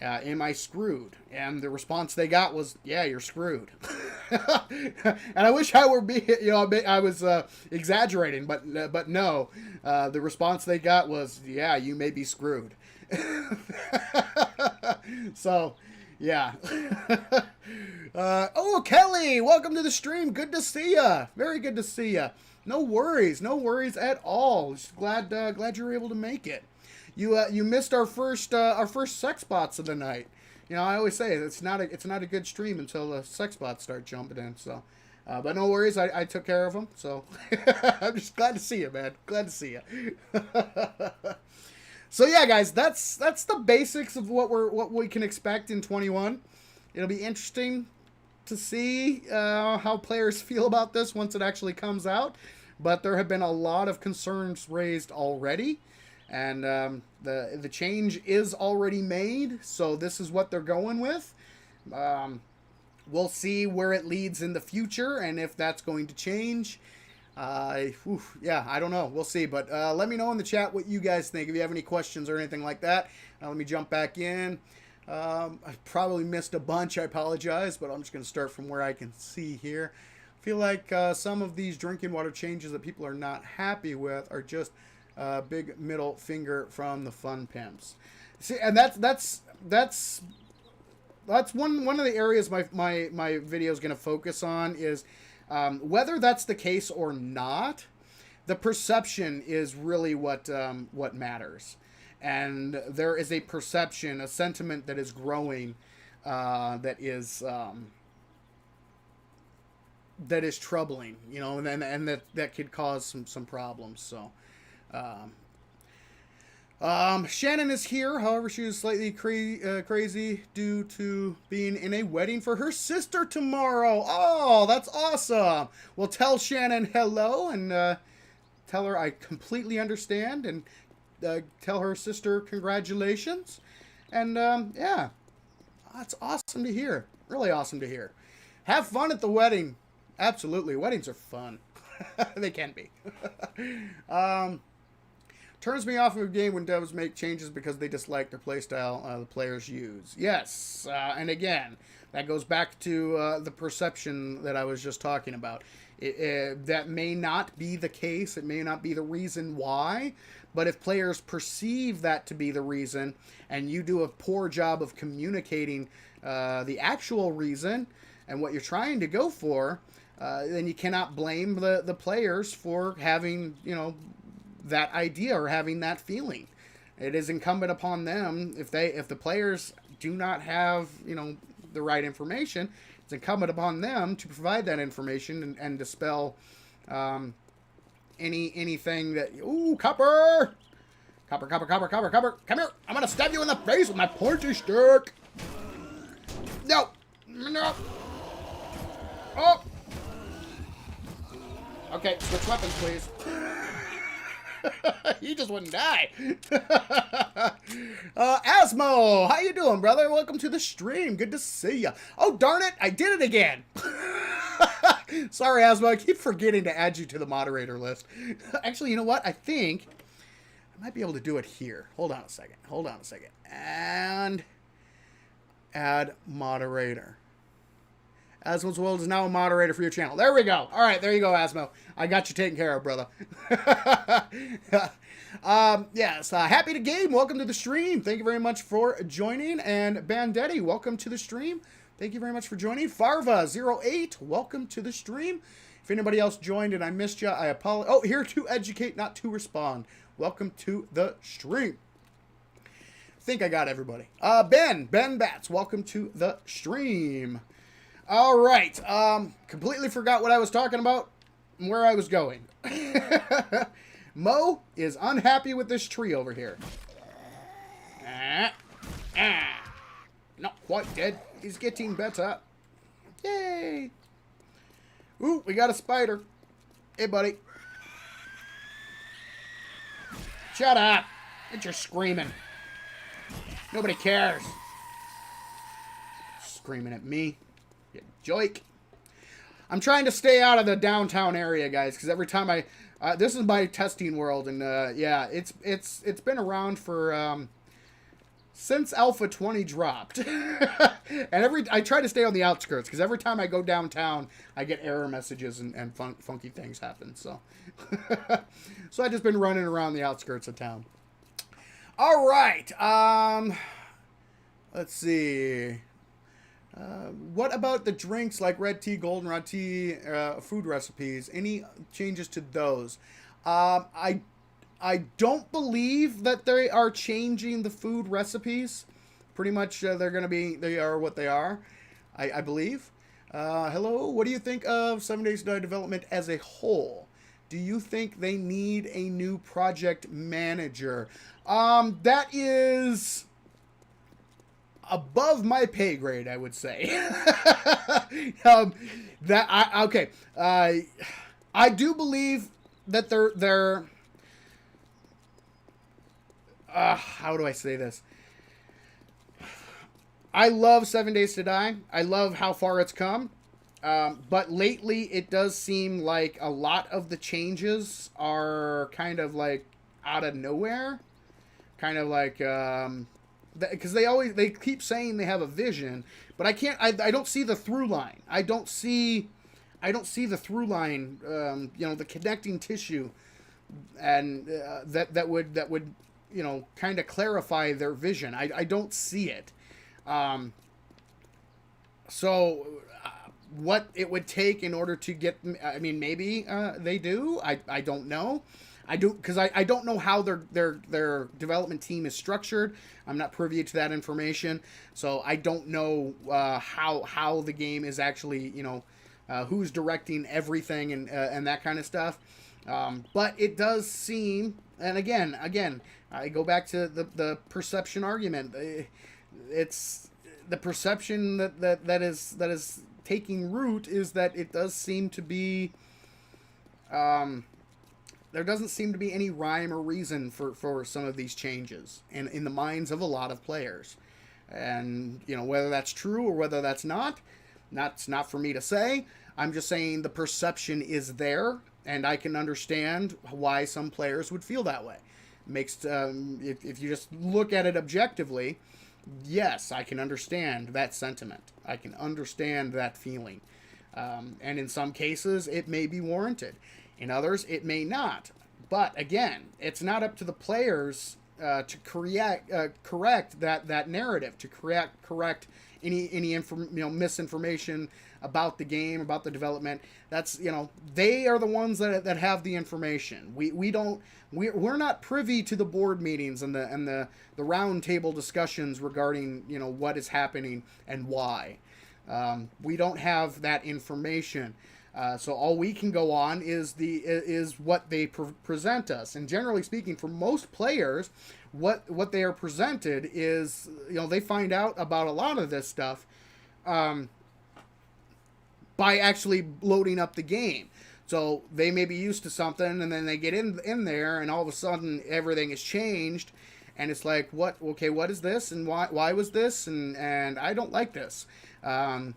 Am I screwed? And the response they got was, yeah, you're screwed. And I wish I were being, I was exaggerating, but no. The response they got was, yeah, you may be screwed. So, yeah. Oh, Kelly, welcome to the stream. Good to see ya. Very good to see ya. No worries at all. Just glad you were able to make it. You missed our first sex bots of the night. I always say it's not a good stream until the sex bots start jumping in. So, but no worries, I took care of them. So I'm just glad to see you, man. Glad to see you. So yeah, guys, that's the basics of what we can expect in 21. It'll be interesting to see how players feel about this once it actually comes out. But there have been a lot of concerns raised already. And the change is already made, so this is what they're going with. We'll see where it leads in the future, and if that's going to change. Yeah, I don't know. We'll see. But let me know in the chat what you guys think. If you have any questions or anything like that, let me jump back in. I probably missed a bunch. I apologize, but I'm just going to start from where I can see here. I feel like some of these drinking water changes that people are not happy with are just... big middle finger from the fun pimps. See, and that's one of the areas my video is going to focus on is whether that's the case or not. The perception is really what matters, and there is a perception, a sentiment that is growing, that is troubling, and that could cause some problems. So. Shannon is here. However, she was slightly crazy due to being in a wedding for her sister tomorrow. Oh, that's awesome. Well, tell Shannon hello and tell her I completely understand, and tell her sister congratulations. And yeah, that's awesome to hear. Really awesome to hear. Have fun at the wedding. Absolutely. Weddings are fun. They can be. Turns me off of a game when devs make changes because they dislike their playstyle the players use. Yes, and again, that goes back to the perception that I was just talking about. That may not be the case. It may not be the reason why. But if players perceive that to be the reason, and you do a poor job of communicating the actual reason and what you're trying to go for, then you cannot blame the players for having, that idea or having that feeling. It is incumbent upon them, if the players do not have the right information, it's incumbent upon them to provide that information and dispel anything that... Ooh, Copper, come here, I'm gonna stab you in the face with my pointy stick. No. Oh, okay, switch weapons, please. He just wouldn't die. Asmo, how you doing, brother? Welcome to the stream. Good to see you. Oh, darn it, I did it again. Sorry, Asmo, I keep forgetting to add you to the moderator list. Actually, you know what? I think I might be able to do it here. Hold on a second. And add moderator. Asmo's World is now a moderator for your channel. There we go. All right, there you go, Asmo. I got you taken care of, brother. Yes, Happy to Game, welcome to the stream. Thank you very much for joining. And Bandits, welcome to the stream. Thank you very much for joining. Farva08, welcome to the stream. If anybody else joined and I missed you, I apologize. Oh, here to educate, not to respond. Welcome to the stream. I think I got everybody. Ben Bats, welcome to the stream. All right, completely forgot what I was talking about and where I was going. Mo is unhappy with this tree over here. Not quite dead. He's getting better. Yay. Ooh, we got a spider. Hey, buddy. Shut up. Get your screaming. Nobody cares. Screaming at me. You joik. I'm trying to stay out of the downtown area, guys, because every time this is my testing world, and yeah, it's been around for since Alpha 20 dropped, and I try to stay on the outskirts because every time I go downtown, I get error messages and funky things happen. So, so I just been running around the outskirts of town. All right, let's see. What about the drinks like red tea, goldenrod tea, food recipes? Any changes to those? I don't believe that they are changing the food recipes. Pretty much they are what they are, I believe. Hello, what do you think of 7 Days to Die development as a whole? Do you think they need a new project manager? That is above my pay grade, I would say. I do believe that they're how do I say this? I love 7 Days to Die. I love how far it's come. But lately it does seem like a lot of the changes are kind of like out of nowhere. Kind of like, because they keep saying they have a vision, but I don't see the through line. I don't see the through line, the connecting tissue, and that would kind of clarify their vision. I don't see it. So what it would take in order to get, I mean, maybe they do. I don't know. I do, because I don't know how their development team is structured. I'm not privy to that information, so I don't know how the game is actually, who's directing everything and that kind of stuff. But it does seem, and again, I go back to the perception argument. It's the perception that is taking root is that it does seem to be. There doesn't seem to be any rhyme or reason for some of these changes in the minds of a lot of players. And, whether that's true or whether that's not for me to say. I'm just saying the perception is there, and I can understand why some players would feel that way. Makes if you just look at it objectively, yes, I can understand that sentiment. I can understand that feeling. And in some cases, it may be warranted. In others, it may not. But again, it's not up to the players to correct that narrative, to correct any misinformation about the game, about the development. That's they are the ones that have the information. We're not privy to the board meetings and the round table discussions regarding what is happening and why. We don't have that information. So all we can go on is what they present us, and generally speaking, for most players, what they are presented is they find out about a lot of this stuff by actually loading up the game. So they may be used to something, and then they get in there, and all of a sudden everything is changed, and it's like, what? Okay, what is this, and why was this, and I don't like this. That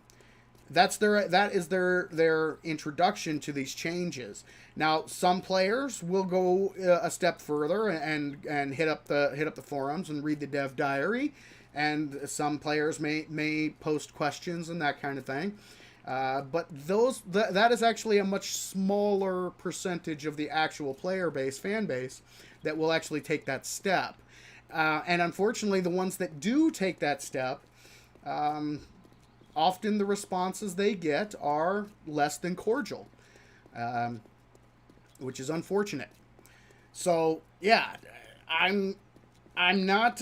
is their introduction to these changes. Now, some players will go a step further and hit up the forums and read the dev diary, and some players may post questions and that kind of thing. But that is actually a much smaller percentage of the actual fan base that will actually take that step. And unfortunately, the ones that do take that step, often the responses they get are less than cordial, which is unfortunate. So yeah, I'm not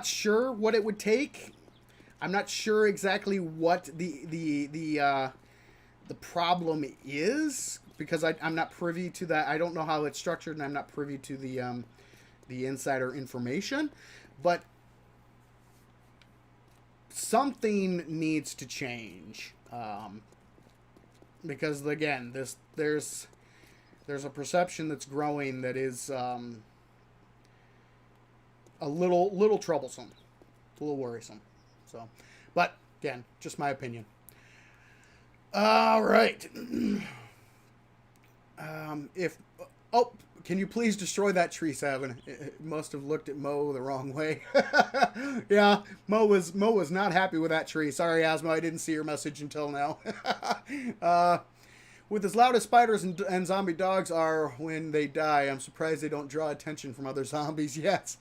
sure what it would take. I'm not sure exactly what the problem is, because I'm not privy to that. I don't know how it's structured, and I'm not privy to the insider information, but something needs to change. because again, there's a perception that's growing that is a little troublesome, a little worrisome. So, but again, just my opinion. All right. Can you please destroy that tree, Savin? It must have looked at Mo the wrong way. Yeah, Mo was not happy with that tree. Sorry, Asmo, I didn't see your message until now. With as loud as spiders and zombie dogs are when they die, I'm surprised they don't draw attention from other zombies. Yes,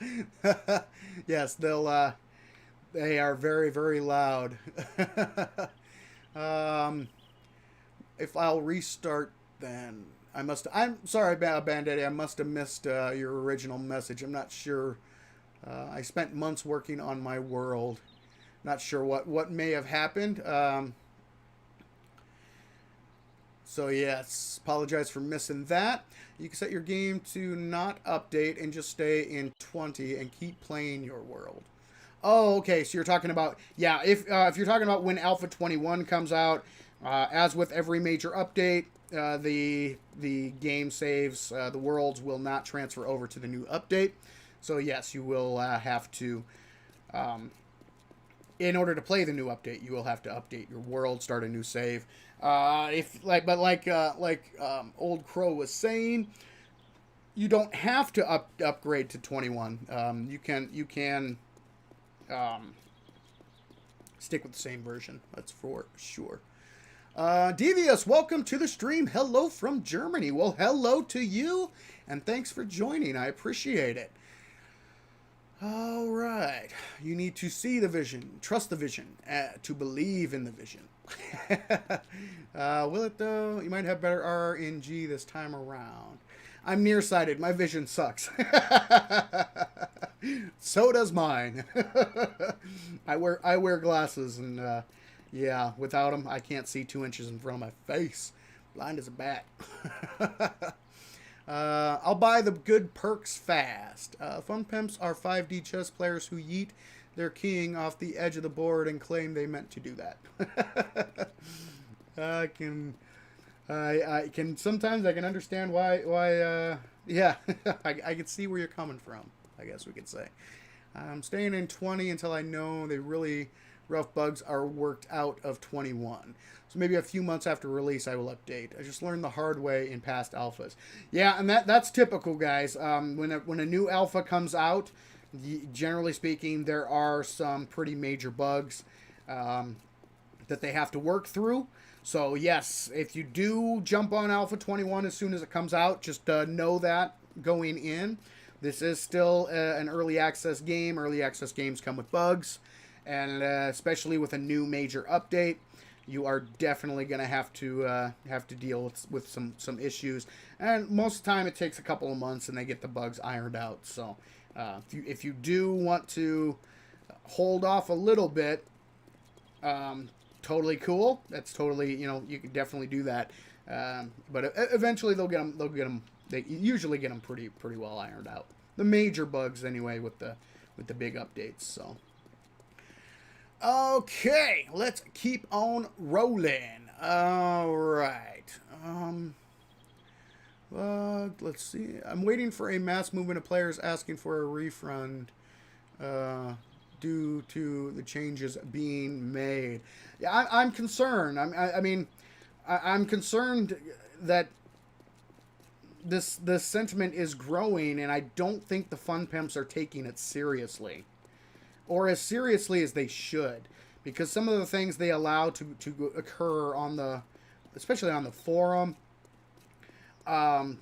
yes, they are very, very loud. If I'll restart, then I'm sorry, Bandit. I must have missed your original message. I'm not sure. I spent months working on my world. Not sure what may have happened. So yes, apologize for missing that. You can set your game to not update and just stay in 20 and keep playing your world. Oh, okay. So you're talking about, yeah, if you're talking about when Alpha 21 comes out, as with every major update, the game saves, the worlds will not transfer over to the new update. So yes, you will have to, in order to play the new update, you will have to update your world, start a new save. Old Crow was saying, you don't have to upgrade to 21. You can stick with the same version. That's for sure. Devious, welcome to the stream. Hello from Germany. Well, hello to you, and thanks for joining. I appreciate it. All right. You need to see the vision, trust the vision, to believe in the vision. Will it, though? You might have better RNG this time around. I'm nearsighted. My vision sucks. So does mine. I wear glasses, and yeah, without them, I can't see 2 inches in front of my face. Blind as a bat. I'll buy the good perks fast. Fun pimps are 5D chess players who yeet their king off the edge of the board and claim they meant to do that. I can sometimes I can understand why yeah, I can see where you're coming from, I guess we could say. I'm staying in 20 until I know the really rough bugs are worked out of 21. So maybe a few months after release I will update. I just learned the hard way in past alphas. Yeah, and that's typical, guys. When a new alpha comes out, generally speaking, there are some pretty major bugs that they have to work through. So yes, if you do jump on Alpha 21 as soon as it comes out, just know that going in. This is still an early access game. Early access games come with bugs, and especially with a new major update, you are definitely going to have to deal with some issues. And most of the time, it takes a couple of months, and they get the bugs ironed out. So if you do want to hold off a little bit, totally cool. That's totally, you can definitely do that. But eventually they'll get them. They usually get them pretty well ironed out. The major bugs anyway with the big updates. So okay, let's keep on rolling. All right. Let's see. I'm waiting for a mass movement of players asking for a refund due to the changes being made. Yeah, I'm concerned. I'm concerned that this sentiment is growing, and I don't think the fun pimps are taking it seriously, or as seriously as they should, because some of the things they allow to occur especially on the forum, the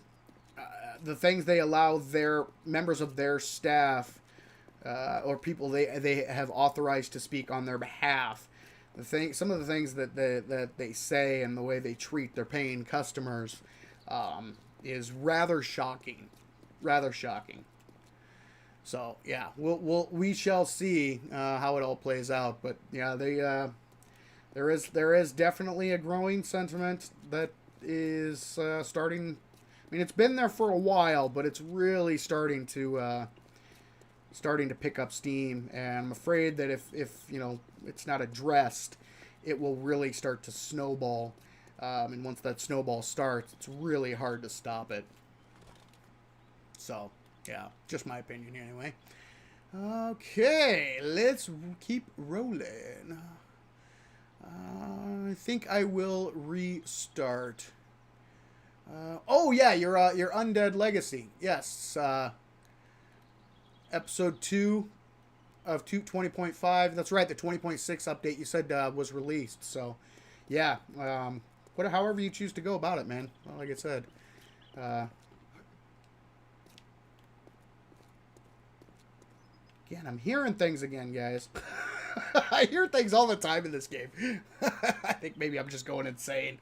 things they allow their members of their staff or people they have authorized to speak on their behalf. Some of the things that they say and the way they treat their paying customers is rather shocking. So yeah, we shall see how it all plays out. But yeah, there is definitely a growing sentiment that is starting. I mean, it's been there for a while, but it's really starting to pick up steam. And I'm afraid that if it's not addressed, it will really start to snowball. And once that snowball starts, it's really hard to stop it. So, yeah, just my opinion anyway. Okay, let's keep rolling. I think I will restart. Oh yeah, your Undead Legacy. Yes, episode 2 of 20.5. That's right, the 20.6 update you said was released. So, yeah, however you choose to go about it, man. Well, like I said, again, I'm hearing things again, guys. I hear things all the time in this game. I think maybe I'm just going insane.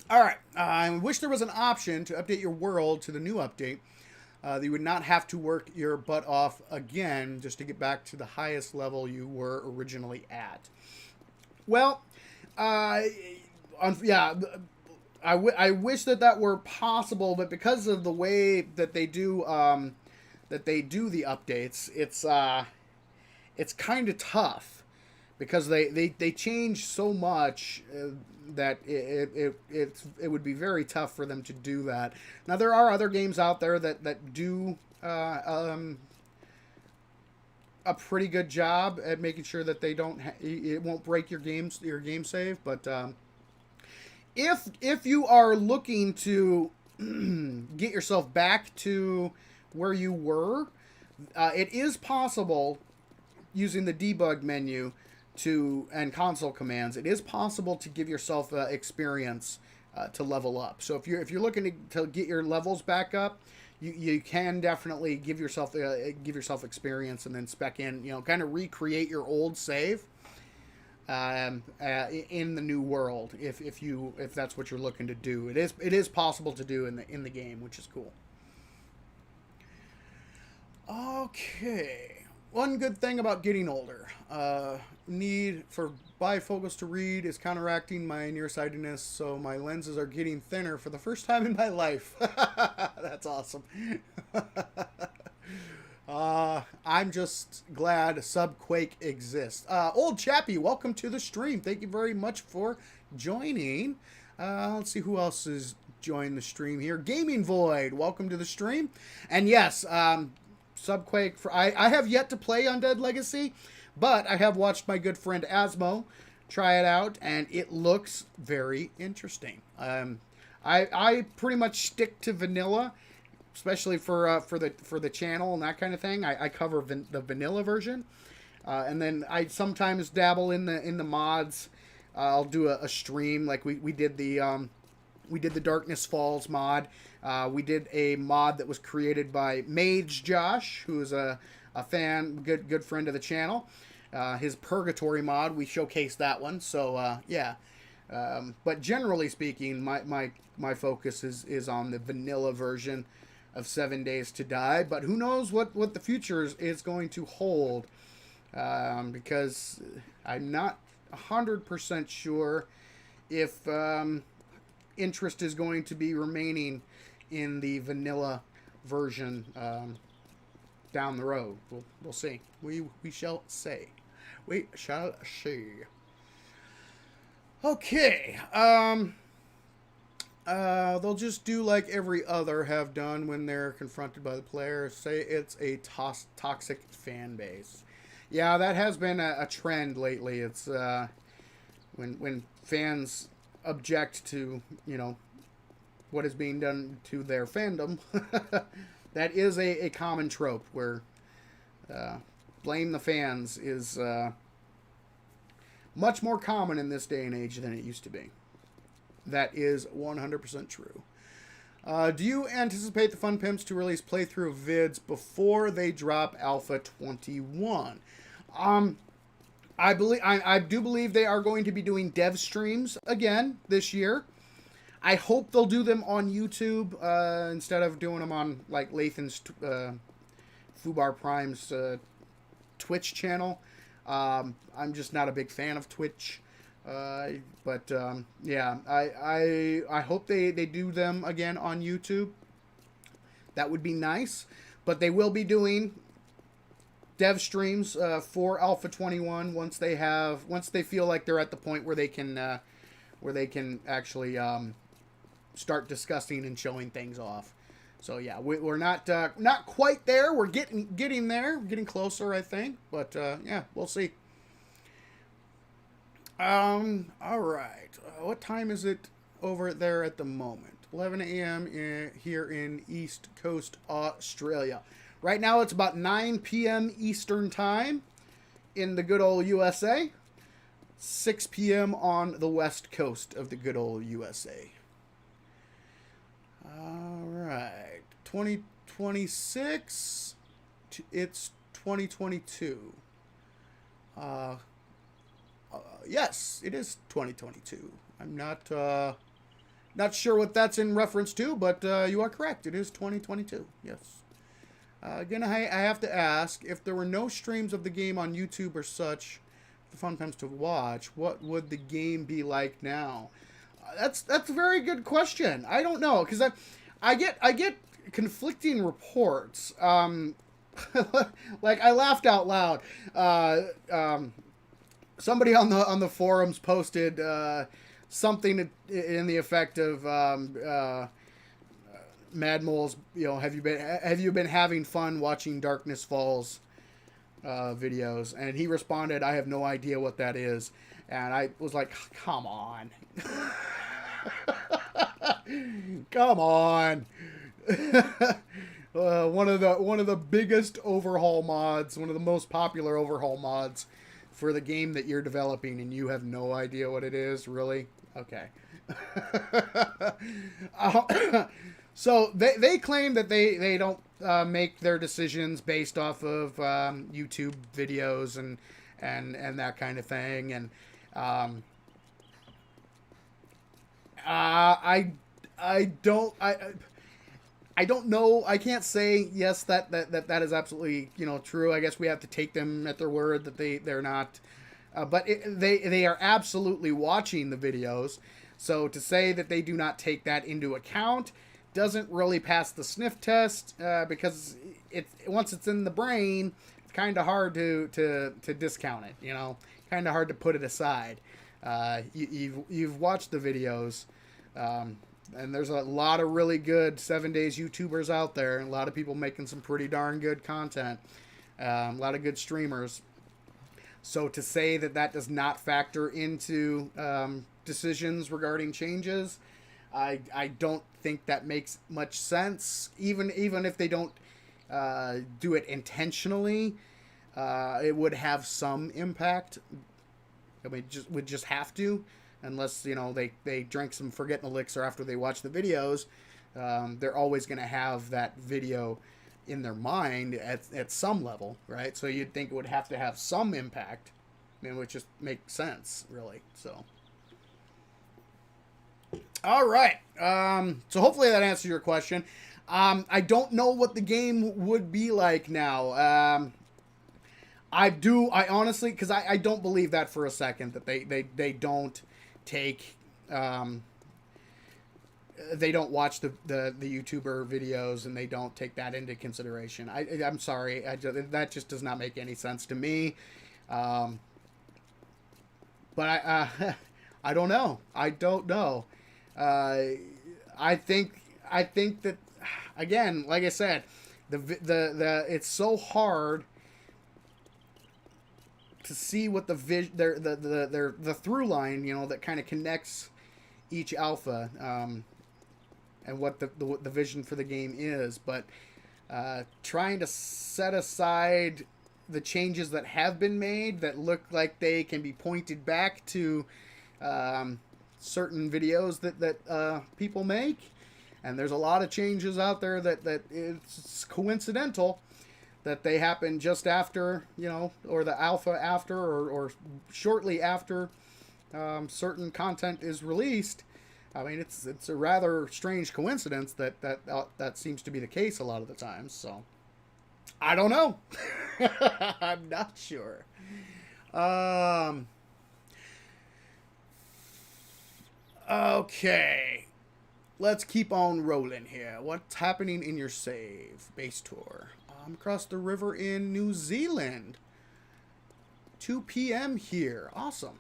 All right. I wish there was an option to update your world to the new update. That you would not have to work your butt off again just to get back to the highest level you were originally at. Well, yeah, I wish that were possible, but because of the way that they do the updates, it's kind of tough because they change so much that it would be very tough for them to do that. Now there are other games out there that do a pretty good job at making sure that they don't it won't break your game save, but if you are looking to get yourself back to where you were, it is possible using the debug menu and console commands. It is possible to give yourself experience to level up. So if you're looking to get your levels back up, you can definitely give yourself experience and then spec in, kind of recreate your old save in the new world if that's what you're looking to do. It is possible to do in the game, which is cool. Okay. One good thing about getting older. Need for bifocals to read is counteracting my nearsightedness, so my lenses are getting thinner for the first time in my life. That's awesome. I'm just glad Subquake exists. Old Chappie, welcome to the stream. Thank you very much for joining. Let's see who else has joined the stream here. Gaming Void, welcome to the stream. And yes, Subquake, I have yet to play Undead Legacy, but I have watched my good friend Asmo try it out, and it looks very interesting. I pretty much stick to vanilla, especially for the channel and that kind of thing. I cover the vanilla version, and then I sometimes dabble in the mods. I'll do a stream like we did the Darkness Falls mod. We did a mod that was created by Mage Josh, who is a fan, good friend of the channel. His Purgatory mod, we showcased that one. So yeah, but generally speaking, my focus is on the vanilla version of 7 Days to Die. But who knows what the future is going to hold? Because I'm not 100% sure if interest is going to be remaining in the vanilla version down the road. We'll see. We shall see. We shall see. Okay. They'll just do like every other have done when they're confronted by the player. Say it's a toxic fan base. Yeah, that has been a trend lately. It's when fans object to, what is being done to their fandom. That is a common trope where blame the fans is much more common in this day and age than it used to be. That is 100% true. Do you anticipate the Fun Pimps to release playthrough vids before they drop Alpha 21? I do believe they are going to be doing dev streams again this year. I hope they'll do them on YouTube instead of doing them on like Lathan's Fubar Prime's Twitch channel. I'm just not a big fan of Twitch. But yeah, I hope they do them again on YouTube. That would be nice. But they will be doing dev streams for Alpha 21 once they feel like they're at the point where they can actually start discussing and showing things off. So yeah, we're not quite there. We're getting there, getting closer, I think. But yeah, we'll see. All right. What time is it over there at the moment? 11 a.m. Here in East Coast, Australia. Right now it's about 9 p.m. Eastern Time in the good old USA. 6 p.m. on the West Coast of the good old USA. All right. 2026. It's 2022. Yes, it is 2022. I'm not sure what that's in reference to, but you are correct. It is 2022. Yes. Again, I have to ask, if there were no streams of the game on YouTube or such, the fun times to watch, what would the game be like now? That's a very good question. I don't know, because I get conflicting reports. Like, I laughed out loud. Somebody on the forums posted something in the effect of Mad Moles, have you been having fun watching Darkness Falls videos? And he responded, I have no idea what that is. And I was like, come on. Come on. One of the biggest overhaul mods, one of the most popular overhaul mods for the game that you're developing, and you have no idea what it is, really? Okay. So they claim that they don't make their decisions based off of YouTube videos and that kind of thing, and I don't know. I can't say yes that is absolutely true. I guess we have to take them at their word that they're not, but they are absolutely watching the videos. So to say that they do not take that into account doesn't really pass the sniff test, because once it's in the brain, it's kind of hard to discount it. Kind of hard to put it aside. You've watched the videos. And there's a lot of really good 7 Days YouTubers out there, and a lot of people making some pretty darn good content. A lot of good streamers. So to say that does not factor into decisions regarding changes, I don't think that makes much sense. Even if they don't do it intentionally, it would have some impact. I mean, would just have to. Unless, they drank some forgetting elixir after they watch the videos, they're always going to have that video in their mind at some level, right? So you'd think it would have to have some impact. I mean, it would just make sense, really. So, all right. So hopefully that answers your question. I don't know what the game would be like now. I honestly, because I don't believe that for a second, that they don't take they don't watch the YouTuber videos, and they don't take that into consideration. I'm sorry, that just does not make any sense to me. But I don't know. I think that, again, like I said, it's so hard to see what the through line, that kind of connects each alpha, and what the vision for the game is. But trying to set aside the changes that have been made that look like they can be pointed back to certain videos that people make, and there's a lot of changes out there that it's coincidental that they happen just after, or the alpha after, or shortly after certain content is released. I mean, it's a rather strange coincidence that seems to be the case a lot of the times. So, I don't know. I'm not sure. Okay. Let's keep on rolling here. What's happening in your save? Base tour. I'm across the river in New Zealand. 2 p.m. here. Awesome.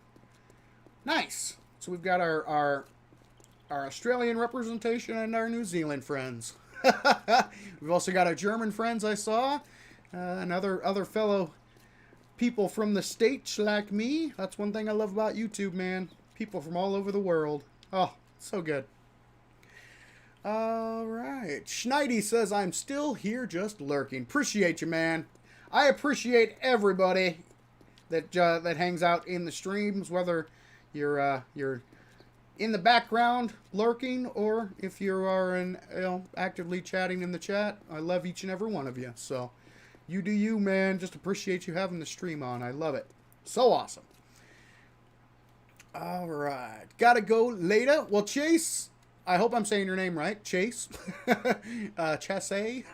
Nice. So we've got our Australian representation and our New Zealand friends. We've also got our German friends I saw. And other fellow people from the States like me. That's one thing I love about YouTube, man. People from all over the world. Oh, so good. All right. Schneidi says, I'm still here just lurking. Appreciate you, man. I appreciate everybody that hangs out in the streams, whether you're in the background lurking or if you are actively chatting in the chat. I love each and every one of you. So you do you, man. Just appreciate you having the stream on. I love it. So awesome. All right. Gotta go later. Well, Chase, I hope I'm saying your name right. Chase. Chase.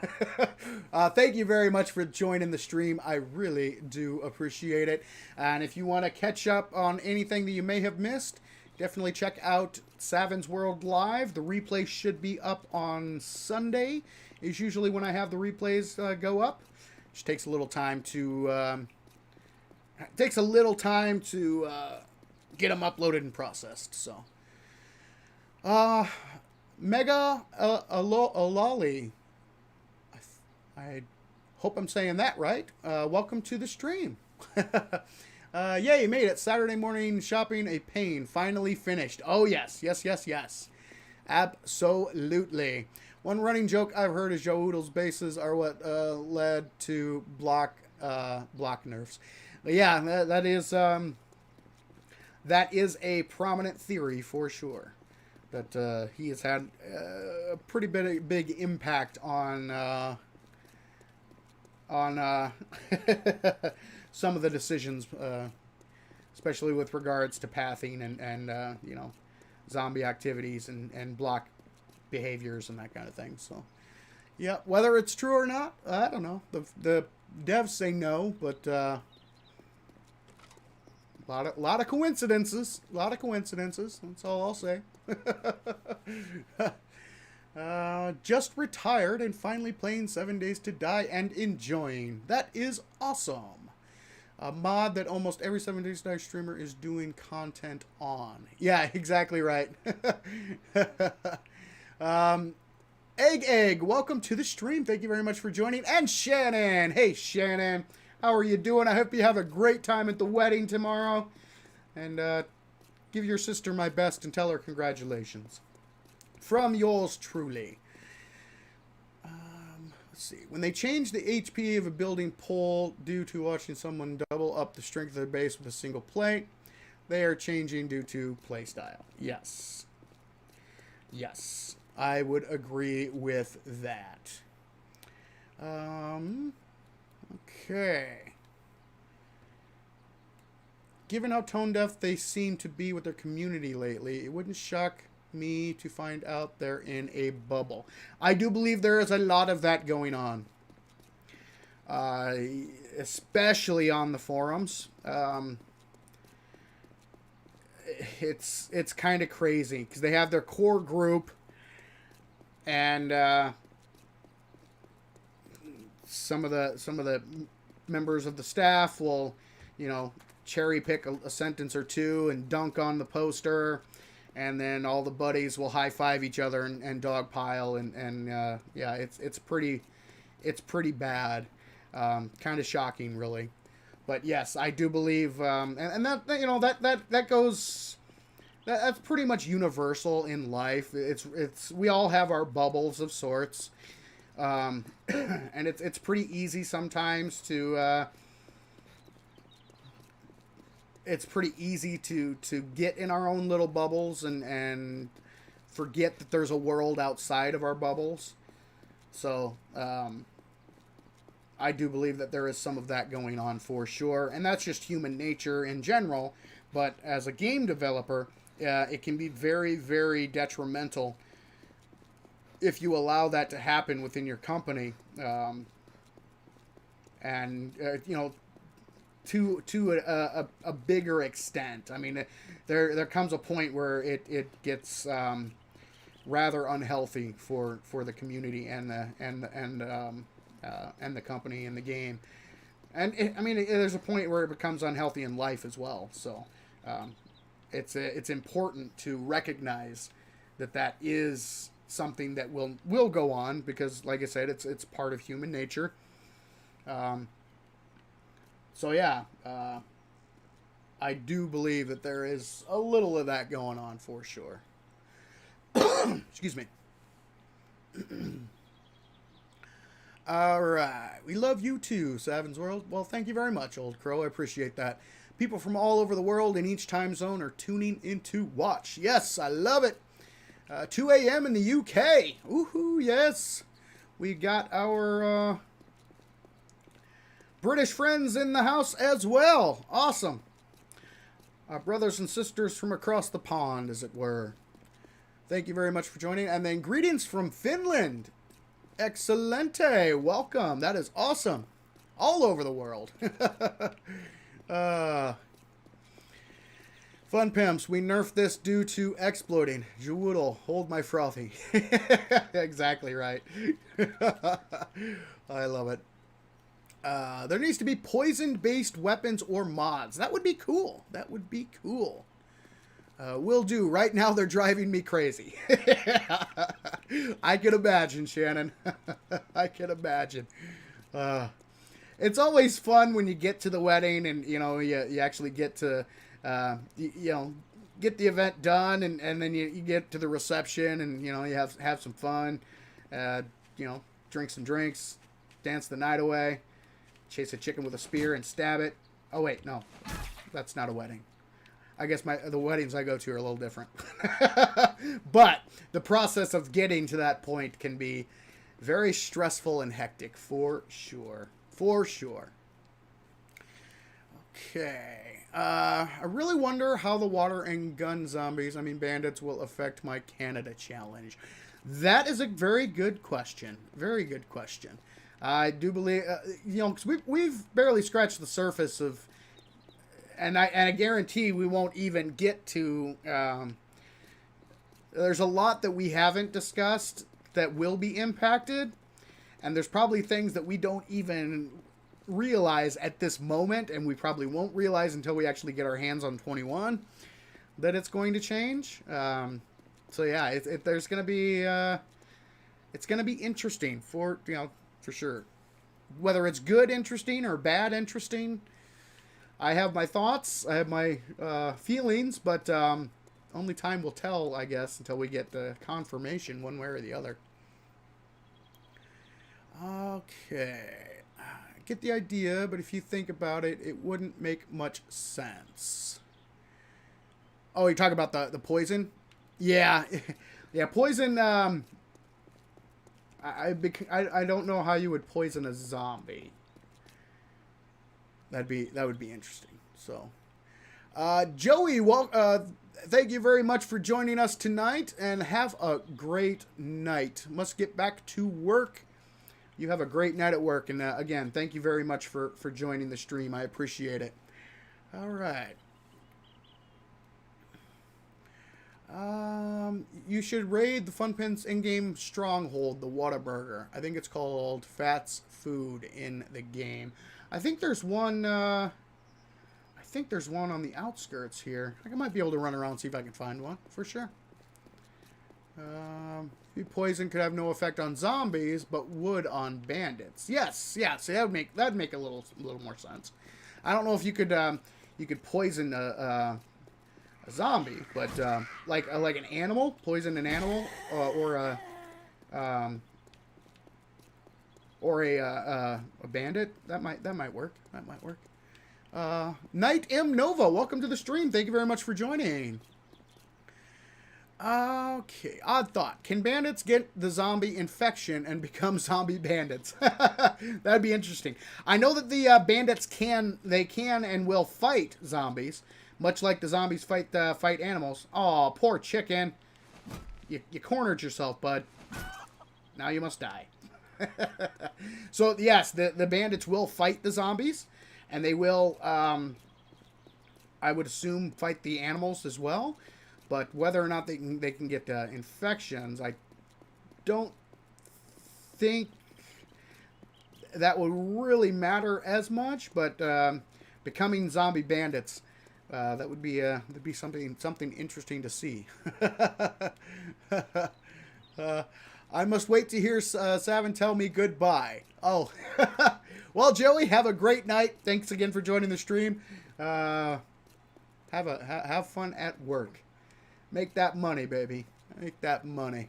Thank you very much for joining the stream. I really do appreciate it. And if you want to catch up on anything that you may have missed, definitely check out Savin's World Live. The replay should be up on Sunday. Is usually when I have the replays go up. Just takes a little time to get them uploaded and processed. So, Mega Alali, I hope I'm saying that right. Welcome to the stream. Yeah, you made it. Saturday morning shopping a pain. Finally finished. Oh, yes. Absolutely. One running joke I've heard is Joe Oodle's bases are what led to block nerfs. But yeah, that is a prominent theory for sure. That he has had a pretty big impact on some of the decisions, especially with regards to pathing and zombie activities and block behaviors and that kind of thing. So, yeah, whether it's true or not, I don't know. The devs say no, but a lot of coincidences. That's all I'll say. Just retired and finally playing 7 Days to Die and enjoying. That is awesome. A mod that almost every 7 Days to Die streamer is doing content on. Yeah, exactly right. Egg, welcome to the stream. Thank you very much for joining. And Shannon. Hey, Shannon. How are you doing? I hope you have a great time at the wedding tomorrow. And give your sister my best and tell her congratulations. From yours truly. Let's see. When they change the HP of a building pole due to watching someone double up the strength of their base with a single plate, they are changing due to playstyle. Yes. I would agree with that. Okay. Given how tone deaf they seem to be with their community lately, it wouldn't shock me to find out they're in a bubble. I do believe there is a lot of that going on. Especially on the forums. It's kind of crazy because they have their core group and some of the members of the staff will, cherry pick a sentence or two and dunk on the poster, and then all the buddies will high five each other and dogpile and yeah, it's pretty bad, kind of shocking really. But yes, I do believe, and that goes. That's pretty much universal in life. We all have our bubbles of sorts, and it's pretty easy sometimes to. It's pretty easy to get in our own little bubbles and forget that there's a world outside of our bubbles. So. I do believe that there is some of that going on for sure, and that's just human nature in general, but as a game developer, it can be very, very detrimental if you allow that to happen within your company, to a bigger extent. I mean, there comes a point where it gets rather unhealthy for the community and and the company and the game. And there's a point where it becomes unhealthy in life as well. So it's important to recognize that is something that will go on, because, like I said, it's part of human nature. So yeah, I do believe that there is a little of that going on for sure. Excuse me. All right. We love you too, Savin's World. Well, thank you very much, Old Crow. I appreciate that. People from all over the world in each time zone are tuning in to watch. Yes, I love it. 2 a.m. in the UK. Woohoo, yes. We got our British friends in the house as well. Awesome. Our brothers and sisters from across the pond, as it were. Thank you very much for joining. And then greetings from Finland. Excelente. Welcome. That is awesome. All over the world. Fun pimps. We nerfed this due to exploding. Jwoodle. Hold my frothy. Exactly right. I love it. There needs to be poison-based weapons or mods. That would be cool. That would be cool. Will do. Right now, they're driving me crazy. I can imagine, Shannon. I can imagine. It's always fun when you get to the wedding and, you actually get to, get the event done, and then you get to the reception, and, you have some fun, drink some drinks, dance the night away, chase a chicken with a spear and stab it. Oh, wait, no. That's not a wedding. I guess the weddings I go to are a little different. But the process of getting to that point can be very stressful and hectic, for sure. For sure. Okay. I really wonder how the water and gun zombies, bandits, will affect my Canada challenge. That is a very good question. Very good question. I do believe, because we've barely scratched the surface of. And I guarantee we won't even get to. There's a lot that we haven't discussed that will be impacted, and there's probably things that we don't even realize at this moment, and we probably won't realize until we actually get our hands on 21 that it's going to change. So yeah, there's going to be it's going to be interesting for sure, whether it's good interesting or bad interesting. I have my thoughts, I have my feelings, but only time will tell, I guess, until we get the confirmation one way or the other. Okay. I get the idea, but if you think about it, it wouldn't make much sense. Oh, you talk about the poison? Yeah. Yeah, poison, I don't know how you would poison a zombie. That would be interesting. So, Joey, thank you very much for joining us tonight, and have a great night. Must get back to work. You have a great night at work, and again, thank you very much for joining the stream. I appreciate it. All right. You should raid the Funpin's in-game stronghold, the Whataburger. I think it's called Fats Food in the game. I think there's one. I think there's one on the outskirts here. I might be able to run around and see if I can find one for sure. Poison could have no effect on zombies, but would on bandits. Yes, yeah. So that'd make a little more sense. I don't know if you could poison a zombie, but like an animal, poison an animal, or a bandit. That might work. That might work. Knight M Nova, welcome to the stream. Thank you very much for joining. Okay, odd thought. Can bandits get the zombie infection and become zombie bandits? That'd be interesting. I know that the bandits can and will fight zombies, much like the zombies fight animals. Oh, poor chicken. You cornered yourself, bud. Now you must die. So yes, the bandits will fight the zombies, and they will, I would assume, fight the animals as well. But whether or not they can get infections, I don't think that would really matter as much, but becoming zombie bandits, that would be something interesting to see. I must wait to hear Savin tell me goodbye. Oh, well, Joey, have a great night. Thanks again for joining the stream. Have fun at work. Make that money, baby. Make that money.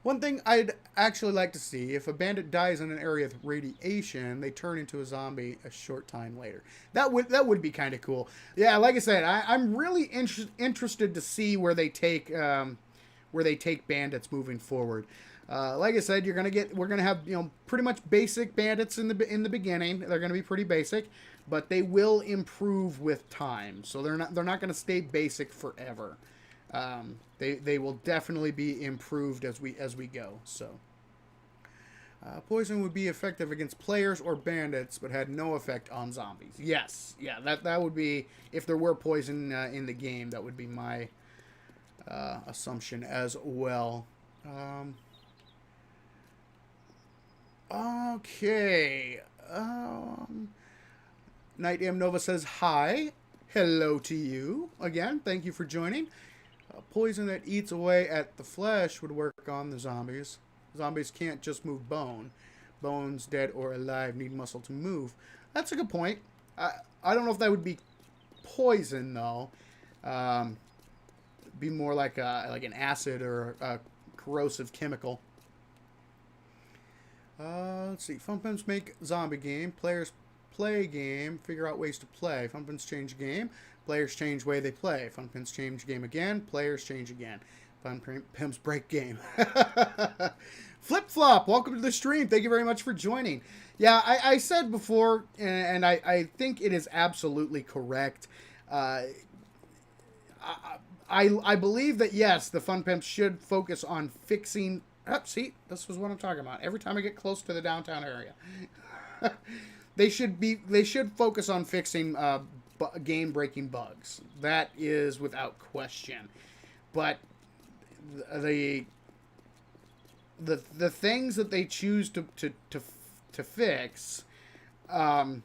One thing I'd actually like to see, if a bandit dies in an area with radiation, they turn into a zombie a short time later. That would be kind of cool. Yeah, like I said, I'm really interested to see where they take bandits moving forward. Like I said, we're gonna have pretty much basic bandits in the beginning. They're gonna be pretty basic, but they will improve with time. So they're not gonna stay basic forever. They will definitely be improved as we go. So, poison would be effective against players or bandits, but had no effect on zombies. Yes, yeah, that would be, if there were poison in the game, that would be my assumption as well. Okay. Night M Nova says hi. Hello to you again. Thank you for joining. Poison that eats away at the flesh would work on the zombies. Zombies can't just move bone. Bones, dead or alive, need muscle to move. That's a good point. I don't know if that would be poison, though. Be more like an acid or a corrosive chemical. Let's see. Fun pimps make zombie game. Players play game. Figure out ways to play. Fun pimps change game. Players change way they play. Fun pimps change game again. Players change again. Fun pimps break game. Flip Flop, welcome to the stream. Thank you very much for joining. Yeah, I said before, and I think it is absolutely correct. I believe that, yes, the Fun Pimps should focus on fixing... Oh, see, this was what I'm talking about. Every time I get close to the downtown area. They should focus on fixing game-breaking bugs. That is without question. But the things that they choose to fix, hey,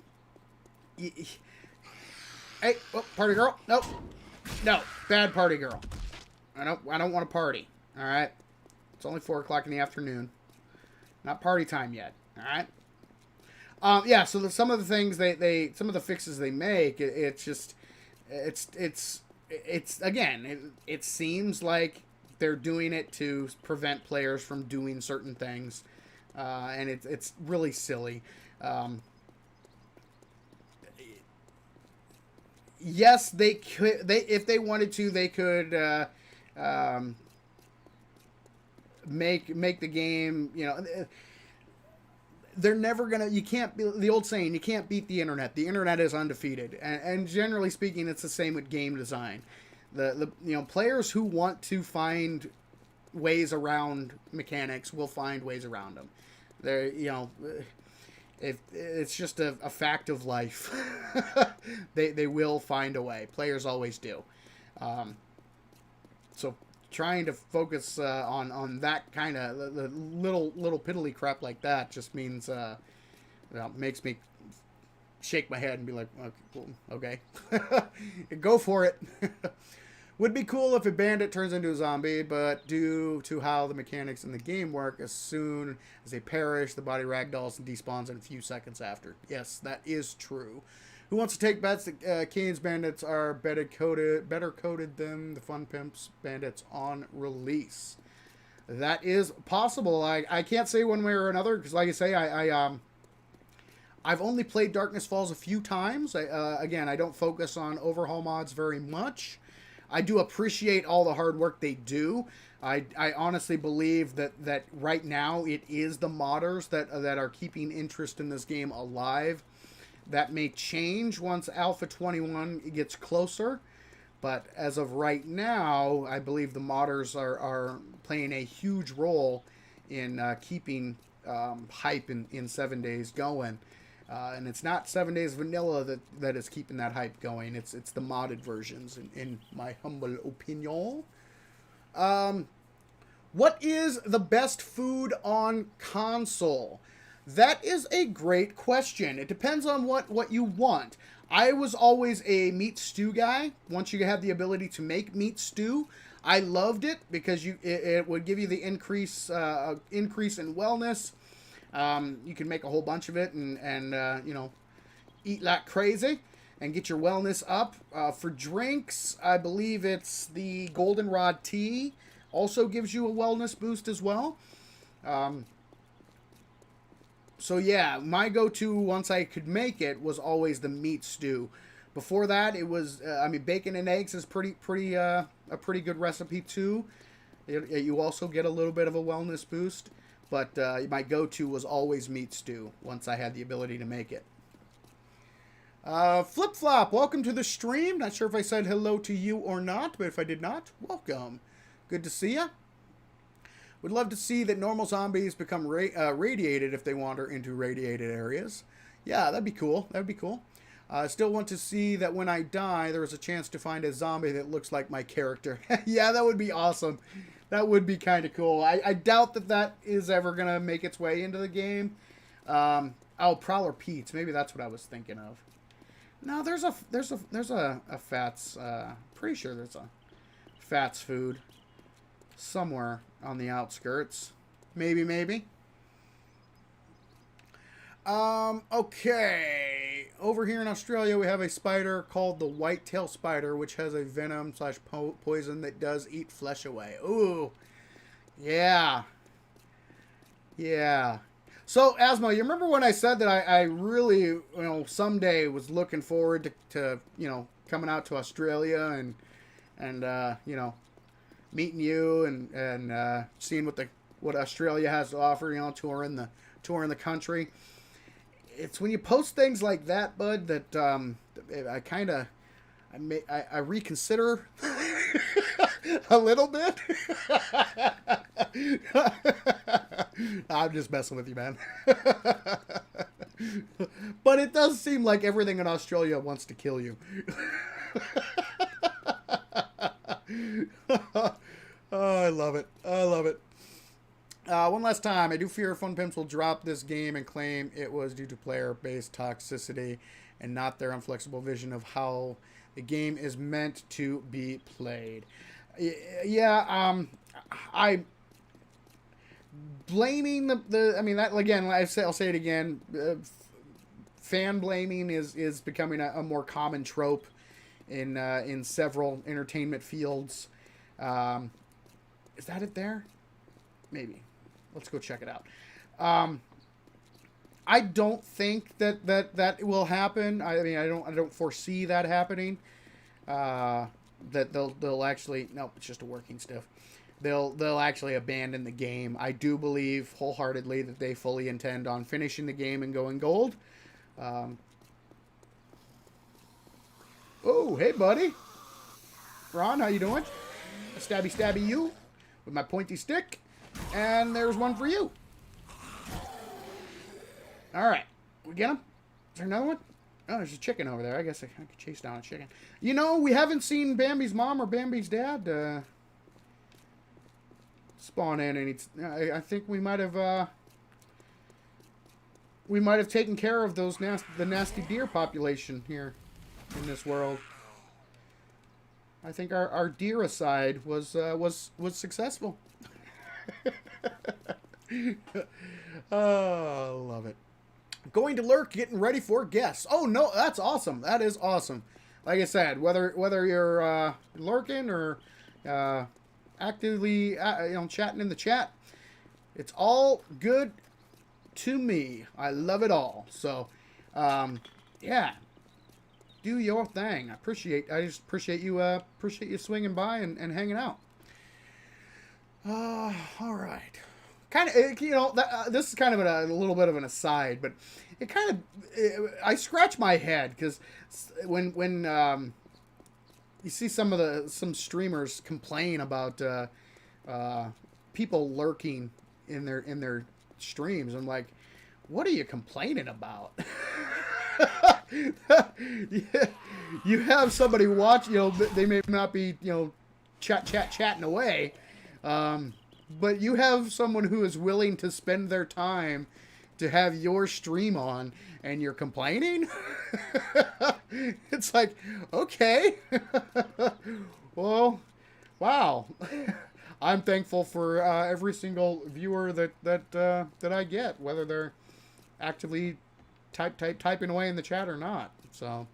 oh, party girl, nope, no, bad party girl. I don't want to party. All right, it's only 4 o'clock in the afternoon. Not party time yet. All right. Yeah, so some of the things some of the fixes they make, it's again, it seems like they're doing it to prevent players from doing certain things, and it's really silly. Yes, they could. If they wanted to, they could make the game. They're never gonna. You can't be the old saying. You can't beat the internet. The internet is undefeated, and generally speaking, it's the same with game design. The players who want to find ways around mechanics will find ways around them. It's just a fact of life. They will find a way. Players always do. So trying to focus on that kind of the little piddly crap like that just means makes me shake my head and be like, okay. Go for it. Would be cool if a bandit turns into a zombie, but due to how the mechanics in the game work, as soon as they perish, the body ragdolls and despawns in a few seconds after. Yes, that is true. Who wants to take bets that Kane's bandits are better coded than the Fun Pimps bandits on release? That is possible. I can't say one way or another, because like I say, I've only played Darkness Falls a few times. Again, I don't focus on overhaul mods very much. I do appreciate all the hard work they do. I honestly believe that right now it is the modders that are keeping interest in this game alive. That may change once Alpha 21 gets closer, but as of right now, I believe the modders are playing a huge role in keeping hype in 7 days going. And it's not 7 Days Vanilla that is keeping that hype going. It's the modded versions, in my humble opinion. What is the best food on console? That is a great question. It depends on what you want. I was always a meat stew guy. Once you have the ability to make meat stew, I loved it because it would give you the increase in wellness. You can make a whole bunch of it and you know, eat like crazy and get your wellness up. For drinks, I believe it's the goldenrod tea. Also gives you a wellness boost as well. So yeah, my go-to once I could make it was always the meat stew. Before that, it was I mean, bacon and eggs is a pretty good recipe too. You also get a little bit of a wellness boost, but my go-to was always meat stew once I had the ability to make it. Flip Flop, welcome to the stream. Not sure if I said hello to you or not, but if I did not, welcome. Good to see ya. Would love to see that normal zombies become radiated if they wander into radiated areas. Yeah, that'd be cool. That'd be cool. Still want to see that when I die, there is a chance to find a zombie that looks like my character. Yeah, that would be awesome. That would be kind of cool. I doubt that is ever gonna make its way into the game. Oh, Prowler Pete's. Maybe that's what I was thinking of. No, there's a Fats. Pretty sure there's a Fats food somewhere on the outskirts. Maybe. Okay. Over here in Australia, we have a spider called the white-tailed spider, which has a venom / poison that does eat flesh away. Ooh. Yeah. Yeah. So, Asmo, you remember when I said that I really, someday was looking forward to coming out to Australia and meeting you and seeing what Australia has to offer, touring the country. It's when you post things like that, bud, that I reconsider a little bit. I'm just messing with you, man. But it does seem like everything in Australia wants to kill you. Oh, I love it. One last time, I do fear Fun Pimps will drop this game and claim it was due to player-based toxicity and not their inflexible vision of how the game is meant to be played. Yeah, I blaming that again. I'll say it again. Fan blaming is becoming a more common trope in several entertainment fields. Is that it there? Maybe. Let's go check it out. I don't think that will happen. I don't foresee that happening. That they'll actually, no, it's just a working stiff. They'll actually abandon the game. I do believe wholeheartedly that they fully intend on finishing the game and going gold. Oh, hey, buddy. Ron, how you doing? A stabby you with my pointy stick. And there's one for you. All right. We get him? Is there another one? Oh, there's a chicken over there. I guess I could chase down a chicken. We haven't seen Bambi's mom or Bambi's dad spawn in. And I think we might have taken care of the nasty deer population here in this world. I think our deericide was successful. Oh, love it. Going to lurk, getting ready for guests. Oh no, that's awesome. That is awesome. Like I said, whether you're lurking or actively chatting in the chat, it's all good to me. I love it all. So, yeah, do your thing. I just appreciate you swinging by and hanging out. All right. Kind of, this is kind of a little bit of an aside, but I scratch my head because when you see some streamers complain about people lurking in their streams, I'm like, what are you complaining about? You have somebody watch, they may not be, chatting away. but you have someone who is willing to spend their time to have your stream on, and you're complaining? It's like, okay. Well, wow. I'm thankful for every single viewer that I get, whether they're actively typing away in the chat or not. So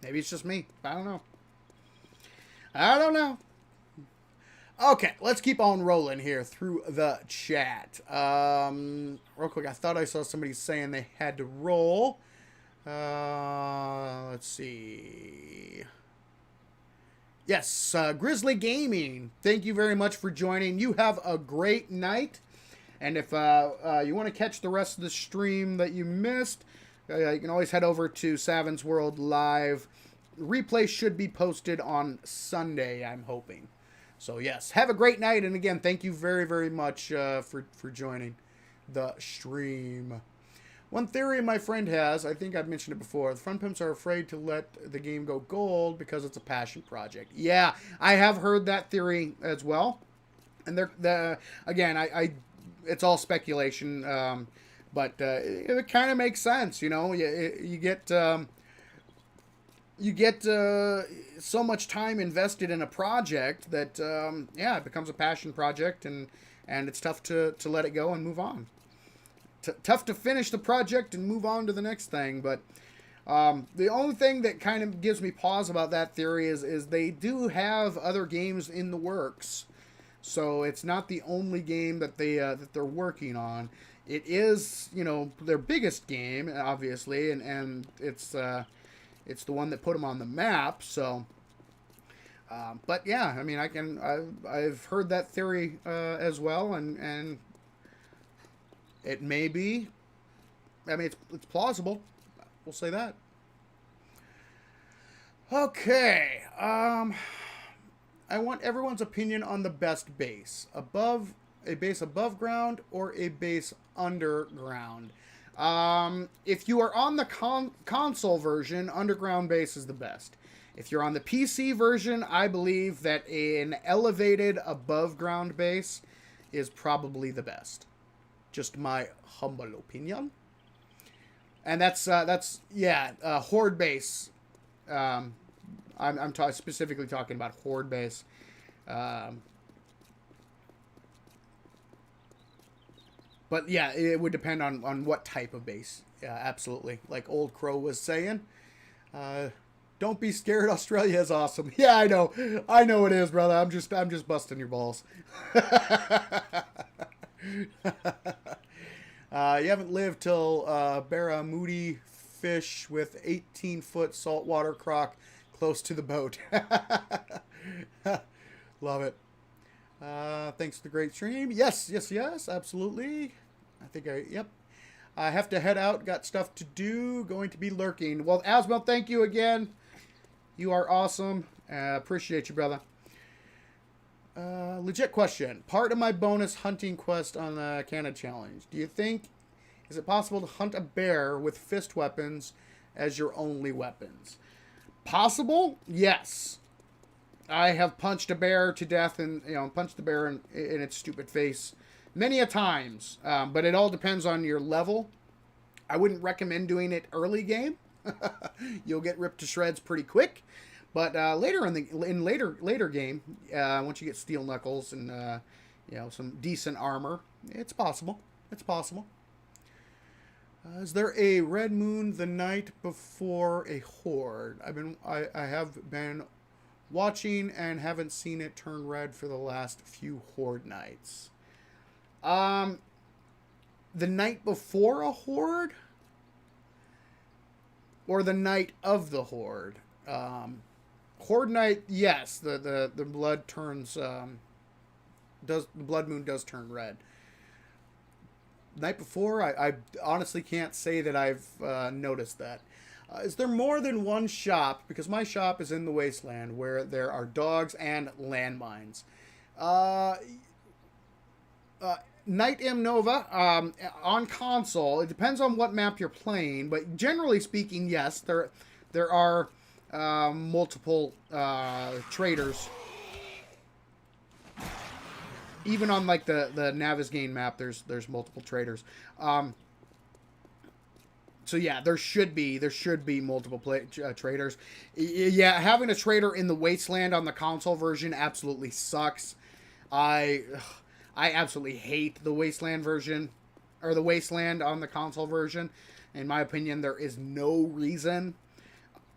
maybe it's just me. I don't know. Okay, let's keep on rolling here through the chat. Real quick, I thought I saw somebody saying they had to roll. Let's see. Yes, Grizzly Gaming, thank you very much for joining. You have a great night. And if you want to catch the rest of the stream that you missed, you can always head over to Savin's World Live. Replay should be posted on Sunday, I'm hoping. So yes, have a great night. And again, thank you very, very much for joining the stream. One theory my friend has, I think I've mentioned it before, the Fun Pimps are afraid to let the game go gold because it's a passion project. Yeah, I have heard that theory as well. And again, it's all speculation, but it kind of makes sense, you know. You get so much time invested in a project that it becomes a passion project, and it's tough to let it go and move on. Tough to finish the project and move on to the next thing. But the only thing that kind of gives me pause about that theory is they do have other games in the works. So it's not the only game that they're working on. It is, you know, their biggest game, obviously, and it's the one that put them on the map. So, but yeah, I mean, I've heard that theory as well, and it may be. I mean, it's plausible. We'll say that. Okay. I want everyone's opinion on the best base. A base above ground or a base underground. If you are on the console version, underground base is the best. If you're on the PC version, I believe that an elevated above ground base is probably the best. Just my humble opinion. And that's Horde base. I'm specifically talking about Horde base. But yeah, it would depend on what type of base. Yeah, absolutely. Like Old Crow was saying. Don't be scared, Australia is awesome. Yeah, I know it is, brother. I'm just busting your balls. You haven't lived till Barra Moody fish with 18-foot saltwater croc close to the boat. Love it. Thanks for the great stream. Yes, absolutely. I have to head out. Got stuff to do. Going to be lurking. Well, Asmel, thank you again. You are awesome. Appreciate you, brother. Legit question. Part of my bonus hunting quest on the Canada Challenge. Do you think, is it possible to hunt a bear with fist weapons as your only weapons? Possible? Yes. I have punched a bear to death and, punched the bear in its stupid face many a times. But it all depends on your level. I wouldn't recommend doing it early game. You'll get ripped to shreds pretty quick. But later later game, once you get steel knuckles and some decent armor, it's possible. It's possible. Is there a red moon the night before a horde? I have been watching and haven't seen it turn red for the last few horde nights. The night before a horde, or the night of the horde? Horde night, yes, the blood turns the blood moon does turn red. Night before, I honestly can't say that I've noticed that. Is there more than one shop? Because my shop is in the wasteland where there are dogs and landmines. Night M Nova on console. It depends on what map you're playing, but generally speaking, yes, there are multiple traders. even on like the Navezgane map, there's multiple traders. So yeah, there should be multiple traders. Yeah, having a trader in the Wasteland on the console version absolutely sucks. I absolutely hate the Wasteland version, or the Wasteland on the console version. In my opinion, there is no reason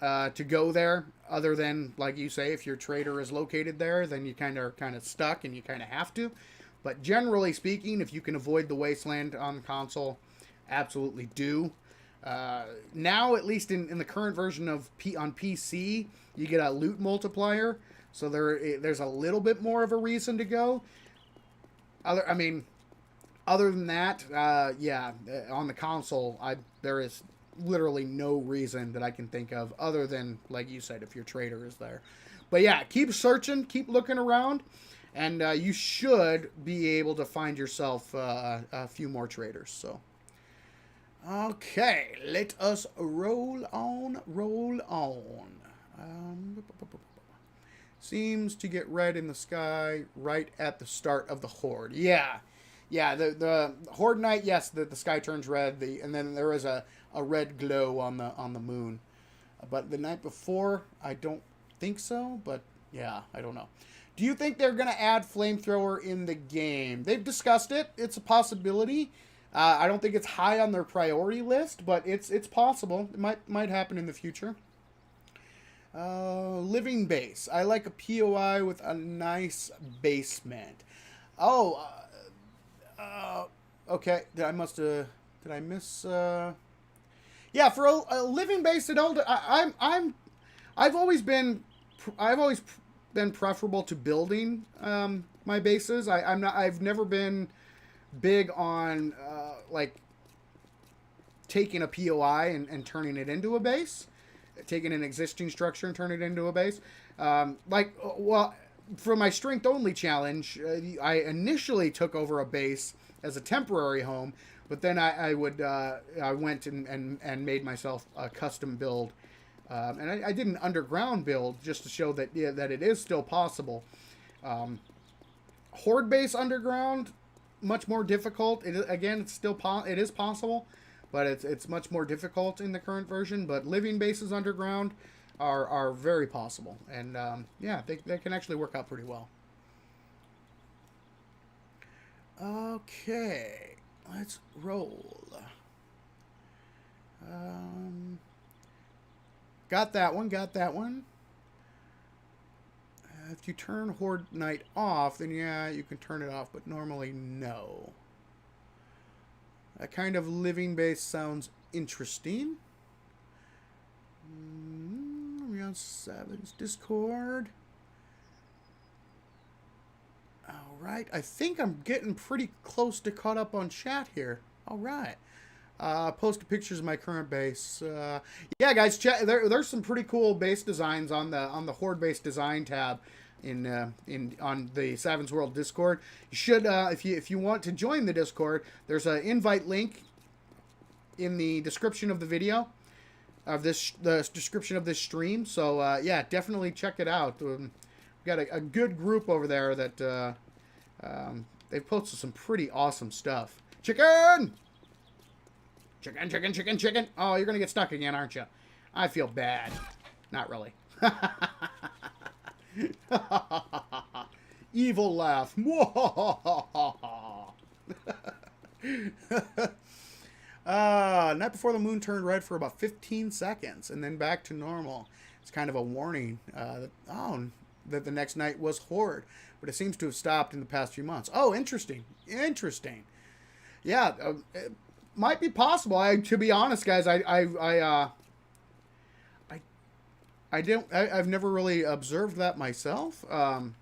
to go there other than, like you say, if your trader is located there, then you kind of stuck and you kind of have to. But generally speaking, if you can avoid the Wasteland on the console, absolutely do. Now, at least in the current version of on PC, you get a loot multiplier, so there's a little bit more of a reason to go. Other than that, yeah, on the console, there is literally no reason that I can think of other than, like you said, if your trader is there. But yeah, keep searching, keep looking around, and you should be able to find yourself a few more traders. So, okay, let us roll on. Seems to get red in the sky right at the start of the Horde. Yeah, the Horde night, yes, the sky turns red, and then there is a red glow on the moon. But the night before, I don't think so, but yeah, I don't know. Do you think they're going to add flamethrower in the game? They've discussed it. It's a possibility. I don't think it's high on their priority list, but it's possible. It might happen in the future. Living base. I like a POI with a nice basement. Oh, okay. Did I miss? Yeah, for a living base at old, I've always been preferable to building my bases. I've never been big on like taking a POI and turning it into a base, taking an existing structure and turning it into a base. For my strength only challenge, I initially took over a base as a temporary home, but then I went and made myself a custom build, and I did an underground build just to show that that it is still possible. Horde base underground, much more difficult. It's still it is possible, but it's much more difficult in the current version. But living bases underground are very possible, and yeah, they can actually work out pretty well. Okay, let's roll. Got that one. If you turn Horde Night off, then yeah, you can turn it off, but normally no. That kind of living base sounds interesting. Are we on Savage Discord? Alright, I think I'm getting pretty close to caught up on chat here. Alright. Posted pictures of my current base. Yeah, guys, there's some pretty cool base designs on the Horde base design tab on the Savage World Discord. You should, if you want to join the Discord, there's an invite link in the description of the video of the description of this stream. So yeah, definitely check it out. We've got a good group over there that they've posted some pretty awesome stuff. Chicken. Oh, you're going to get stuck again, aren't you? I feel bad. Not really. Evil laugh. Night before the moon turned red for about 15 seconds and then back to normal. It's kind of a warning that the next night was Horde, but it seems to have stopped in the past few months. Oh, interesting. Yeah, might be possible. To be honest, guys, I've never really observed that myself. I'm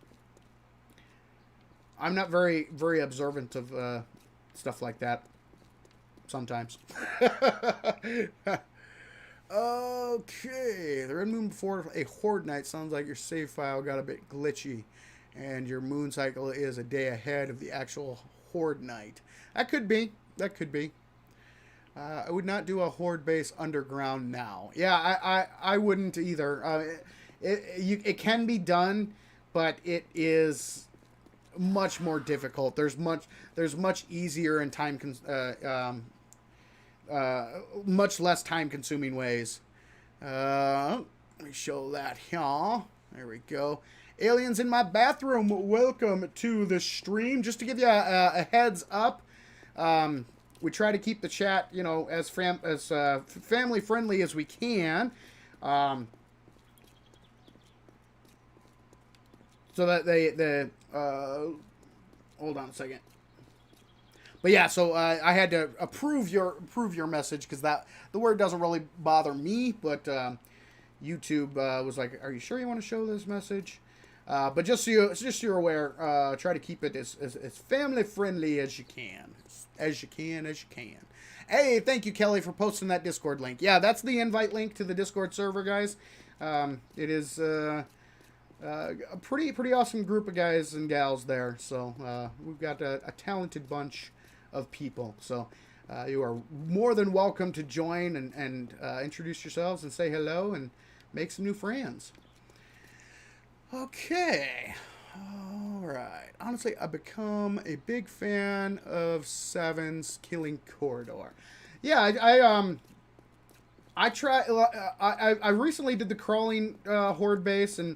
not very observant of stuff like that. Sometimes. Okay, the red moon before a Horde night sounds like your save file got a bit glitchy, and your moon cycle is a day ahead of the actual Horde night. That could be. I would not do a Horde base underground now. Yeah, I wouldn't either. It can be done, but it is much more difficult. There's much easier and much less time consuming ways. Let me show that here. There we go. Aliens in my bathroom, welcome to the stream. Just to give you a heads up, we try to keep the chat, as family friendly as we can, so that they hold on a second. But yeah, so I had to approve your message because the word doesn't really bother me, but YouTube was like, "Are you sure you want to show this message?" But just so you're aware, try to keep it as family friendly as you can, as you can. Hey, thank you, Kelly, for posting that Discord link. Yeah, that's the invite link to the Discord server, guys. It is a pretty awesome group of guys and gals there. So we've got a talented bunch of people. So you are more than welcome to join and introduce yourselves and say hello and make some new friends. Okay. All right. Honestly, I've become a big fan of Seven's Killing Corridor. Yeah, I recently did the crawling horde base, and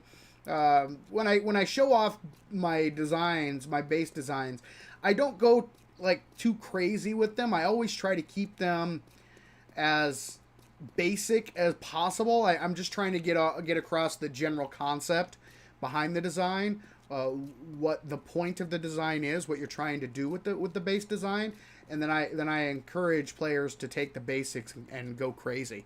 when I show off my designs, my base designs, I don't go like too crazy with them. I always try to keep them as basic as possible. I'm just trying to get across the general concept behind the design, what the point of the design is, what you're trying to do with the base design, and then I encourage players to take the basics and go crazy,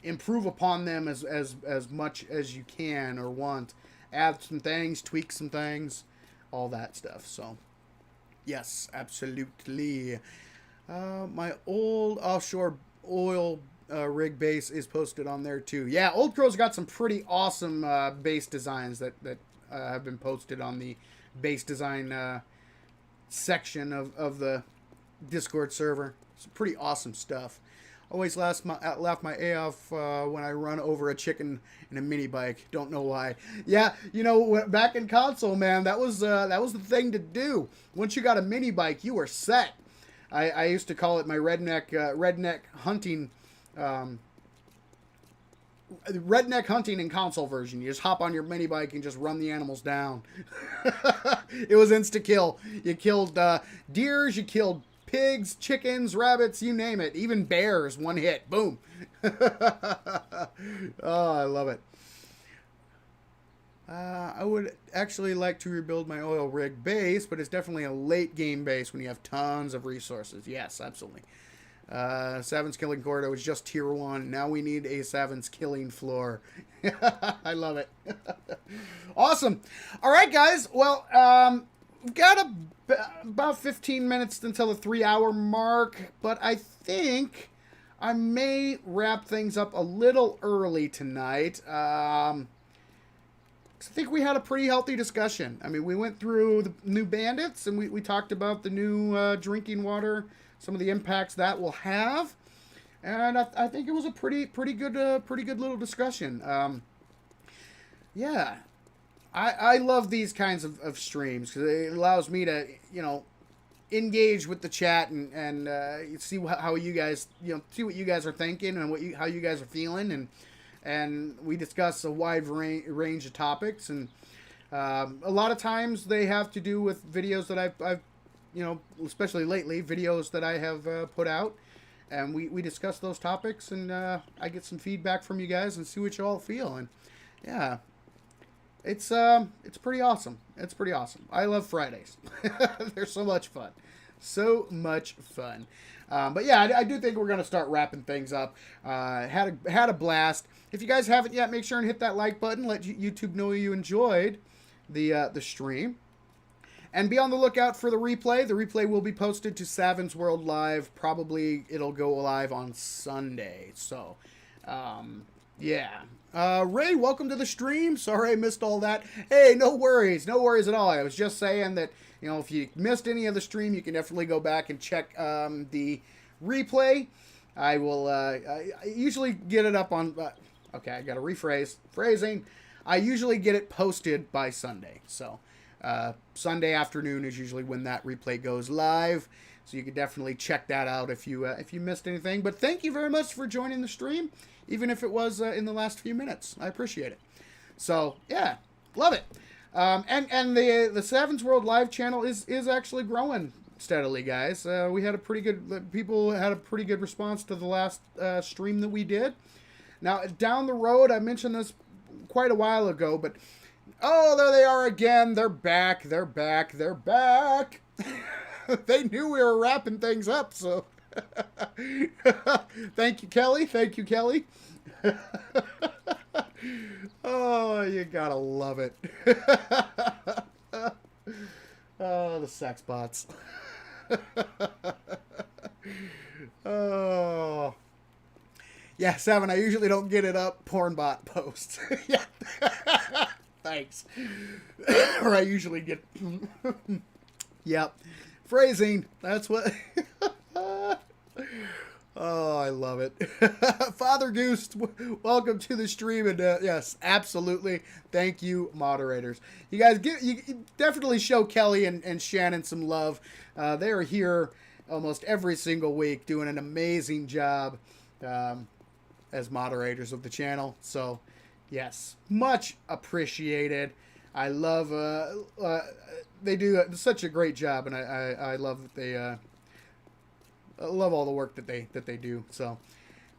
improve upon them as much as you can or want, add some things, tweak some things, all that stuff. So yes, absolutely. My old offshore oil rig base is posted on there too. Yeah, Old Crow's got some pretty awesome base designs that have been posted on the base design section of the Discord server. It's pretty awesome stuff. Always laugh my A off when I run over a chicken in a mini bike. Don't know why. Yeah, back in console, man, that was the thing to do. Once you got a mini bike, you were set. I used to call it my redneck hunting. Redneck hunting in console version. You just hop on your mini bike and just run the animals down. It was insta kill. You killed deers, you killed pigs, chickens, rabbits, you name it. Even bears, one hit. Boom. Oh, I love it. I would actually like to rebuild my oil rig base, but it's definitely a late game base when you have tons of resources. Yes, absolutely. Seven's Killing Corridor was just tier 1. Now we need a Seven's Killing Floor. I love it. Awesome. All right, guys. Well, we've got about 15 minutes until the 3-hour mark, but I think I may wrap things up a little early tonight. I think we had a pretty healthy discussion. I mean, we went through the new Bandits, and we talked about the new drinking water, some of the impacts that will have, and I think it was a pretty good little discussion. Yeah, I love these kinds of streams because it allows me to engage with the chat and see how you guys see what you guys are thinking and how you guys are feeling, and we discuss a wide range of topics, and a lot of times they have to do with videos that I've especially lately, videos that I have put out, and we discuss those topics, and I get some feedback from you guys and see what you all feel, and yeah, it's pretty awesome. It's pretty awesome. I love Fridays. They're so much fun. So much fun. But yeah, I do think we're going to start wrapping things up. Had a blast. If you guys haven't yet, make sure and hit that like button. Let YouTube know you enjoyed the stream. And be on the lookout for the replay. The replay will be posted to Savin's World Live. Probably it'll go live on Sunday. So, yeah. Ray, welcome to the stream. Sorry I missed all that. Hey, no worries. No worries at all. I was just saying that, if you missed any of the stream, you can definitely go back and check the replay. I will I usually get it up on... okay, I got to rephrase. Phrasing. I usually get it posted by Sunday. So... Sunday afternoon is usually when that replay goes live. So you can definitely check that out if you missed anything. But thank you very much for joining the stream, even if it was in the last few minutes. I appreciate it. So yeah, love it. And the Savins World Live channel is actually growing steadily, guys. We had a pretty good people had a pretty good response to the last stream that we did. Now down the road, I mentioned this quite a while ago, but oh, there they are again. They're back. They're back. They're back. They knew we were wrapping things up, so thank you, Kelly. Thank you, Kelly. Oh, you gotta love it. Oh, the sex bots. Oh. Yeah, 7, I usually don't get it up. Porn bot posts. Yeah. Thanks. Or I usually get... Yep. Phrasing. That's what... Oh, I love it. Father Goose, welcome to the stream. And yes, absolutely. Thank you, moderators. You guys you definitely show Kelly and Shannon some love. They are here almost every single week doing an amazing job as moderators of the channel. So, yes, much appreciated. I love, they do such a great job, and I love that they, I love all the work that they do. So,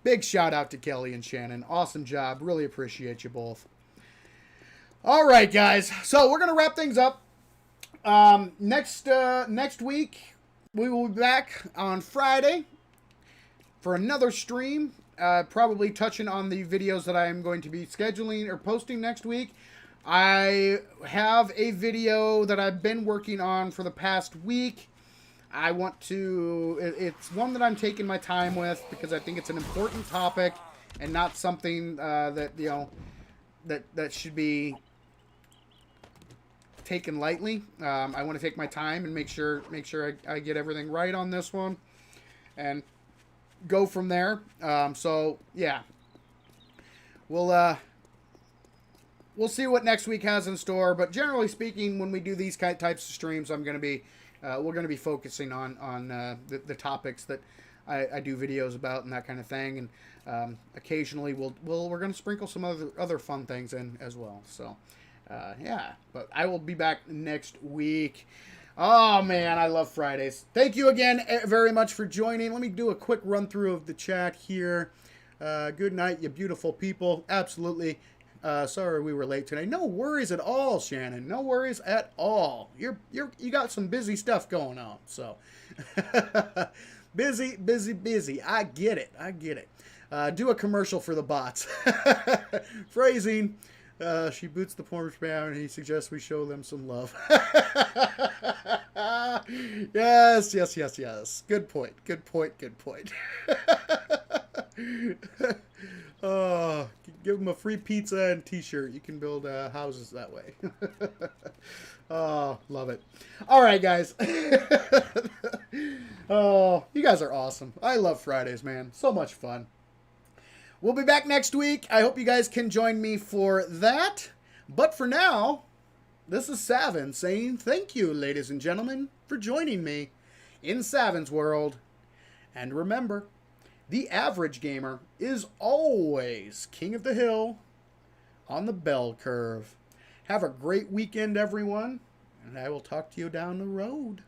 big shout out to Kelly and Shannon. Awesome job. Really appreciate you both. All right, guys. So, we're going to wrap things up. Next week, we will be back on Friday for another stream. Probably touching on the videos that I am going to be scheduling or posting next week. I have a video that I've been working on for the past week. I want to, it's one that I'm taking my time with because I think it's an important topic and not something that, you know, that should be taken lightly. I want to take my time and make sure I get everything right on this one and go from there. So yeah, we'll see what next week has in store, but generally speaking, when we do these types of streams, we're going to be focusing on the topics that I do videos about and that kind of thing, and occasionally we're going to sprinkle some other fun things in as well. So yeah, but I will be back next week. Oh man, I love Fridays. Thank you again very much for joining. Let me do a quick run through of the chat here. Good night, you beautiful people. Absolutely. Sorry we were late today. No worries at all, Shannon. No worries at all. You got some busy stuff going on. So busy. I get it. Do a commercial for the bots. Phrasing. She boots the porn down and he suggests we show them some love. Yes. Good point. Oh, give them a free pizza and t-shirt. You can build houses that way. Oh, love it. All right, guys. Oh, you guys are awesome. I love Fridays, man. So much fun. We'll be back next week. I hope you guys can join me for that. But for now, this is Savin saying thank you, ladies and gentlemen, for joining me in Savin's World. And remember, the average gamer is always king of the hill on the bell curve. Have a great weekend, everyone, and I will talk to you down the road.